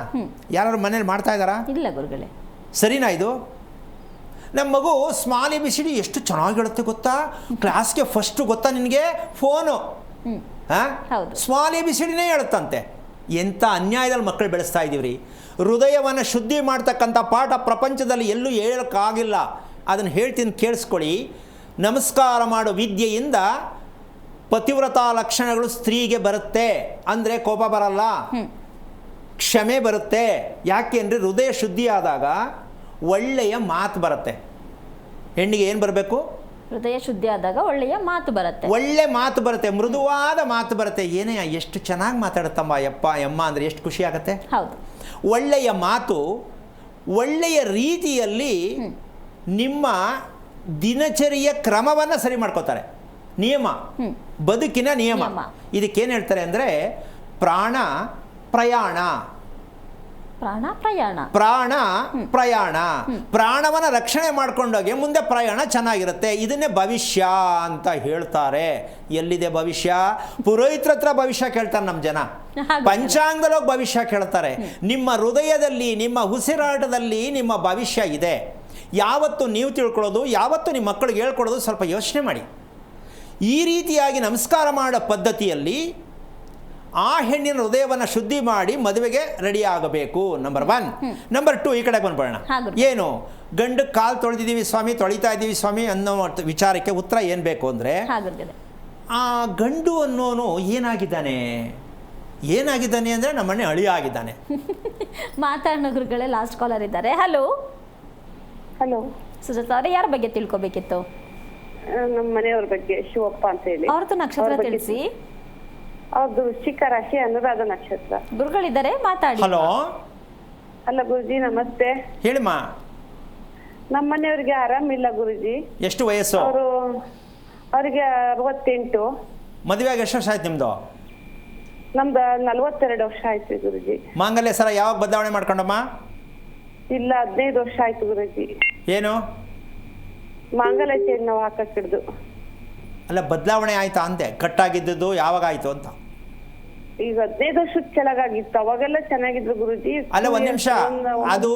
ಯಾರು ಮನೇಲಿ ಮಾಡ್ತಾ ಇದ್ದಾರಾ? ಇಲ್ಲ ಗುರುಗಳೇ. ಸರಿನಾ ಇದು? ನಮ್ಮ ಮಗು ಸ್ಮಾಲ್ ABCD ಎಷ್ಟು ಚೆನ್ನಾಗಿ ಹೇಳುತ್ತೆ ಗೊತ್ತಾ? ಕ್ಲಾಸ್ಗೆ ಫಸ್ಟು ಗೊತ್ತಾ ನಿನಗೆ? ಫೋನು ಸ್ಮಾಲ್ ABCDನೇ ಹೇಳುತ್ತಂತೆ. ಎಂಥ ಅನ್ಯಾಯದಲ್ಲಿ ಮಕ್ಕಳು ಬೆಳೆಸ್ತಾ ಇದ್ದೀವ್ರಿ. ಹೃದಯವನ್ನು ಶುದ್ಧಿ ಮಾಡ್ತಕ್ಕಂಥ ಪಾಠ ಪ್ರಪಂಚದಲ್ಲಿ ಎಲ್ಲೂ ಹೇಳೋಕ್ಕಾಗಿಲ್ಲ. ಅದನ್ನು ಹೇಳ್ತೀನಿ, ಕೇಳಿಸ್ಕೊಳ್ಳಿ. ನಮಸ್ಕಾರ ಮಾಡೋ ವಿದ್ಯೆಯಿಂದ ಪತಿವ್ರತಾ ಲಕ್ಷಣಗಳು ಸ್ತ್ರೀಗೆ ಬರುತ್ತೆ. ಅಂದರೆ ಕೋಪ ಬರಲ್ಲ, ಕ್ಷಮೆ ಬರುತ್ತೆ. ಯಾಕೆ ಅಂದರೆ ಹೃದಯ ಶುದ್ಧಿ ಆದಾಗ ಒಳ್ಳೆಯ ಮಾತು ಬರುತ್ತೆ. ಹೆಣ್ಣಿಗೆ ಏನು ಬರಬೇಕು? ಹೃದಯ ಶುದ್ಧಿ ಆದಾಗ ಒಳ್ಳೆಯ ಮಾತು ಬರುತ್ತೆ. ಒಳ್ಳೆ ಮಾತು ಬರುತ್ತೆ, ಮೃದುವಾದ ಮಾತು ಬರುತ್ತೆ. ಏನೇ ಎಷ್ಟು ಚೆನ್ನಾಗಿ ಮಾತಾಡುತ್ತಮ್ಮ ಯಪ್ಪ ಯಮ್ಮ ಅಂದರೆ ಎಷ್ಟು ಖುಷಿ ಆಗುತ್ತೆ. ಹೌದು, ಒಳ್ಳೆಯ ಮಾತು ಒಳ್ಳೆಯ ರೀತಿಯಲ್ಲಿ ನಿಮ್ಮ ದಿನಚರಿಯ ಕ್ರಮವನ್ನು ಸರಿ ಮಾಡ್ಕೋತಾರೆ. ನಿಯಮ, ಬದುಕಿನ ನಿಯಮ. ಇದಕ್ಕೇನು ಹೇಳ್ತಾರೆ ಅಂದರೆ ಪ್ರಾಣ ಪ್ರಯಾಣ. ಪ್ರಾಣವನ್ನು ರಕ್ಷಣೆ ಮಾಡ್ಕೊಂಡೋಗಿ ಮುಂದೆ ಪ್ರಯಾಣ ಚೆನ್ನಾಗಿರುತ್ತೆ. ಇದನ್ನೇ ಭವಿಷ್ಯ ಅಂತ ಹೇಳ್ತಾರೆ. ಎಲ್ಲಿದೆ ಭವಿಷ್ಯ? ಪುರೋಹಿತರ ಹತ್ರ ಭವಿಷ್ಯ ಕೇಳ್ತಾರೆ ನಮ್ಮ ಜನ. ಪಂಚಾಂಗದಲ್ಲೋಗಿ ಭವಿಷ್ಯ ಕೇಳ್ತಾರೆ. ನಿಮ್ಮ ಹೃದಯದಲ್ಲಿ, ನಿಮ್ಮ ಉಸಿರಾಟದಲ್ಲಿ ನಿಮ್ಮ ಭವಿಷ್ಯ ಇದೆ. ಯಾವತ್ತು ನೀವು ತಿಳ್ಕೊಳ್ಳೋದು, ಯಾವತ್ತು ನಿಮ್ಮ ಮಕ್ಕಳಿಗೆ ಹೇಳ್ಕೊಡೋದು ಸ್ವಲ್ಪ ಯೋಚನೆ ಮಾಡಿ. ಈ ರೀತಿಯಾಗಿ ನಮಸ್ಕಾರ ಮಾಡೋ ಪದ್ಧತಿಯಲ್ಲಿ ಆ ಹೆಣ್ಣಿನ ಹೃದಯವನ್ನು ಶುದ್ಧಿ ಮಾಡಿ ಮದುವೆಗೆ ರೆಡಿ ಆಗಬೇಕು. ನಂಬರ್ 1. ನಂಬರ್ 2, ಈ ಕಡೆ ಬಂದ್ಬಿಡೋಣ. ಏನು ಗಂಡು ಕಾಲು ತೊಳೆದಿದ್ದೀವಿ ಸ್ವಾಮಿ, ತೊಳಿತಾ ಇದ್ದೀವಿ ಸ್ವಾಮಿ ಅನ್ನೋ ವಿಚಾರಕ್ಕೆ ಉತ್ತರ ಏನು ಬೇಕು ಅಂದರೆ, ಆ ಗಂಡು ಅನ್ನೋನು ಏನಾಗಿದ್ದಾನೆ ಅಂದರೆ ನಮ್ಮನೆ ಅಳಿಯ ಆಗಿದ್ದಾನೆ. ಮಾತಾಡೋ ಗುರುಗಳೇ ಲಾಸ್ಟ್ ಕಾಲರ್ ಇದ್ದಾರೆ. ಹಲೋ ಸುಜಾತ ಅವರೇ, ಯಾರ ಬಗ್ಗೆ ತಿಳ್ಕೊಬೇಕಿತ್ತು? ನಮ್ಮ ಮನೆಯವ್ರ ಬಗ್ಗೆ, ಶಿವಪ್ಪ ಅಂತ ಹೇಳಿ. ಅವ್ರದ್ದು ನಕ್ಷತ್ರ ತಿಳಿಸಿ. ಅವ್ರದ್ದು ವೃಶ್ಚಿಕ ರಾಶಿ, ಅನುರಾಧ ನಕ್ಷತ್ರ. ಗುರುಗಳಿದ್ದಾರೆ, ಮಾತಾಡಿ. ಹಲೋ. ಅಲ್ಲ ಗುರುಜಿ, ನಮಸ್ತೆ. ಹೇಳಿಮ್ಮ. ನಮ್ಮ ಮನೆಯವ್ರಿಗೆ ಆರಾಮಿಲ್ಲ ಗುರುಜಿ. ಎಷ್ಟು ವಯಸ್ಸು? ಅವ್ರಿಗೆ 68. ಮದುವೆ ಆಗಿ ಎಷ್ಟು ವರ್ಷ ಆಯ್ತು ನಿಮ್ದು? ನಮ್ದು 42 ವರ್ಷ ಆಯ್ತು ಗುರುಜಿ. ಮಾಂಗಲ್ಯ ಸರ ಯಾವಾಗ ಬದಲಾವಣೆ ಮಾಡ್ಕೊಂಡಮ್ಮ? ಇಲ್ಲ, 15 ವರ್ಷ ಆಯ್ತು ಗುರುಜಿ. ಏನು ಮಾಂಗಲ್ಯ ಚೈನ್ ನಾವು ಹಾಕಿಡ್ದು. ಅಲ್ಲ, ಬದಲಾವಣೆ ಆಯ್ತಾ ಅಂತೆ. ಕಟ್ಟಾಗಿದ್ದು ಯಾವಾಗ ಆಯ್ತು ಅಂತ? ಈಗ 15 ವರ್ಷದ ಕೆಳಗಾಗಿತ್ತು. ಅವಾಗೆಲ್ಲ ಚೆನ್ನಾಗಿದ್ರು ಗುರುಜಿ. ಅಲ್ಲ, ಒಂದ್ ನಿಮಿಷ. ಅದು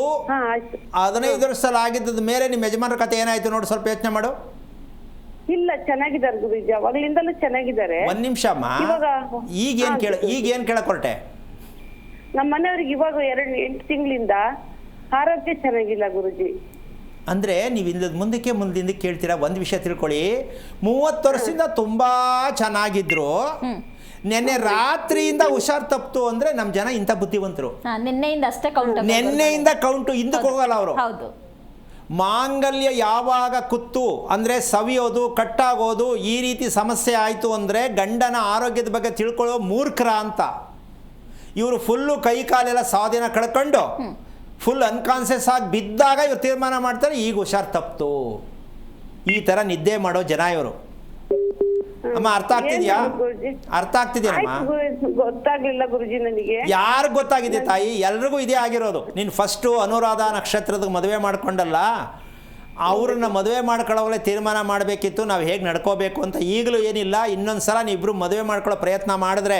15 ವರ್ಷ ಆಗಿದ್ದದ ಮೇಲೆ ನಿಮ್ಮ ಯಜಮಾನರ ಕತೆ ಏನಾಯ್ತು ನೋಡಿ, ಸ್ವಲ್ಪ ಯೋಚನೆ ಮಾಡು. ಇಲ್ಲ, ಚೆನ್ನಾಗಿದ್ದಾರೆ ಗುರುಜಿ, ಅವಾಗ್ಲಿಂದಲೂ ಚೆನ್ನಾಗಿದ್ದಾರೆ. ಒಂದ್ ನಿಮಿಷ ಅಮ್ಮ. ಈಗೇನ್ ಕೇಳಕ್ ಹೊರಟೆ? ನಮ್ಮ ಮನೆಯವ್ರಿಗೆ ಇವಾಗ 8 ತಿಂಗಳಿಂದ ಆರೋಗ್ಯ ಚೆನ್ನಾಗಿಲ್ಲ ಗುರುಜಿ. ಅಂದರೆ ನೀವು ಮುಂದಕ್ಕೆ ಕೇಳ್ತೀರಾ. ಒಂದು ವಿಷಯ ತಿಳ್ಕೊಳ್ಳಿ, 30 ವರ್ಷದಿಂದ ತುಂಬ ಚೆನ್ನಾಗಿದ್ರು, ನೆನ್ನೆ ರಾತ್ರಿಯಿಂದ ಹುಷಾರ್ ತಪ್ಪಿತು ಅಂದರೆ ನಮ್ಮ ಜನ ಇಂಥ ಬುದ್ಧಿವಂತರು. ನೆನ್ನೆಯಿಂದ ಕೌಂಟು ಹಿಂದಕ್ಕೆ ಹೋಗಲ್ಲ ಅವರು. ಮಾಂಗಲ್ಯ ಯಾವಾಗ ಕುತ್ತು ಅಂದರೆ ಸವಿಯೋದು, ಕಟ್ಟಾಗೋದು, ಈ ರೀತಿ ಸಮಸ್ಯೆ ಆಯಿತು ಅಂದರೆ ಗಂಡನ ಆರೋಗ್ಯದ ಬಗ್ಗೆ ತಿಳ್ಕೊಳ್ಳೋ ಮೂರ್ಖರ ಅಂತ. ಇವರು ಫುಲ್ಲು ಕೈ ಕಾಲೆಲ್ಲ ಸ್ವಾಧೀನ ಕಳ್ಕೊಂಡು ಫುಲ್ ಅನ್ಕಾನ್ಸಿಯಸ್ ಆಗಿ ಬಿದ್ದಾಗ ಇವ್ರು ತೀರ್ಮಾನ ಮಾಡ್ತಾರೆ, ಈಗ ಹುಷಾರ್ ತಪ್ಪಿತು. ಈ ಥರ ನಿದ್ದೆ ಮಾಡೋ ಜನ ಇವರು. ಅಮ್ಮ, ಅರ್ಥ ಆಗ್ತಿದ್ಯಾ? ಅರ್ಥ ಆಗ್ತಿದ್ಯಾಮ್ಮ? ಗೊತ್ತಾಗ್ಲಿಲ್ಲ ಗುರುಜಿ ನನಗೆ. ಯಾರು ಗೊತ್ತಾಗಿದೆ ತಾಯಿ? ಎಲ್ರಿಗೂ ಇದೇ ಆಗಿರೋದು. ನೀನು ಫಸ್ಟು ಅನುರಾಧ ನಕ್ಷತ್ರದ ಮದುವೆ ಮಾಡ್ಕೊಂಡಲ್ಲ, ಅವ್ರನ್ನ ಮದುವೆ ಮಾಡ್ಕೊಳ್ಳೋವಾಗಲೇ ತೀರ್ಮಾನ ಮಾಡಬೇಕಿತ್ತು ನಾವು ಹೇಗೆ ನಡ್ಕೋಬೇಕು ಅಂತ. ಈಗಲೂ ಏನಿಲ್ಲ, ಇನ್ನೊಂದು ಸಲ ನೀವಿಬ್ಬರು ಮದುವೆ ಮಾಡ್ಕೊಳ್ಳೋ ಪ್ರಯತ್ನ ಮಾಡಿದ್ರೆ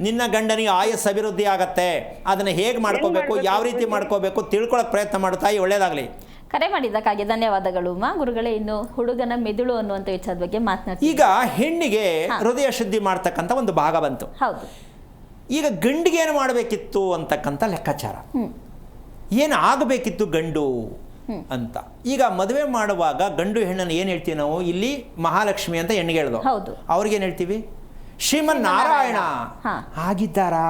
ನಿನ್ನ ಗಂಡನಿಗೆ ಆಯಸ್ಸು ಅಭಿವೃದ್ಧಿ ಆಗತ್ತೆ. ಅದನ್ನು ಹೇಗೆ ಮಾಡ್ಕೋಬೇಕು, ಯಾವ ರೀತಿ ಮಾಡ್ಕೋಬೇಕು ತಿಳ್ಕೊಳ್ಳೋಕೆ ಪ್ರಯತ್ನ ಮಾಡು ತಾಯಿ. ಒಳ್ಳೇದಾಗಲಿ. ಕರೆ ಮಾಡಿದ್ದಕ್ಕಾಗಿ ಧನ್ಯವಾದಗಳು ಮಾ. ಗುರುಗಳೇ, ಇನ್ನು ಹುಡುಗನ ಮೆದುಳು ಅನ್ನುವಂಥ ವಿಚಾರದ ಬಗ್ಗೆ ಮಾತನಾಡ್ತೀವಿ. ಈಗ ಹೆಣ್ಣಿಗೆ ಹೃದಯ ಶುದ್ಧಿ ಮಾಡ್ತಕ್ಕಂಥ ಒಂದು ಭಾಗ ಬಂತು. ಹೌದು. ಈಗ ಗಂಡಿಗೆ ಏನು ಮಾಡಬೇಕಿತ್ತು ಅಂತಕ್ಕಂಥ ಲೆಕ್ಕಾಚಾರ. ಏನು ಆಗಬೇಕಿತ್ತು ಗಂಡು ಅಂತ. ಈಗ ಮದುವೆ ಮಾಡುವಾಗ ಗಂಡು ಹೆಣ್ಣನ್ನು ಏನು ಹೇಳ್ತೀವಿ ನಾವು? ಇಲ್ಲಿ ಮಹಾಲಕ್ಷ್ಮಿ ಅಂತ ಹೆಣ್ಣಿಗೆ ಹೇಳ್ದು. ಅವ್ರಿಗೇನು ಹೇಳ್ತೀವಿ? ಶ್ರೀಮನ್ನಾರಾಯಣ ಆಗಿದ್ದಾರಾ?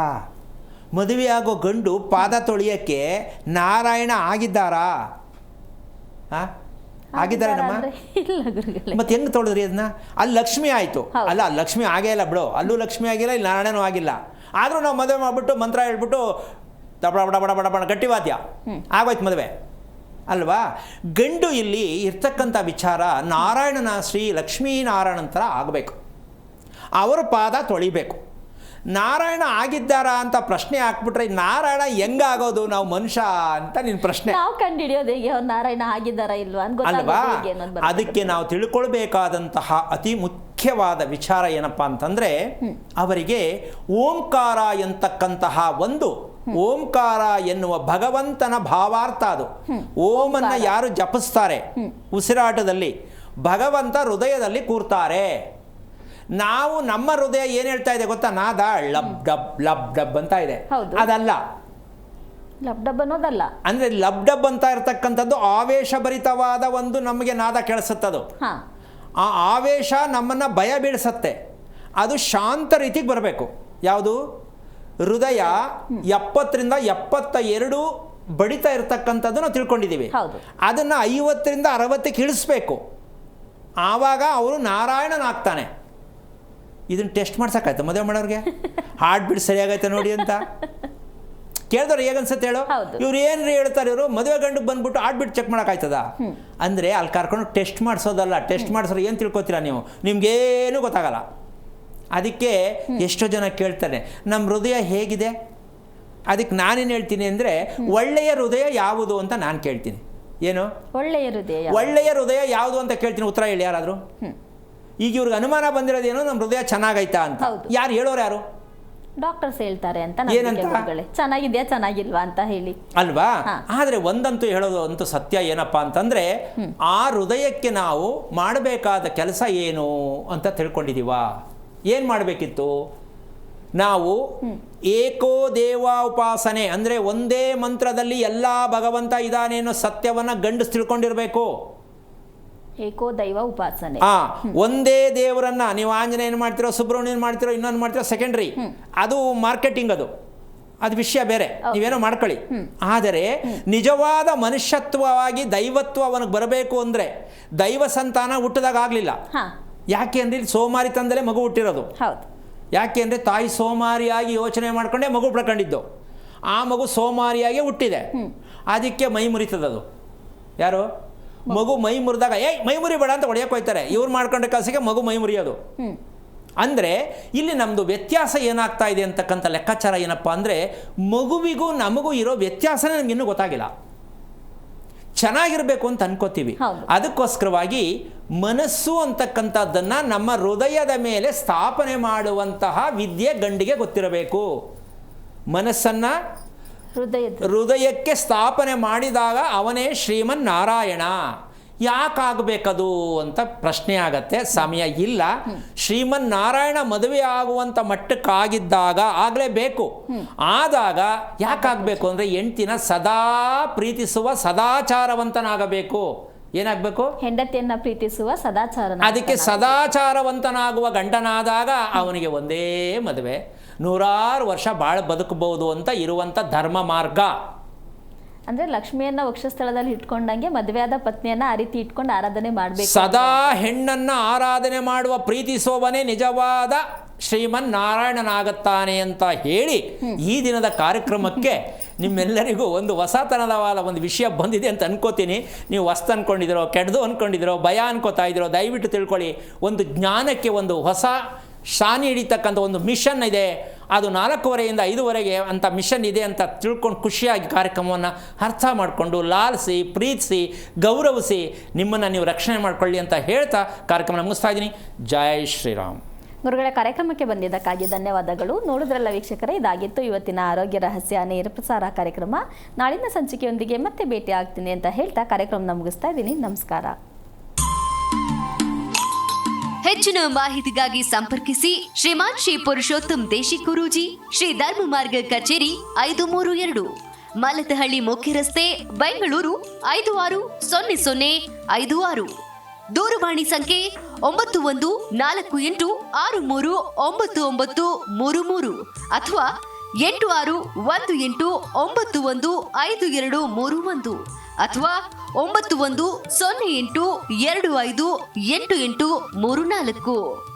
ಮದುವೆ ಆಗೋ ಗಂಡು ಪಾದ ತೊಳಿಯಕ್ಕೆ ನಾರಾಯಣ ಆಗಿದ್ದಾರಾ? ಆಗಿದ್ದಾರೆ ನಮ್ಮ? ಮತ್ತೆ ಹೆಂಗೆ ತೊಳೆದ್ರಿ ಅದನ್ನ? ಅಲ್ಲಿ ಲಕ್ಷ್ಮಿ ಆಯಿತು. ಅಲ್ಲ, ಲಕ್ಷ್ಮಿ ಆಗೇ ಇಲ್ಲ ಬಿಡು. ಅಲ್ಲೂ ಲಕ್ಷ್ಮಿ ಆಗಿಲ್ಲ, ಇಲ್ಲಿ ನಾರಾಯಣನೂ ಆಗಿಲ್ಲ. ಆದರೂ ನಾವು ಮದುವೆ ಮಾಡಿಬಿಟ್ಟು ಮಂತ್ರ ಹೇಳ್ಬಿಟ್ಟು ಬಡ ಬಡ ಬಡ ಬಡ ಬಡ ಗಟ್ಟಿ ವಾದ್ಯ ಆಗೋಯ್ತು ಮದುವೆ ಅಲ್ವಾ? ಗಂಡು ಇಲ್ಲಿ ಇರ್ತಕ್ಕಂಥ ವಿಚಾರ ನಾರಾಯಣನ ಶ್ರೀ ಲಕ್ಷ್ಮೀನಾರಾಯಣನ ಥರ ಆಗಬೇಕು. ಅವರ ಪಾದ ತೊಳಿಬೇಕು. ನಾರಾಯಣ ಆಗಿದ್ದಾರಾ ಅಂತ ಪ್ರಶ್ನೆ ಹಾಕ್ಬಿಟ್ರೆ ನಾರಾಯಣ ಹೆಂಗಾಗೋದು ನಾವು ಮನುಷ್ಯ ಅಂತ ನಿನ್ನ ಪ್ರಶ್ನೆ. ನಾವು ಕಂಡುಹಿಡಿಯೋದು ಹೇಗೆ ಅವ್ರು ನಾರಾಯಣ ಆಗಿದ್ದಾರಾ ಇಲ್ವಾ ಅಲ್ವಾ? ಅದಕ್ಕೆ ನಾವು ತಿಳ್ಕೊಳ್ಬೇಕಾದಂತಹ ಅತಿ ಮುಖ್ಯವಾದ ವಿಚಾರ ಏನಪ್ಪಾ ಅಂತಂದ್ರೆ, ಅವರಿಗೆ ಓಂಕಾರ ಎಂತಕ್ಕಂತಹ ಒಂದು ಓಂಕಾರ ಎನ್ನುವ ಭಗವಂತನ ಭಾವಾರ್ಥ ಅದು. ಓಮನ್ನ ಯಾರು ಜಪಿಸ್ತಾರೆ ಉಸಿರಾಟದಲ್ಲಿ, ಭಗವಂತ ಹೃದಯದಲ್ಲಿ ಕೂರ್ತಾರೆ. ನಾವು ನಮ್ಮ ಹೃದಯ ಏನ್ ಹೇಳ್ತಾ ಇದೆ ಗೊತ್ತಾ? ನಾದ ಲಬ್ ಡಬ್ ಲಬ್ ಡಬ್ ಅಂತ ಇದೆ. ಅದಲ್ಲ, ಲಬ್ ಡಬ್ ಅನ್ನೋದಲ್ಲ. ಅಂದ್ರೆ ಲಬ್ ಡಬ್ ಅಂತ ಇರತಕ್ಕಂಥದ್ದು ಆವೇಶಭರಿತವಾದ ಒಂದು ನಮಗೆ ನಾದ ಕೇಳಿಸುತ್ತದು. ಆ ಆವೇಶ ನಮ್ಮನ್ನ ಭಯ ಬೀಳಿಸತ್ತೆ. ಅದು ಶಾಂತ ರೀತಿಗೆ ಬರಬೇಕು. ಯಾವುದು? ಹೃದಯ 70ರಿಂದ 72 ಬಡಿತಾ ಇರತಕ್ಕಂಥದ್ದು ನಾವು ತಿಳ್ಕೊಂಡಿದ್ದೀವಿ. ಅದನ್ನ 50ರಿಂದ 60ಕ್ಕೆ ಇಳಿಸ್ಬೇಕು. ಆವಾಗ ಅವರು ನಾರಾಯಣನಾಗ್ತಾನೆ. ಇದನ್ನು ಟೆಸ್ಟ್ ಮಾಡ್ಸೋಕ್ಕಾಯ್ತು ಮದುವೆ ಮಾಡೋರಿಗೆ? ಹಾರ್ಟ್ ಬೀಟ್ ಸರಿಯಾಗೈತೆ ನೋಡಿ ಅಂತ ಕೇಳಿದವ್ರು ಹೇಗನ್ಸುತ್ತೆ ಹೇಳೋ? ಇವ್ರು ಏನು ಹೇಳ್ತಾರೆ, ಇವರು ಮದುವೆ ಗಂಡಿಗೆ ಬಂದ್ಬಿಟ್ಟು ಹಾರ್ಟ್ ಬೀಟ್ ಚೆಕ್ ಮಾಡೋಕ್ಕಾಯ್ತದ? ಅಂದರೆ ಅಲ್ಲಿ ಕರ್ಕೊಂಡು ಟೆಸ್ಟ್ ಮಾಡಿಸೋದಲ್ಲ. ಟೆಸ್ಟ್ ಮಾಡಿಸೋರು ಏನು ತಿಳ್ಕೊತೀರಾ ನೀವು? ನಿಮ್ಗೇನು ಗೊತ್ತಾಗಲ್ಲ. ಅದಕ್ಕೆ ಎಷ್ಟೋ ಜನ ಕೇಳ್ತಾರೆ ನಮ್ಮ ಹೃದಯ ಹೇಗಿದೆ. ಅದಕ್ಕೆ ನಾನೇನು ಹೇಳ್ತೀನಿ ಅಂದರೆ ಒಳ್ಳೆಯ ಹೃದಯ ಯಾವುದು ಅಂತ ನಾನು ಕೇಳ್ತೀನಿ. ಏನು ಒಳ್ಳೆಯ ಹೃದಯ ಯಾವುದು ಅಂತ ಕೇಳ್ತೀನಿ, ಉತ್ತರ ಹೇಳಿ ಯಾರಾದರೂ. ಈಗ ಇವ್ರಿಗೆ ಅನುಮಾನ ಬಂದಿರೋದೇನೋ ನಮ್ಮ ಹೃದಯ ಚೆನ್ನಾಗೈತಾ ಅಂತ. ಯಾರು ಹೇಳೋರು? ಯಾರು? ಡಾಕ್ಟರ್ಸ್ ಹೇಳ್ತಾರೆ ಅಂತ. ಚೆನ್ನಾಗಿದೆಯಾ ಚೆನ್ನಾಗಿಲ್ವಾ ಅಂತ ಹೇಳಿ ಅಲ್ವಾ? ಆದರೆ ಒಂದಂತೂ ಹೇಳೋದು ಅಂತೂ ಸತ್ಯ ಏನಪ್ಪಾ ಅಂತಂದ್ರೆ, ಆ ಹೃದಯಕ್ಕೆ ನಾವು ಮಾಡಬೇಕಾದ ಕೆಲಸ ಏನು ಅಂತ ತಿಳ್ಕೊಂಡಿದೀವ. ಏನು ಮಾಡಬೇಕಿತ್ತು? ನಾವು ಏಕೋ ದೇವ ಉಪಾಸನೆ ಅಂದರೆ ಒಂದೇ ಮಂತ್ರದಲ್ಲಿ ಎಲ್ಲ ಭಗವಂತ ಇದ್ದಾನೆ ಅನ್ನೋ ಸತ್ಯವನ್ನು ಗಂಡಸ್ ತಿಳ್ಕೊಂಡಿರ್ಬೇಕು. ಏಕೋ ದೈವ ಉಪಾಸನೆ. ಒಂದೇ ದೇವರನ್ನ ನೀವು ಆಂಜನೇಯನ್ ಮಾಡ್ತಿರೋ, ಸುಬ್ರಹ್ಮಣ್ಯನ್ ಮಾಡ್ತಿರೋ, ಇನ್ನೊಂದು ಮಾಡ್ತಿರೋ ಸೆಕೆಂಡ್ರಿ. ಅದು ಮಾರ್ಕೆಟಿಂಗ್, ಅದು ವಿಷಯ ಬೇರೆ, ನೀವೇನೋ ಮಾಡ್ಕೊಳ್ಳಿ. ಆದರೆ ನಿಜವಾದ ಮನುಷ್ಯತ್ವವಾಗಿ ದೈವತ್ವ ಅವನಿಗೆ ಬರಬೇಕು ಅಂದರೆ ದೈವ ಸಂತಾನ ಹುಟ್ಟಿದಾಗ ಆಗಲಿಲ್ಲ. ಯಾಕೆ ಅಂದರೆ ಇಲ್ಲಿ ಸೋಮಾರಿತನದಲ್ಲೇ ಮಗು ಹುಟ್ಟಿರೋದು. ಯಾಕೆ ಅಂದರೆ ತಾಯಿ ಸೋಮಾರಿಯಾಗಿ ಯೋಚನೆ ಮಾಡ್ಕೊಂಡೇ ಮಗು ಪಡ್ಕೊಂಡಿದ್ದು. ಆ ಮಗು ಸೋಮಾರಿಯಾಗಿ ಹುಟ್ಟಿದೆ, ಅದಕ್ಕೆ ಮೈ ಮುರಿತದದು. ಯಾರು? ಮಗು ಮೈ ಮುರಿದಾಗ ಮೈ ಮುರಿಬೇಡ ಅಂತ ಹೊಡೆಯಕ್ಕೆ ಹೋಗ್ತಾರೆ. ಇವ್ರು ಮಾಡ್ಕೊಂಡ ಕೆಲಸಕ್ಕೆ ಮಗು ಮೈ ಮುರಿಯೋದು. ಅಂದರೆ ಇಲ್ಲಿ ನಮ್ಮದು ವ್ಯತ್ಯಾಸ ಏನಾಗ್ತಾ ಇದೆ ಅಂತಕ್ಕಂಥ ಲೆಕ್ಕಾಚಾರ ಏನಪ್ಪ ಅಂದರೆ, ಮಗುವಿಗೂ ನಮಗೂ ಇರೋ ವ್ಯತ್ಯಾಸನೇ ನಮಗಿನ್ನೂ ಗೊತ್ತಾಗಿಲ್ಲ. ಚೆನ್ನಾಗಿರಬೇಕು ಅಂತ ಅನ್ಕೋತೀವಿ. ಅದಕ್ಕೋಸ್ಕರವಾಗಿ ಮನಸ್ಸು ಅಂತಕ್ಕಂಥದ್ದನ್ನು ನಮ್ಮ ಹೃದಯದ ಮೇಲೆ ಸ್ಥಾಪನೆ ಮಾಡುವಂತಹ ವಿದ್ಯೆ ಗಂಡಿಗೆ ಗೊತ್ತಿರಬೇಕು. ಮನಸ್ಸನ್ನು ಹೃದಯಕ್ಕೆ ಸ್ಥಾಪನೆ ಮಾಡಿದಾಗ ಅವನೇ ಶ್ರೀಮನ್ ನಾರಾಯಣ. ಯಾಕಾಗಬೇಕದು ಅಂತ ಪ್ರಶ್ನೆ ಆಗತ್ತೆ. ಸಮಯ ಇಲ್ಲ. ಶ್ರೀಮನ್ ನಾರಾಯಣ ಮದುವೆ ಆಗುವಂಥ ಮಟ್ಟಕ್ಕಾಗಿದ್ದಾಗ ಆಗಲೇಬೇಕು. ಆದಾಗ ಯಾಕಾಗಬೇಕು ಅಂದರೆ ಹೆಂಡ್ತಿನ ಸದಾ ಪ್ರೀತಿಸುವ ಸದಾಚಾರವಂತನಾಗಬೇಕು. ಏನಾಗಬೇಕು? ಹೆಂಡತಿಯನ್ನ ಪ್ರೀತಿಸುವ ಸದಾಚಾರ. ಅದಕ್ಕೆ ಸದಾಚಾರವಂತನಾಗುವ ಗಂಡನಾದಾಗ ಅವನಿಗೆ ಒಂದೇ ಮದುವೆ, 100 ವರ್ಷ ಬಾಳ ಬದುಕಬಹುದು ಅಂತ ಇರುವಂಥ ಧರ್ಮ ಮಾರ್ಗ. ಅಂದ್ರೆ ಲಕ್ಷ್ಮಿಯನ್ನ ವಕ್ಷಸ್ಥಳದಲ್ಲಿ ಇಟ್ಕೊಂಡಂಗೆ ಮದುವೆಯಾದ ಪತ್ನಿಯನ್ನ ಆ ರೀತಿ ಇಟ್ಕೊಂಡು ಆರಾಧನೆ ಮಾಡಬೇಕು. ಸದಾ ಹೆಣ್ಣನ್ನ ಆರಾಧನೆ ಮಾಡುವ ಪ್ರೀತಿಸುವವನೇ ನಿಜವಾದ ಶ್ರೀಮನ್ ನಾರಾಯಣನಾಗುತ್ತಾನೆ ಅಂತ ಹೇಳಿ ಈ ದಿನದ ಕಾರ್ಯಕ್ರಮಕ್ಕೆ ನಿಮ್ಮೆಲ್ಲರಿಗೂ ಒಂದು ಹೊಸತನವಾದ ಒಂದು ವಿಷಯ ಬಂದಿದೆ ಅಂತ ಅನ್ಕೋತೀನಿ. ನೀವು ಹೊಸ್ತು ಅಂದ್ಕೊಂಡಿದ್ದೀರೋ, ಕೆಡ್ದು ಅಂದ್ಕೊಂಡಿದ್ದೀರೋ, ಭಯ ಅನ್ಕೋತಾ ಇದ್ದೀರೋ, ದಯವಿಟ್ಟು ತಿಳ್ಕೊಳ್ಳಿ. ಒಂದು ಜ್ಞಾನಕ್ಕೆ ಒಂದು ಹೊಸ ಶಾನಿ ಹಿಡಿತಕ್ಕಂಥ ಒಂದು ಮಿಷನ್ ಇದೆ. ಅದು 4:15 ಯಿಂದ 5:00 ಅಂತ ಮಿಷನ್ ಇದೆ ಅಂತ ತಿಳ್ಕೊಂಡು ಖುಷಿಯಾಗಿ ಕಾರ್ಯಕ್ರಮವನ್ನು ಅರ್ಥ ಮಾಡಿಕೊಂಡು ಲಾಲಿಸಿ, ಪ್ರೀತಿಸಿ, ಗೌರವಿಸಿ ನಿಮ್ಮನ್ನು ನೀವು ರಕ್ಷಣೆ ಮಾಡಿಕೊಳ್ಳಿ ಅಂತ ಹೇಳ್ತಾ ಕಾರ್ಯಕ್ರಮ ಮುಗಿಸ್ತಾ ಇದ್ದೀನಿ. ಜೈ ಶ್ರೀರಾಮ್. ಗುರುಗಳ ಕಾರ್ಯಕ್ರಮಕ್ಕೆ ಬಂದಿದ್ದಕ್ಕಾಗಿ ಧನ್ಯವಾದಗಳು. ನೋಡಿದ್ರಲ್ಲ ವೀಕ್ಷಕರೇ, ಇದಾಗಿತ್ತು ಇವತ್ತಿನ ಆರೋಗ್ಯ ರಹಸ್ಯ ನೇರ ಪ್ರಸಾರ ಕಾರ್ಯಕ್ರಮ. ನಾಳಿನ ಸಂಚಿಕೆಯೊಂದಿಗೆ ಮತ್ತೆ ಭೇಟಿ ಆಗ್ತೀನಿ ಅಂತ ಹೇಳ್ತಾ ಕಾರ್ಯಕ್ರಮ ಮುಗಿಸ್ತಾ ಇದ್ದೀನಿ. ನಮಸ್ಕಾರ. ಹೆಚ್ಚಿನ ಮಾಹಿತಿಗಾಗಿ ಸಂಪರ್ಕಿಸಿ ಶ್ರೀಮಾನ್ ಶ್ರೀ ಪುರುಷೋತ್ತಮ್ ದೇಶಿಕ್ ಗುರೂಜಿ, ಶ್ರೀ ಧರ್ಮ ಮಾರ್ಗ ಕಚೇರಿ 532, ಮಲತಹಳ್ಳಿ ಮುಖ್ಯ ರಸ್ತೆ, ಬೆಂಗಳೂರು 560056. ದೂರವಾಣಿ ಸಂಖ್ಯೆ 9148639933 ಅಥವಾ 8618915231 ಅಥವಾ 9108258834.